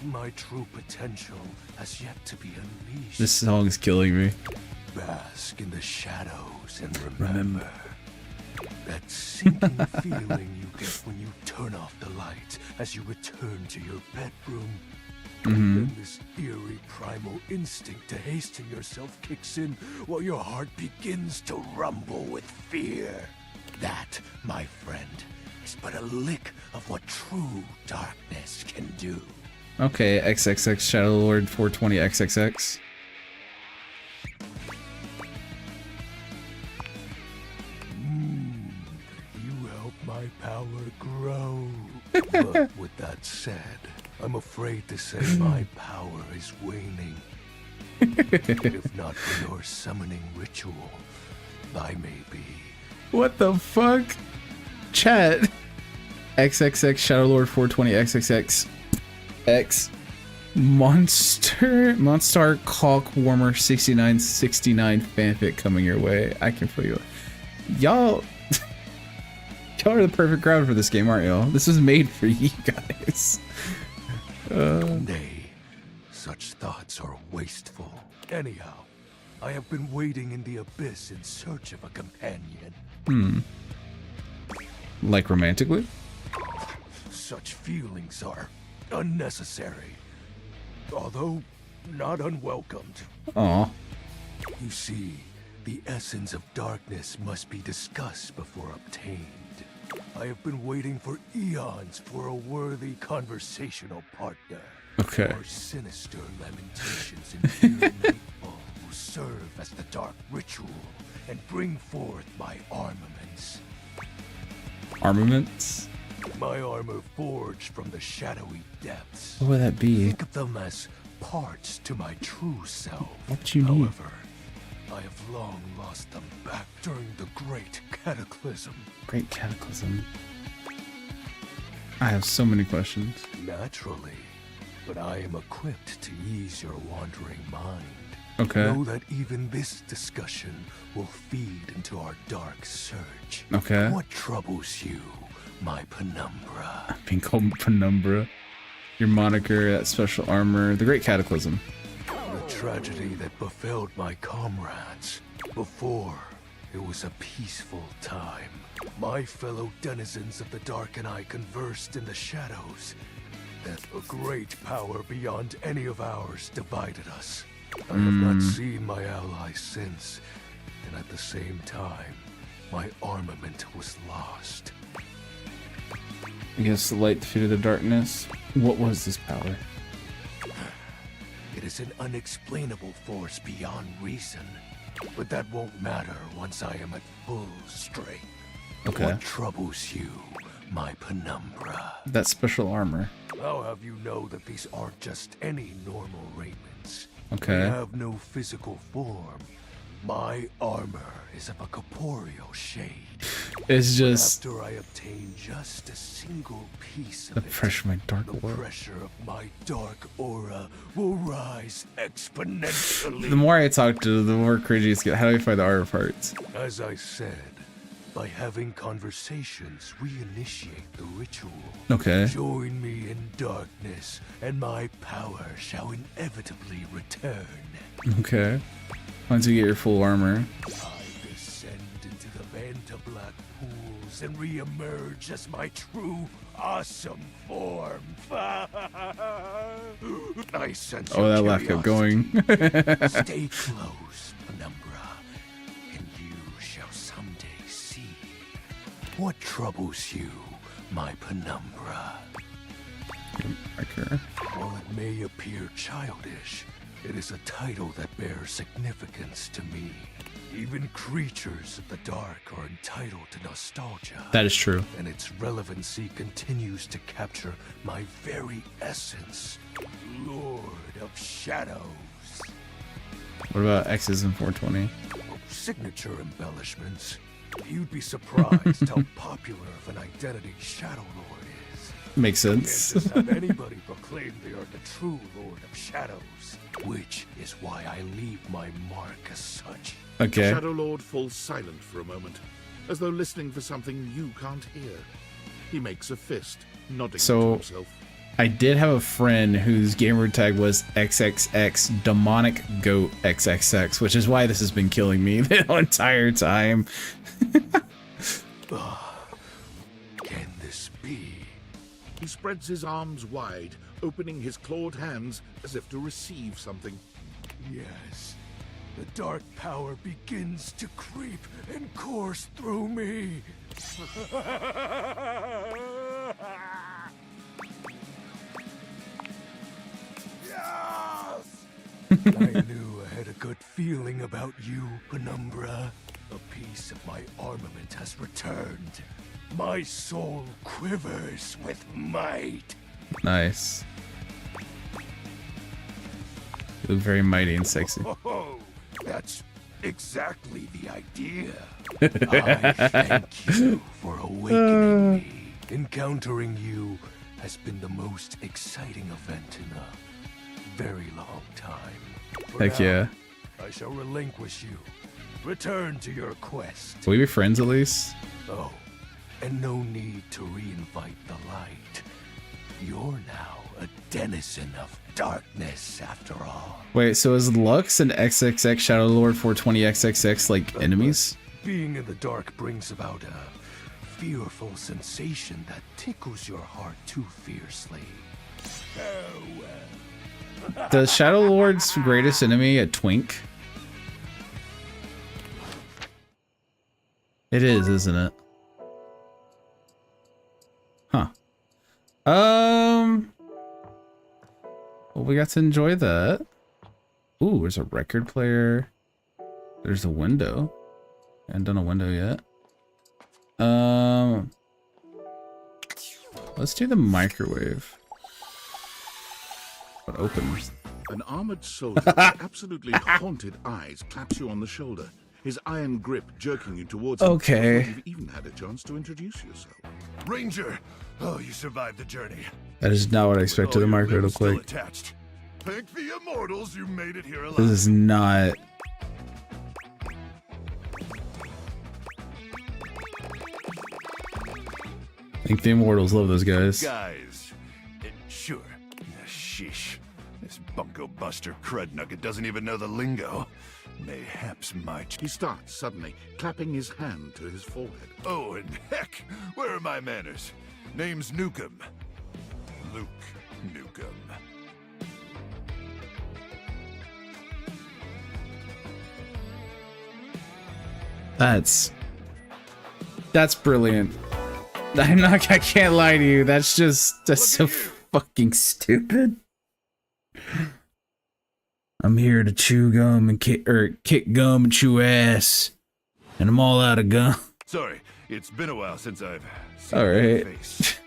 my true potential has yet to be unleashed. This song is killing me. Bask in the shadows and remember that sinking feeling you get when you turn off the light as you return to your bedroom. Then this eerie primal instinct to hasten yourself kicks in while your heart begins to rumble with fear. That, my friend, is but a lick of what true darkness can do. Okay, XXX Shadow Lord 420 XXX. You help my power grow. But with that said, I'm afraid to say my power is waning. If not for your summoning ritual, I may be. What the fuck? Chat. XXX Shadow Lord 420 XXX X Monster Caulk Warmer 6969 fanfic coming your way. I can feel you. Y'all are the perfect crowd for this game, aren't y'all? This was made for you guys. Nay, such thoughts are wasteful. Anyhow, I have been waiting in the abyss in search of a companion. Like romantically? Such feelings are unnecessary, although not unwelcomed. Aw. You see, the essence of darkness must be discussed before obtained. I have been waiting for eons for a worthy conversational partner. Okay. Our sinister lamentations in pure nightfall will serve as the dark ritual and bring forth my armaments. Armaments? My armor forged from the shadowy depths. What would that be? Think of them as parts to my true self. What you need? However, I have long lost them back during the Great Cataclysm. Great Cataclysm. I have so many questions. Naturally, but I am equipped to ease your wandering mind. Okay. Know that even this discussion will feed into our dark search. Okay. What troubles you, my penumbra? Being called Penumbra. Your moniker, that special armor, the Great Cataclysm. The tragedy that befell my comrades. Before, it was a peaceful time. My fellow denizens of the dark and I conversed in the shadows. A great power beyond any of ours divided us. I have not seen my allies since, and at the same time, my armament was lost. I guess the light defeated the darkness. What was this power? It is an unexplainable force beyond reason, but that won't matter once I am at full strength. Okay. What troubles you, my penumbra? That special armor. I'll have you know that these aren't just any normal raiments. Okay. They have no physical form. My armor is of a corporeal shade. It's just After I obtain just a single piece of the pressure of my dark the aura. pressure of my dark aura will rise exponentially. The more I talk to, the more cringy it's get. How do I find the aura parts? As I said, by having conversations, we initiate the ritual. Okay. Join me in darkness, and my power shall inevitably return. Okay. Once you get your full armor. I descend into the Vanta Black pools and re-emerge as my true, awesome form. I sense Oh, your that laugh kept going. Stay close, Penumbra, and you shall someday see. What troubles you, my Penumbra? Okay. While it may appear childish, it is a title that bears significance to me. Even creatures of the dark are entitled to nostalgia. That is true. And its relevancy continues to capture my very essence. Lord of Shadows. What about X's and 420? Signature embellishments. You'd be surprised how popular of an identity Shadow Lord is. Makes sense. Can't just have anybody proclaim they are the true Lord of Shadows. Which is why I leave my mark as such. Okay. Shadow Lord falls silent for a moment, as though listening for something you can't hear. He makes a fist, nodding to himself. I did have a friend whose gamer tag was XXX Demonic Goat XXX, which is why this has been killing me the entire time. Can this be? He spreads his arms wide, opening his clawed hands as if to receive something. Yes. The dark power begins to creep and course through me. Yes! I knew I had a good feeling about you, Penumbra. A piece of my armament has returned. My soul quivers with might. Nice. You look very mighty and sexy. Oh, that's exactly the idea. I thank you for awakening me. Encountering you has been the most exciting event in a very long time. For Heck now, yeah. I shall relinquish you. Return to your quest. Will we be friends at least? Oh, and no need to reinvite the light. You're now a denizen of darkness after all. Wait, so is Lux and XXX Shadow Lord 420 XXX like enemies? Being in the dark brings about a fearful sensation that tickles your heart too fiercely. Farewell. The Shadow Lord's greatest enemy a twink? It is, isn't it? Huh. Well, we got to enjoy that. Ooh, there's a record player. There's a window. I haven't done a window yet. Let's do the microwave. But open. An armored soldier with absolutely haunted eyes claps you on the shoulder, his iron grip jerking you towards him Okay. before you've even had a chance to introduce yourself. Ranger! Oh, you survived the journey. That is not what I expected the microwave to look Still like. attached. Thank the immortals you made it here alive. This is not. I think the immortals love those guys. Guys, sure. Sheesh. This bunko buster crud nugget doesn't even know the lingo. Mayhaps my... He starts suddenly, clapping his hand to his forehead. Oh, and heck, where are my manners? Name's Nukem. Luke Nukem. That's brilliant. I can't lie to you. That's so fucking stupid. I'm here to chew gum and kick gum and chew ass, and I'm all out of gum. Sorry, it's been a while since I've seen All your right. face.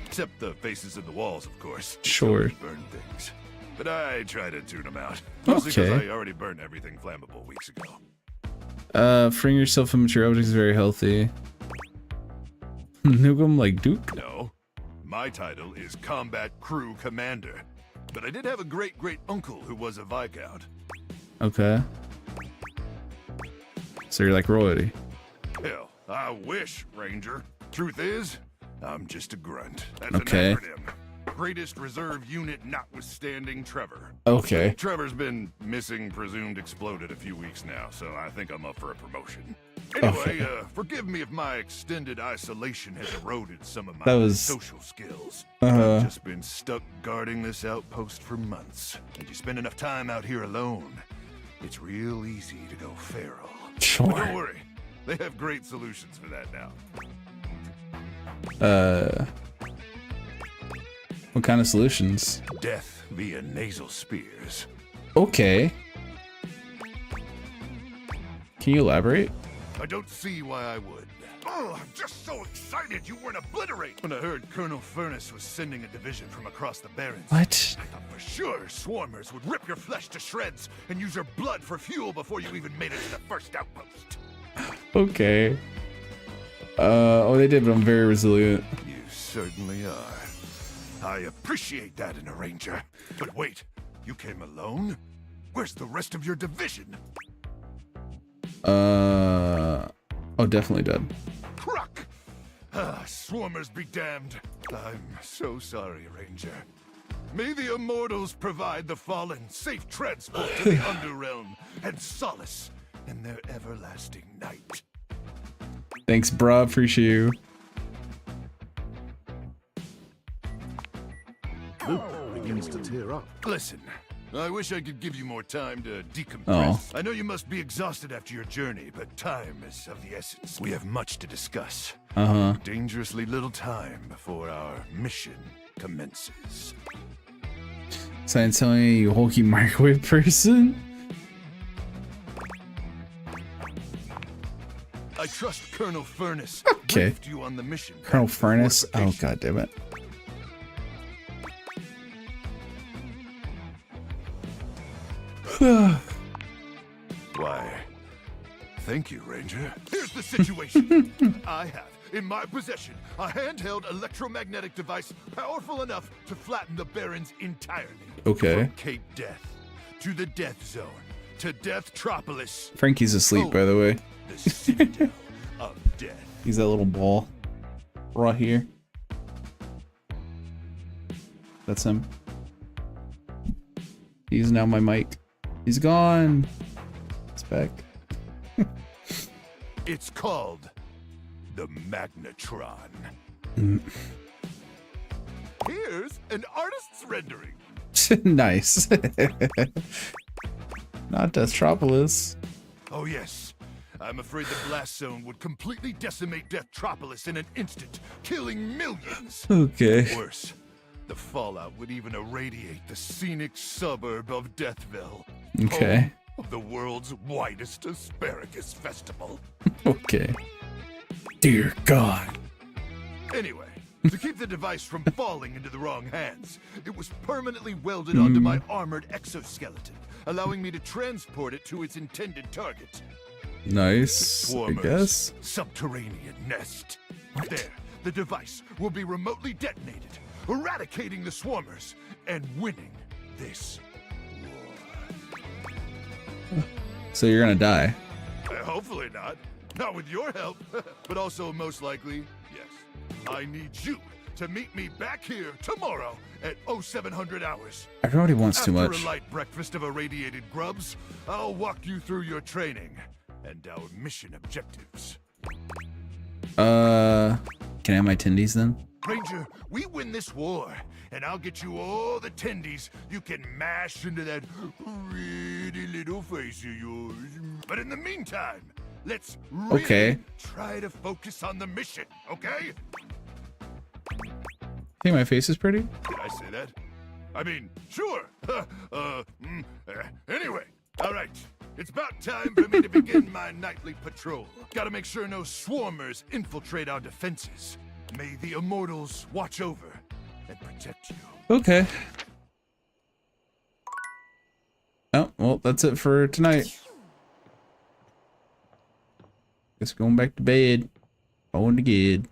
Except the faces in the walls, of course. Sure. Burn things. But I try to tune them out. Mostly because Okay. I already burned everything flammable weeks ago. Freeing yourself from mature objects is very healthy. Nukem like Duke? No. My title is Combat Crew Commander. But I did have a great-great-uncle who was a Viscount. Okay. So you're like royalty. Hell, I wish, Ranger. Truth is, I'm just a grunt. That's Okay. an acronym. Greatest reserve unit notwithstanding Trevor. Okay. Trevor's been missing, presumed exploded a few weeks now, so I think I'm up for a promotion. Okay. Anyway, forgive me if my extended isolation has eroded some of my That was- social skills. Uh-huh. I've just been stuck guarding this outpost for months. And you spend enough time out here alone, it's real easy to go feral. Sure. But don't worry, they have great solutions for that now. What kind of solutions? Death via nasal spears. Okay. Can you elaborate? I don't see why I would. Oh, I'm just so excited you weren't obliterated. When I heard Colonel Furnace was sending a division from across the Barrens, What? I thought for sure swarmers would rip your flesh to shreds and use your blood for fuel before you even made it to the first outpost. Okay. Oh, they did, but I'm very resilient. You certainly are. I appreciate that in a ranger. But wait, you came alone? Where's the rest of your division? Oh, definitely dead. Cruck! Swarmers be damned. I'm so sorry, Ranger. May the immortals provide the fallen safe transport to the Underrealm and solace in their everlasting night. Thanks, bruh. Appreciate you. Luke begins to tear up. Listen, I wish I could give you more time to decompress. Oh. I know you must be exhausted after your journey, but time is of the essence. We have much to discuss. Uh-huh. Dangerously little time before our mission commences. So I'm telling you, you hulky microwave person? I trust Colonel Furnace. Okay. briefed you on the mission. Colonel Furnace? Oh, god damn it. Why, thank you, Ranger. Here's the situation. I have, in my possession, a handheld electromagnetic device powerful enough to flatten the Barrens entirely. Okay. From Cape Death to the Death Zone to Deathtropolis. Frankie's asleep, by the way. The Citadel of Death. He's that little ball. Right here. That's him. He's now my mic. He's gone. It's back. It's called the Magnetron. Here's an artist's rendering. Nice. Not Deathtropolis. Oh yes, I'm afraid the blast zone would completely decimate Deathtropolis in an instant, killing millions. Okay. Worse, the fallout would even irradiate the scenic suburb of Deathville. Okay. Home of the world's widest asparagus festival. Okay. Dear God. Anyway, to keep the device from falling into the wrong hands, it was permanently welded onto my armored exoskeleton, allowing me to transport it to its intended target. Nice, I guess. Subterranean nest. There, the device will be remotely detonated, eradicating the swarmers and winning this war. So you're gonna die. Hopefully not. Not with your help. But also, most likely, yes. I need you to meet me back here tomorrow at 0700 hours. Everybody wants too much. After a light breakfast of irradiated grubs, I'll walk you through your training and our mission objectives. Can I have my tendies then? Ranger, we win this war, and I'll get you all the tendies you can mash into that pretty little face of yours. But in the meantime, let's really try to focus on the mission, okay? Think my face is pretty? Did I say that? I mean, sure. Anyway, all right. It's about time for me to begin my nightly patrol. Gotta make sure no swarmers infiltrate our defenses. May the immortals watch over and protect you. Okay. Oh, well, that's it for tonight. Guess going back to bed. Going to bed.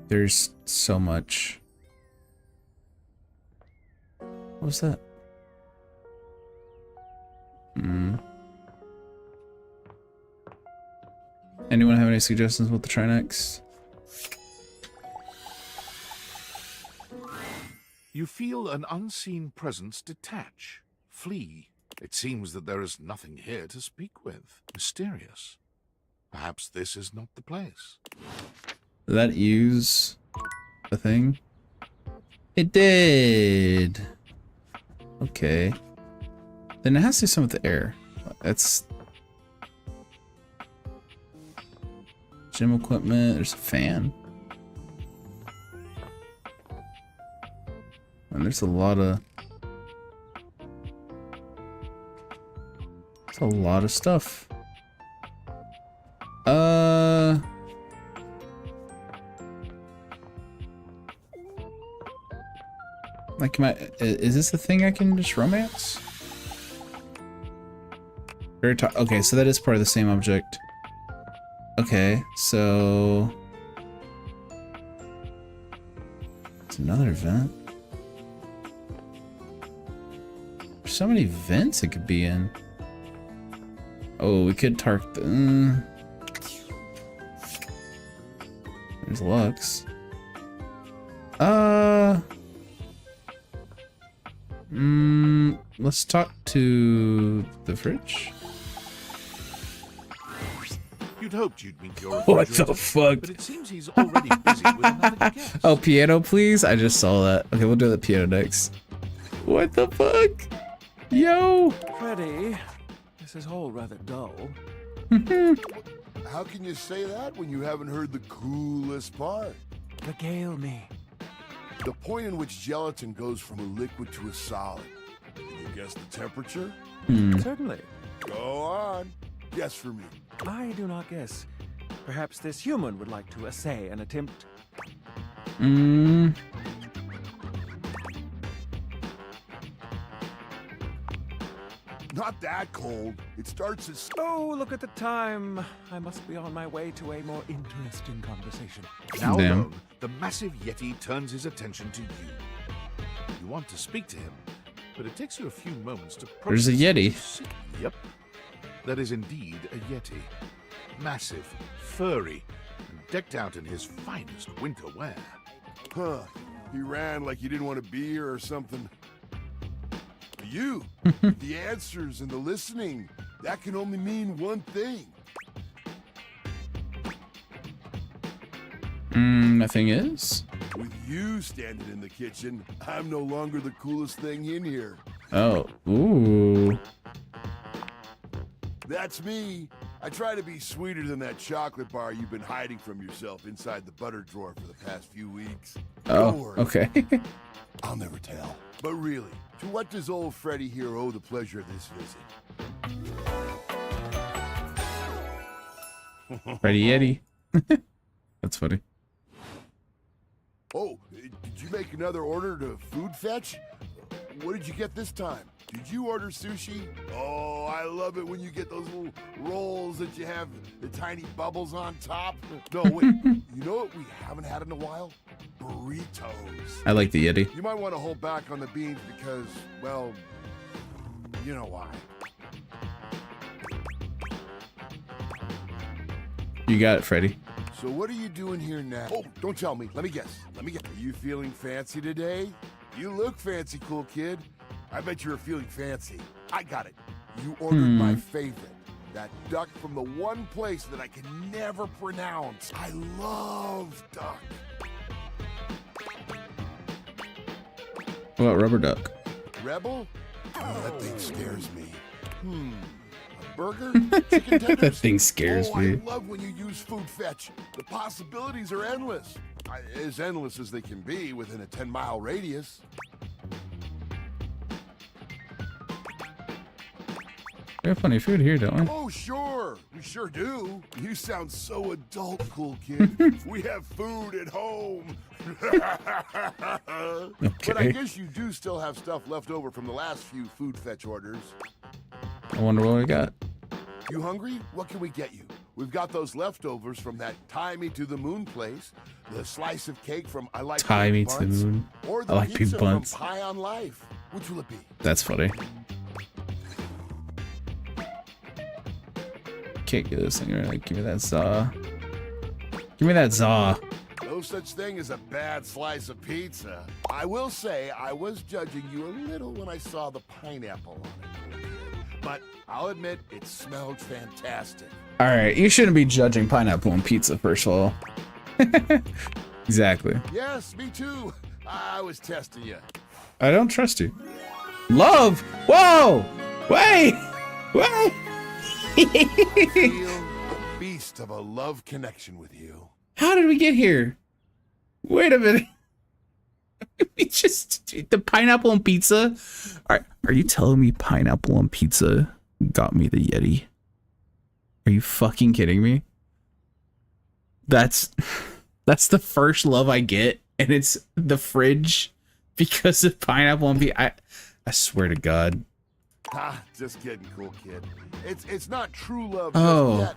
There's so much. What was that? Anyone have any suggestions what to try next? You feel an unseen presence detach, flee. It seems that there is nothing here to speak with. Mysterious. Perhaps this is not the place. Did that use the thing? It did. Okay. Then it has to do something with the air. That's gym equipment. There's a fan. And there's a lot of stuff. Like, is this the thing I can just romance? Okay, so that is part of the same object. Okay, so it's another vent. There's so many vents it could be in. Oh, we could target the. There's Lux. Let's talk to the fridge. You'd hoped you'd meet your What the fuck? But it seems he's already busy with another guest. Oh, piano, please? I just saw that. Okay, we'll do the piano next. What the fuck? Yo! Freddy, this is all rather dull. How can you say that when you haven't heard the coolest part? Regale me. The point in which gelatin goes from a liquid to a solid. Can you guess the temperature? Certainly. Go on. Guess for me. I do not guess. Perhaps this human would like to essay an attempt. Not that cold. It starts as... Oh, look at the time. I must be on my way to a more interesting conversation. Now alone, the massive Yeti turns his attention to you. You want to speak to him, but it takes you a few moments to process. There's a Yeti. Yep. That is indeed a Yeti. Massive, furry, and decked out in his finest winter wear. Huh. He ran like he didn't want to be here or something. You, the answers and the listening, that can only mean one thing. Nothing is? With you standing in the kitchen, I'm no longer the coolest thing in here. Oh, ooh. That's me. I try to be sweeter than that chocolate bar you've been hiding from yourself inside the butter drawer for the past few weeks. Don't Oh, worry. okay. I'll never tell. But really, to what does old Freddy here owe the pleasure of this visit? Freddy Yeti. That's funny. Oh, did you make another order to food fetch? What did you get this time? Did you order sushi? Oh, I love it when you get those little rolls that you have the tiny bubbles on top. No, wait. You know what we haven't had in a while? Burritos. I like the Yeti. You might want to hold back on the beans because, well, you know why. You got it, Freddy. So what are you doing here now? Oh, don't tell me. Let me guess. Are you feeling fancy today? You look fancy, cool kid. I bet you were feeling fancy. I got it. You ordered my favorite. That duck from the one place that I can never pronounce. I love duck. What about rubber duck? Rebel? Oh, that thing scares me. A burger? Chicken tenders? That thing scares me. I love when you use food fetch. The possibilities are endless. As endless as they can be within a 10-mile radius. We have plenty of food here, don't we? Oh, sure. We sure do. You sound so adult, cool kid. We have food at home. But I guess you do still have stuff left over from the last few food fetch orders. I wonder what we got. You hungry? What can we get you? We've got those leftovers from that Tie Me to the Moon place, the slice of cake from I Like Tie Me Pink to the Buns, Moon. or the I like pizza pink buns. from Pie on Life. Which will it be? That's funny. Can't get this thing right. Give me that saw. Give me that saw. No such thing as a bad slice of pizza. I will say I was judging you a little when I saw the pineapple on it. But I'll admit it smelled fantastic. All right, you shouldn't be judging pineapple on pizza, first of all. Exactly. Yes, me too. I was testing you. I don't trust you. Love! Whoa! Wait! Wait! Feel a beast of a love connection with you. How did we get here? Wait a minute. We just the pineapple on pizza? Are you telling me pineapple on pizza got me the Yeti? Are you fucking kidding me? That's the first love I get, and it's the fridge because of pineapple on pizza. I swear to God. Ah, just kidding, cool kid. It's not true love Oh. just yet,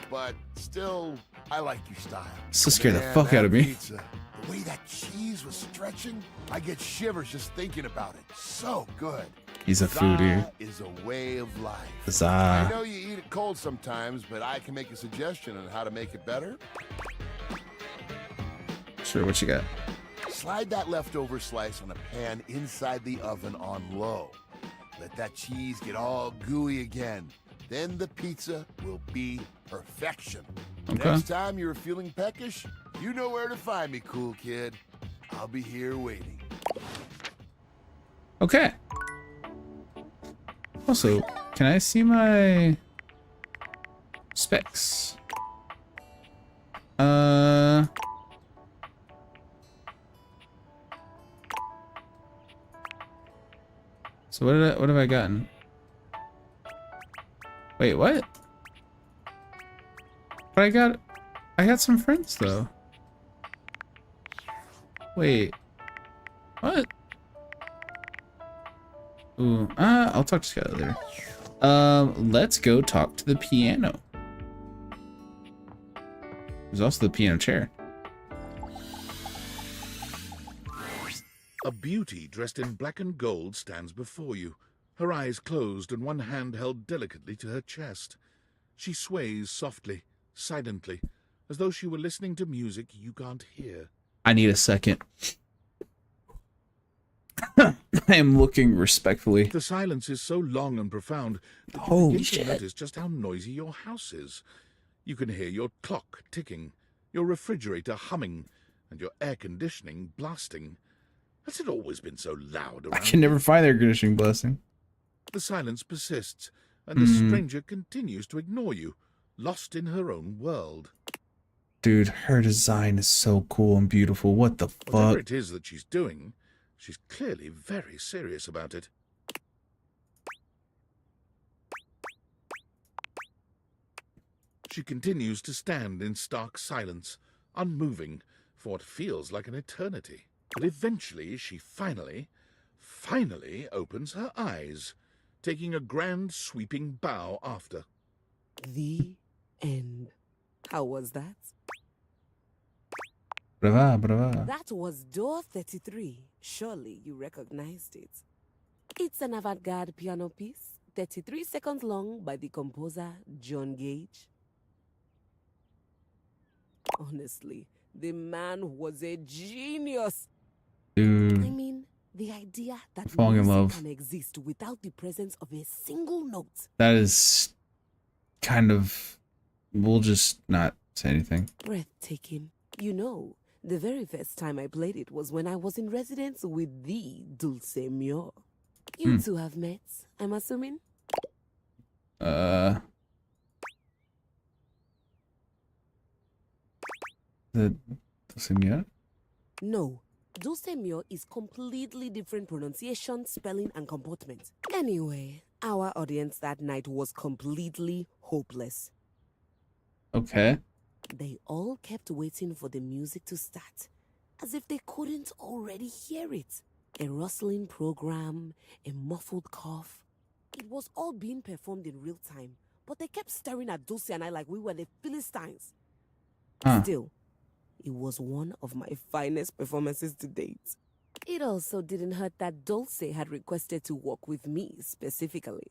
but still, I like your style. Still scared the Man, fuck that out of me. Pizza, the way that cheese was stretching, I get shivers just thinking about it. So good. He's a foodie. Za is a way of life. Za. I know you eat it cold sometimes, but I can make a suggestion on how to make it better. Sure, what you got? Slide that leftover slice on a pan inside the oven on low. Let that cheese get all gooey again. Then the pizza will be perfection. Okay. Next time you're feeling peckish, you know where to find me, cool kid. I'll be here waiting. Okay. Also, can I see my specs? So what have I gotten? Wait, what? But I got some friends though. Wait. What? Ooh, I'll talk to Skylar later. Let's go talk to the piano. There's also the piano chair. A beauty dressed in black and gold stands before you, her eyes closed and one hand held delicately to her chest. She sways softly, silently, as though she were listening to music you can't hear. I need a second. I am looking respectfully. The silence is so long and profound that you Holy begin shit. to notice just how noisy your house is. You can hear your clock ticking, your refrigerator humming, and your air conditioning blasting. Has it always been so loud around I can never find their conditioning blessing. The silence persists, and the stranger continues to ignore you, lost in her own world. Dude, her design is so cool and beautiful. What the Whatever fuck? it is that she's doing, she's clearly very serious about it. She continues to stand in stark silence, unmoving, for what feels like an eternity. But eventually she finally opens her eyes, taking a grand sweeping bow after. The end. How was that? Brava, brava. That was door 33. Surely you recognized it. It's an avant-garde piano piece, 33 seconds long, by the composer John Gage. Honestly, the man was a genius. Dude. I mean, the idea that Falling in music love. can exist without the presence of a single note. That is kind of... We'll just not say anything. Breathtaking. You know, the very first time I played it was when I was in residence with the Dulce Mio. You two have met, I'm assuming? The Dulce Mio? No. Dulce Mio is completely different pronunciation, spelling, and comportment. Anyway, our audience that night was completely hopeless. Okay. They all kept waiting for the music to start, as if they couldn't already hear it. A rustling program, a muffled cough. It was all being performed in real time, but they kept staring at Dulce and I like we were the Philistines. Still, it was one of my finest performances to date. It also didn't hurt that Dulce had requested to work with me specifically.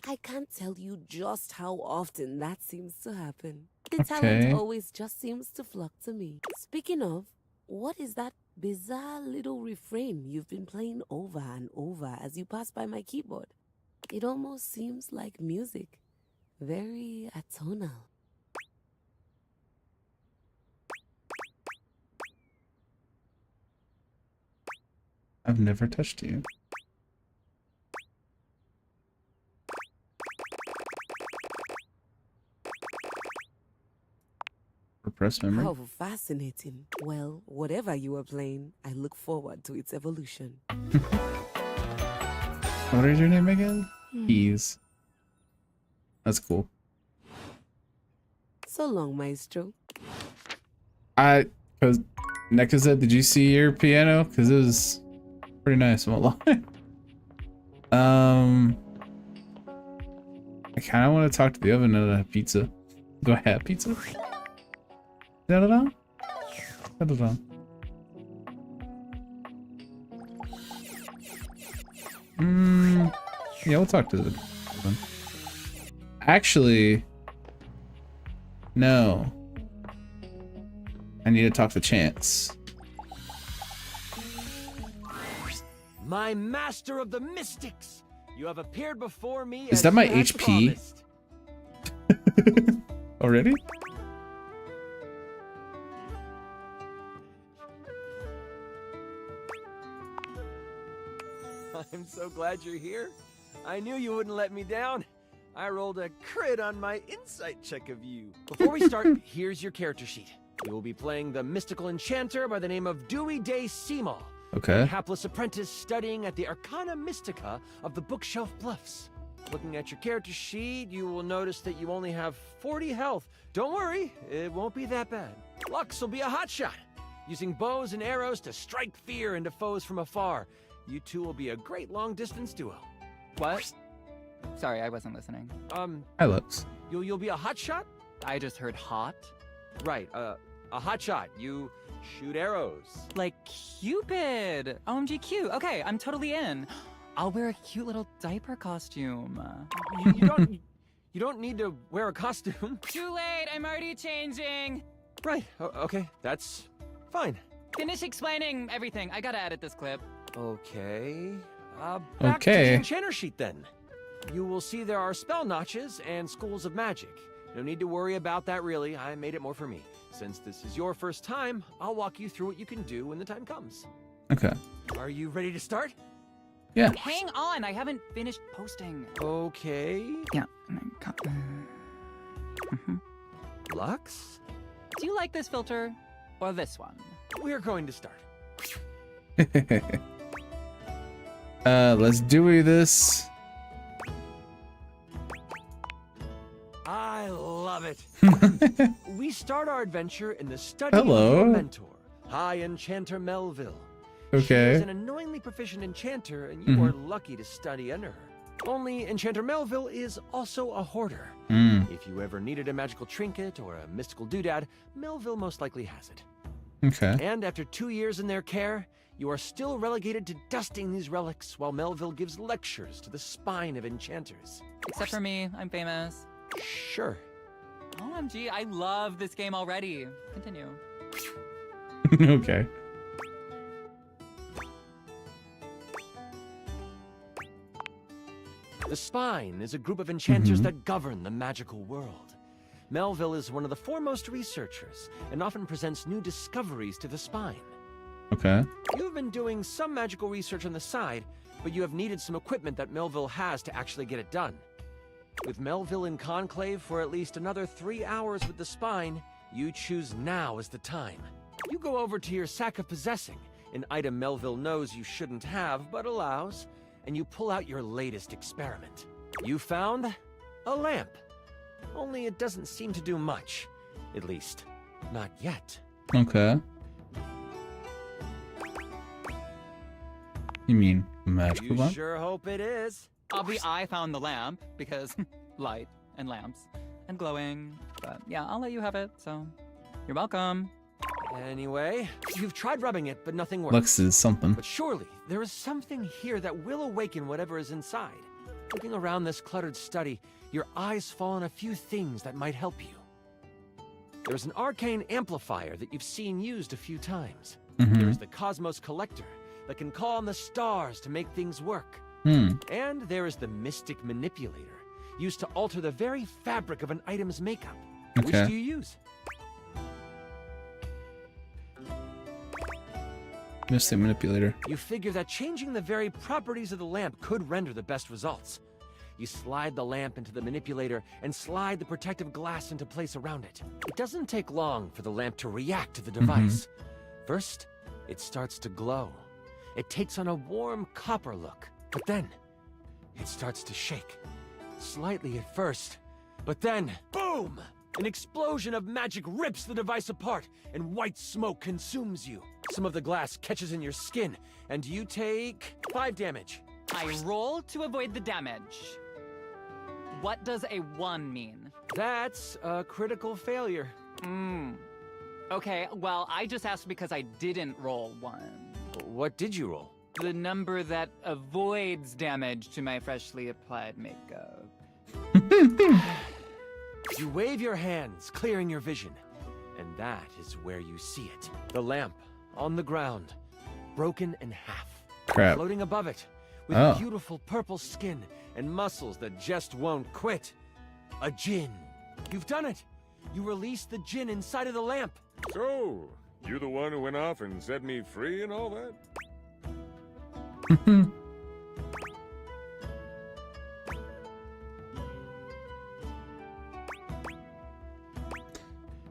I can't tell you just how often that seems to happen. The talent always just seems to flock to me. Speaking of, what is that bizarre little refrain you've been playing over and over as you pass by my keyboard? It almost seems like music. Very atonal. I've never touched you. Repressed memory. How fascinating. Well, whatever you were playing, I look forward to its evolution. What is your name again? Keys. That's cool. So long, Maestro. Cause Neka said, did you see your piano? Cause it was pretty nice, I won't lie. I kind of want to talk to the oven now that I have pizza. Do I have pizza? Da-da-da. Da-da-da. Yeah, we'll talk to the oven. Actually, no. I need to talk to Chance. My master of the mystics, you have appeared before me. Is that my HP? Already? I'm so glad you're here. I knew you wouldn't let me down. I rolled a crit on my insight check of you. Before we start, here's your character sheet. You will be playing the mystical enchanter by the name of Dewey Day Seamal. Okay. A hapless apprentice studying at the Arcana Mystica of the Bookshelf Bluffs. Looking at your character sheet, you will notice that you only have 40 health. Don't worry, it won't be that bad. Lux will be a hotshot, using bows and arrows to strike fear into foes from afar. You two will be a great long-distance duo. What? Sorry, I wasn't listening. Hi, Lux. You'll be a hotshot? I just heard hot. Right, a hotshot. You shoot arrows. Like Cupid. OMG cute. Okay, I'm totally in. I'll wear a cute little diaper costume. You don't need to wear a costume. Too late, I'm already changing. Right, okay, that's fine. Finish explaining everything. I gotta edit this clip. Okay. Back to the Okay. enchanter sheet then. You will see there are spell notches and schools of magic. No need to worry about that really, I made it more for me. Since this is your first time, I'll walk you through what you can do when the time comes. Okay. Are you ready to start? Yeah. Hang on, I haven't finished posting. Okay. Yeah. Lux? Do you like this filter or this one? We're going to start. Let's do this. I love it. We start our adventure in the study Hello. of your mentor, High Enchanter Melville. She Okay. is an annoyingly proficient enchanter, and you are lucky to study under her. Only Enchanter Melville is also a hoarder. If you ever needed a magical trinket or a mystical doodad, Melville most likely has it. Okay. And after 2 years in their care, you are still relegated to dusting these relics while Melville gives lectures to the spine of enchanters. Except for me, I'm famous. Sure. OMG, I love this game already. Continue. Okay. The Spine is a group of enchanters that govern the magical world. Melville is one of the foremost researchers and often presents new discoveries to the Spine. Okay. You've been doing some magical research on the side, but you have needed some equipment that Melville has to actually get it done. With Melville in conclave for at least another 3 hours with the Spine, you choose now as the time. You go over to your sack of possessing, an item Melville knows you shouldn't have but allows, and you pull out your latest experiment. You found a lamp. Only it doesn't seem to do much. At least, not yet. Okay. You mean magical You lamp? sure hope it is. Obviously, I found the lamp because light and lamps and glowing. But yeah, I'll let you have it, so you're welcome. Anyway, you've tried rubbing it, but nothing works. Lux is something. But surely, there is something here that will awaken whatever is inside. Looking around this cluttered study, your eyes fall on a few things that might help you. There's an arcane amplifier that you've seen used a few times. There's the Cosmos Collector that can call on the stars to make things work. And there is the Mystic Manipulator, used to alter the very fabric of an item's makeup. Okay. Which do you use? Mystic Manipulator. You figure that changing the very properties of the lamp could render the best results. You slide the lamp into the manipulator and slide the protective glass into place around it. It doesn't take long for the lamp to react to the device. First, it starts to glow. It takes on a warm copper look, but then it starts to shake. Slightly at first, but then, boom! An explosion of magic rips the device apart, and white smoke consumes you. Some of the glass catches in your skin, and you take 5 damage. I roll to avoid the damage. What does a 1 mean? That's a critical failure. Okay, well, I just asked because I didn't roll 1. What did you roll? The number that avoids damage to my freshly applied makeup. You wave your hands, clearing your vision, and that is where you see it. The lamp on the ground, broken in half. Crap. Floating above it, with beautiful purple skin and muscles that just won't quit. A djinn. You've done it. You released the djinn inside of the lamp. So, you the one who went off and set me free and all that?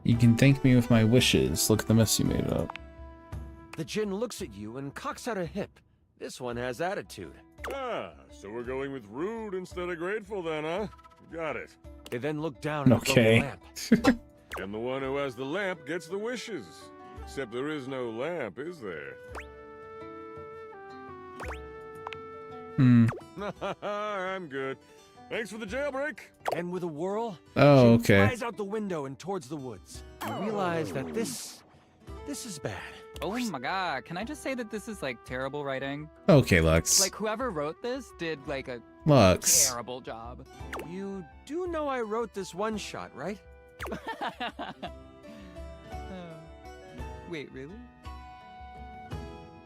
You can thank me with my wishes. Look at the mess you made up. The djinn looks at you and cocks out a hip. This one has attitude. Ah, so we're going with rude instead of grateful then, huh? Got it. They then look down at the lamp. And the one who has the lamp gets the wishes. Except there is no lamp, is there? I'm good. Thanks for the jailbreak. And with a whirl, Oh, she okay. flies out the window and towards the woods. You realize that this is bad. Oh my god, can I just say that this is like terrible writing? Okay, Lux. Like whoever wrote this did like a Lux. terrible job. You do know I wrote this one shot, right? Wait, really?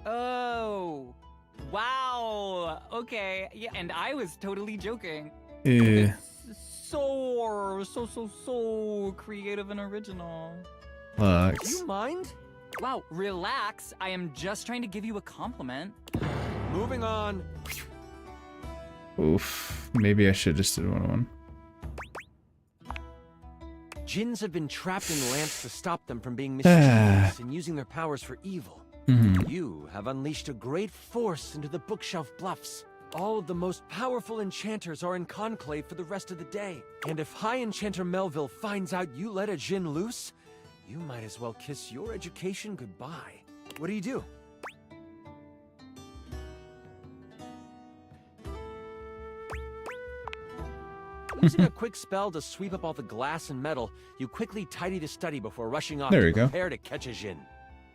Oh, wow. Okay, yeah, and I was totally joking. Yeah. So creative and original. Lux. Do you mind? Wow, relax. I am just trying to give you a compliment. Moving on. Oof. Maybe I should just do 1-1. Jinns have been trapped in lamps to stop them from being mischievous and using their powers for evil. You have unleashed a great force into the bookshelf bluffs. All of the most powerful enchanters are in conclave for the rest of the day. And if High Enchanter Melville finds out you let a Jinn loose, you might as well kiss your education goodbye. What do you do? Using a quick spell to sweep up all the glass and metal, you quickly tidy the study before rushing off to prepare to catch a Jinn.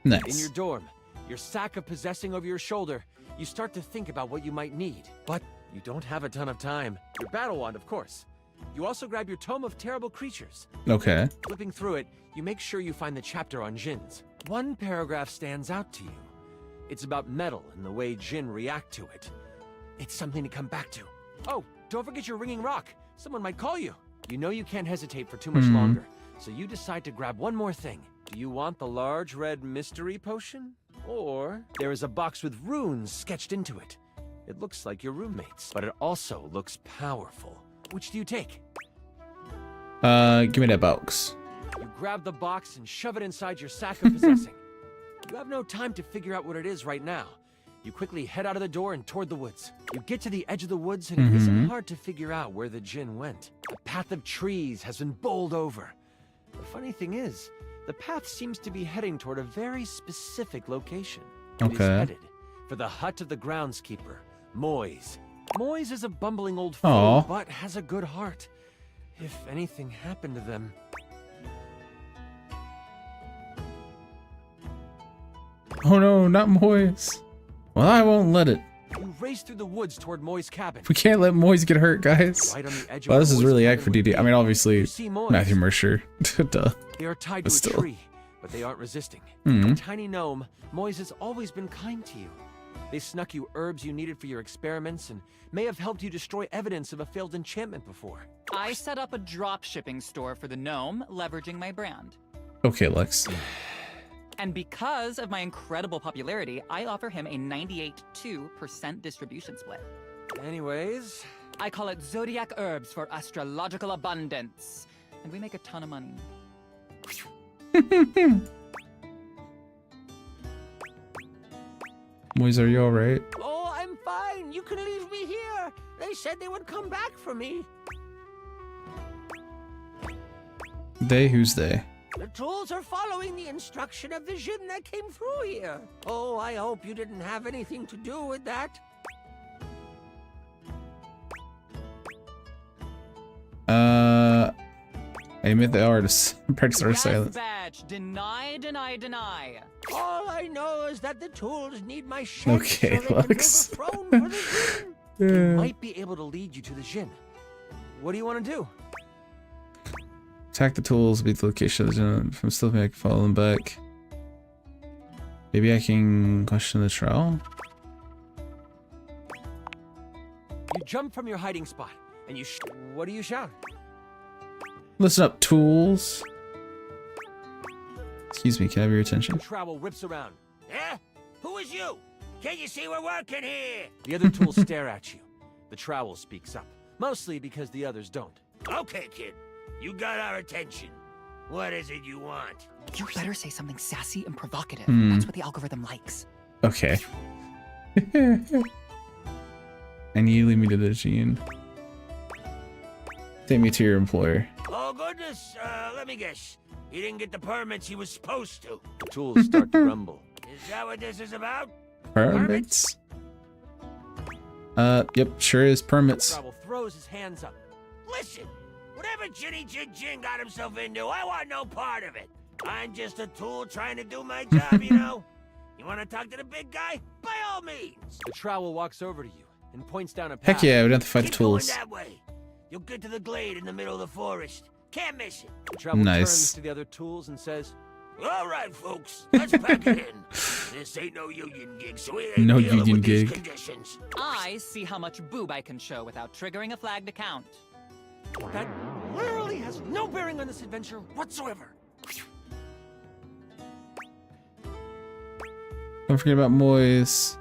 Nice. In your dorm, your sack of possessing over your shoulder, you start to think about what you might need. But you don't have a ton of time. Your battle wand, of course. You also grab your Tome of Terrible Creatures. Okay. Flipping through it, you make sure you find the chapter on Jinns. One paragraph stands out to you. It's about metal and the way Jinn react to it. It's something to come back to. Oh, don't forget your ringing rock. Someone might call you. You know you can't hesitate for too much longer, so you decide to grab one more thing. Do you want the large red mystery potion? Or there is a box with runes sketched into it. It looks like your roommate's, but it also looks powerful. Which do you take? Give me that box. You grab the box and shove it inside your sack of possessing. You have no time to figure out what it is right now. You quickly head out of the door and toward the woods. You get to the edge of the woods and it isn't hard to figure out where the Jinn went. A path of trees has been bowled over. The funny thing is, the path seems to be heading toward a very specific location. It is headed for the hut of the groundskeeper, Moise. Moise is a bumbling old fool, but has a good heart. If anything happened to them... Oh no, not Moise. Well, I won't let it. You race through the woods toward Moi's cabin. We can't let Moise get hurt, guys. Right on the edge of Well, this is Moi's really cabin ag for DD. I mean, obviously, Matthew Mercer. Duh. They are tied But to still. a tree, but they aren't resisting. Mhm. A tiny gnome, Moise has always been kind to you. They snuck you herbs you needed for your experiments and may have helped you destroy evidence of a failed enchantment before. I set up a drop shipping store for the gnome, leveraging my brand. Okay, Lex. And because of my incredible popularity, I offer him a 98.2% distribution split. Anyways, I call it Zodiac Herbs for Astrological Abundance. And we make a ton of money. Moise, are you alright? Oh, I'm fine. You can leave me here. They said they would come back for me. They? Who's they? The tools are following the instruction of the Jinn that came through here. Oh, I hope you didn't have anything to do with that. I admit they are to practice our silence. Badge. Deny, deny, deny. All I know is that the tools need my shed Okay, so they can Lux. build a throne for the Jinn. they might be able to lead you to the Jinn. What do you want to do? Attack the tools, beat the location of the Jinn. If I'm still I can follow them back. Maybe I can question the trowel? You jump from your hiding spot, and you what do you shout? Listen up, tools. Excuse me, can I have your attention? The trowel whips around. Eh? Who is you? Can't you see we're working here? The other tools stare at you. The trowel speaks up, mostly because the others don't. Okay, kid. You got our attention. What is it you want? You better say something sassy and provocative. Hmm. That's what the algorithm likes. Okay. And you lead me to the Gene. Take me to your employer. Oh, goodness. Let me guess. He didn't get the permits he was supposed to. The tools start to grumble. Is that what this is about? Permits? Yep, sure is The permits. trowel throws his hands up. Listen, whatever Ginny Jig Jin got himself into, I want no part of it. I'm just a tool trying to do my job, you know? You want to talk to the big guy? By all means. The trowel walks over to you and points down a path. Heck yeah, we don't have to fight the Keep going tools. that way. You'll get to the glade in the middle of the forest. Can't miss it. The trowel Nice. turns to the other tools and says, All right, folks, let's pack it in. This ain't no union gig, so we ain't No dealing union with these gig. conditions. I see how much boob I can show without triggering a flag to count. that literally has no bearing on this adventure whatsoever. Don't forget about Moise.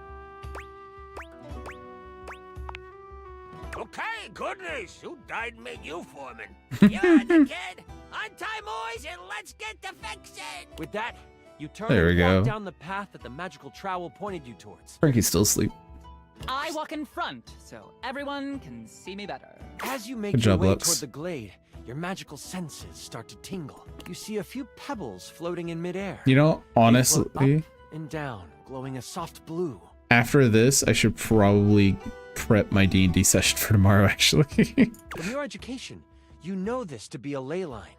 Okay, goodness, who died and made you foreman? You're the kid. Untie Moyes and let's get to fixing. With that, you turn There and we walk go. down the path that the magical trowel pointed you towards. Frankie's still asleep. I walk in front, so everyone can see me better. As you make Good your job, way Lux. toward the glade, your magical senses start to tingle. You see a few pebbles floating in midair. You know, They float honestly, up and down, glowing a soft blue. after this, I should probably prep my D&D session for tomorrow, actually. From your education, you know this to be a ley line.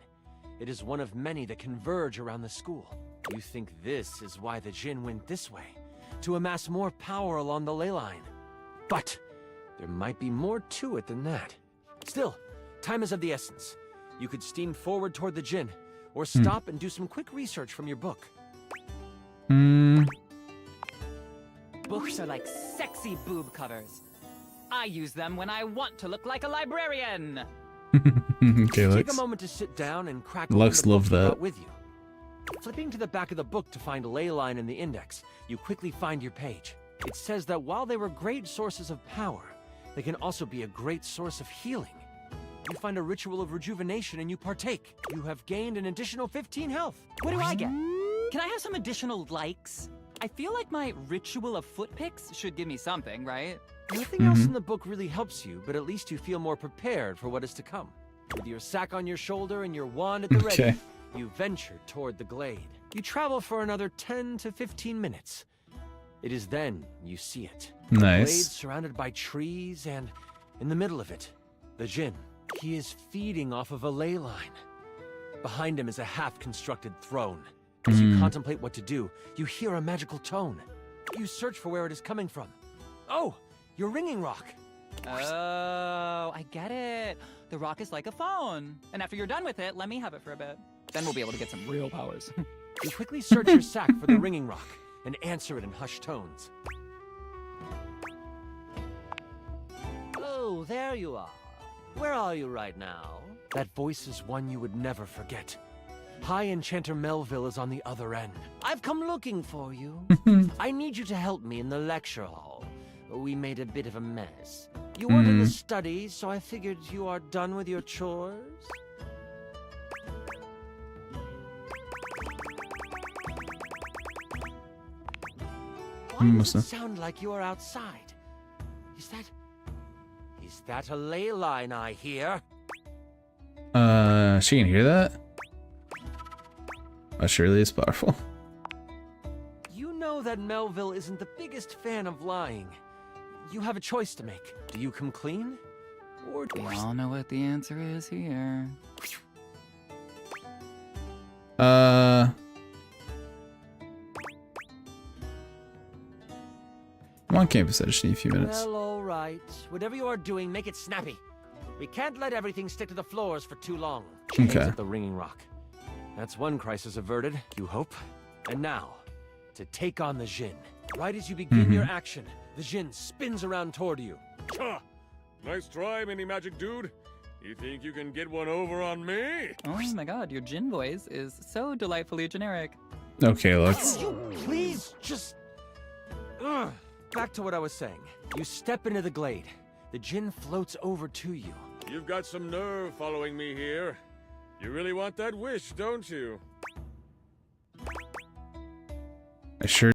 It is one of many that converge around the school. You think this is why the Jinn went this way, to amass more power along the ley line. But there might be more to it than that. Still, time is of the essence. You could steam forward toward the Jinn, or stop and do some quick research from your book. Books are like sexy boob covers. I use them when I want to look like a librarian. Okay, Take Lux. a moment to sit down and crack Lux open the loved book you that. brought with you. Flipping to the back of the book to find a ley line in the index, you quickly find your page. It says that while they were great sources of power, they can also be a great source of healing. You find a ritual of rejuvenation and you partake. You have gained an additional 15 health. What do I get? Can I have some additional likes? I feel like my ritual of foot picks should give me something, right? Nothing else in the book really helps you, but at least you feel more prepared for what is to come. With your sack on your shoulder and your wand at the Okay. ready, you venture toward the glade. You travel for another 10 to 15 minutes. It is then you see it. A Nice. glade surrounded by trees, and in the middle of it, the Jinn. He is feeding off of a ley line. Behind him is a half-constructed throne. As you contemplate what to do, you hear a magical tone. You search for where it is coming from. Oh, your ringing rock. Oh, I get it. The rock is like a phone. And after you're done with it, let me have it for a bit. Then we'll be able to get some real powers. You quickly search your sack for the ringing rock and answer it in hushed tones. Oh, there you are. Where are you right now? That voice is one you would never forget. High Enchanter Melville is on the other end. I've come looking for you. I need you to help me in the lecture hall. We made a bit of a mess. You weren't in the study, so I figured you are done with your chores. Why does it sound like you are outside? Is that a ley line I hear? She can hear that? Oh, surely it's powerful. You know that Melville isn't the biggest fan of lying. You have a choice to make. Do you come clean? Or do We all know what the answer is here. I'm on campus. I just need a few minutes. Well, all right. Whatever you are doing, make it snappy. We can't let everything stick to the floors for too long. Okay. At the ringing rock. That's one crisis averted, you hope. And now, to take on the Jinn. Right as you begin your action, the Jinn spins around toward you. Ha! Nice try, mini magic dude. You think you can get one over on me? Oh my god, your Jinn voice is so delightfully generic. Okay, Lux. You please just... Ugh. Back to what I was saying. You step into the glade. The Jinn floats over to you. You've got some nerve following me here. You really want that wish, don't you? I sure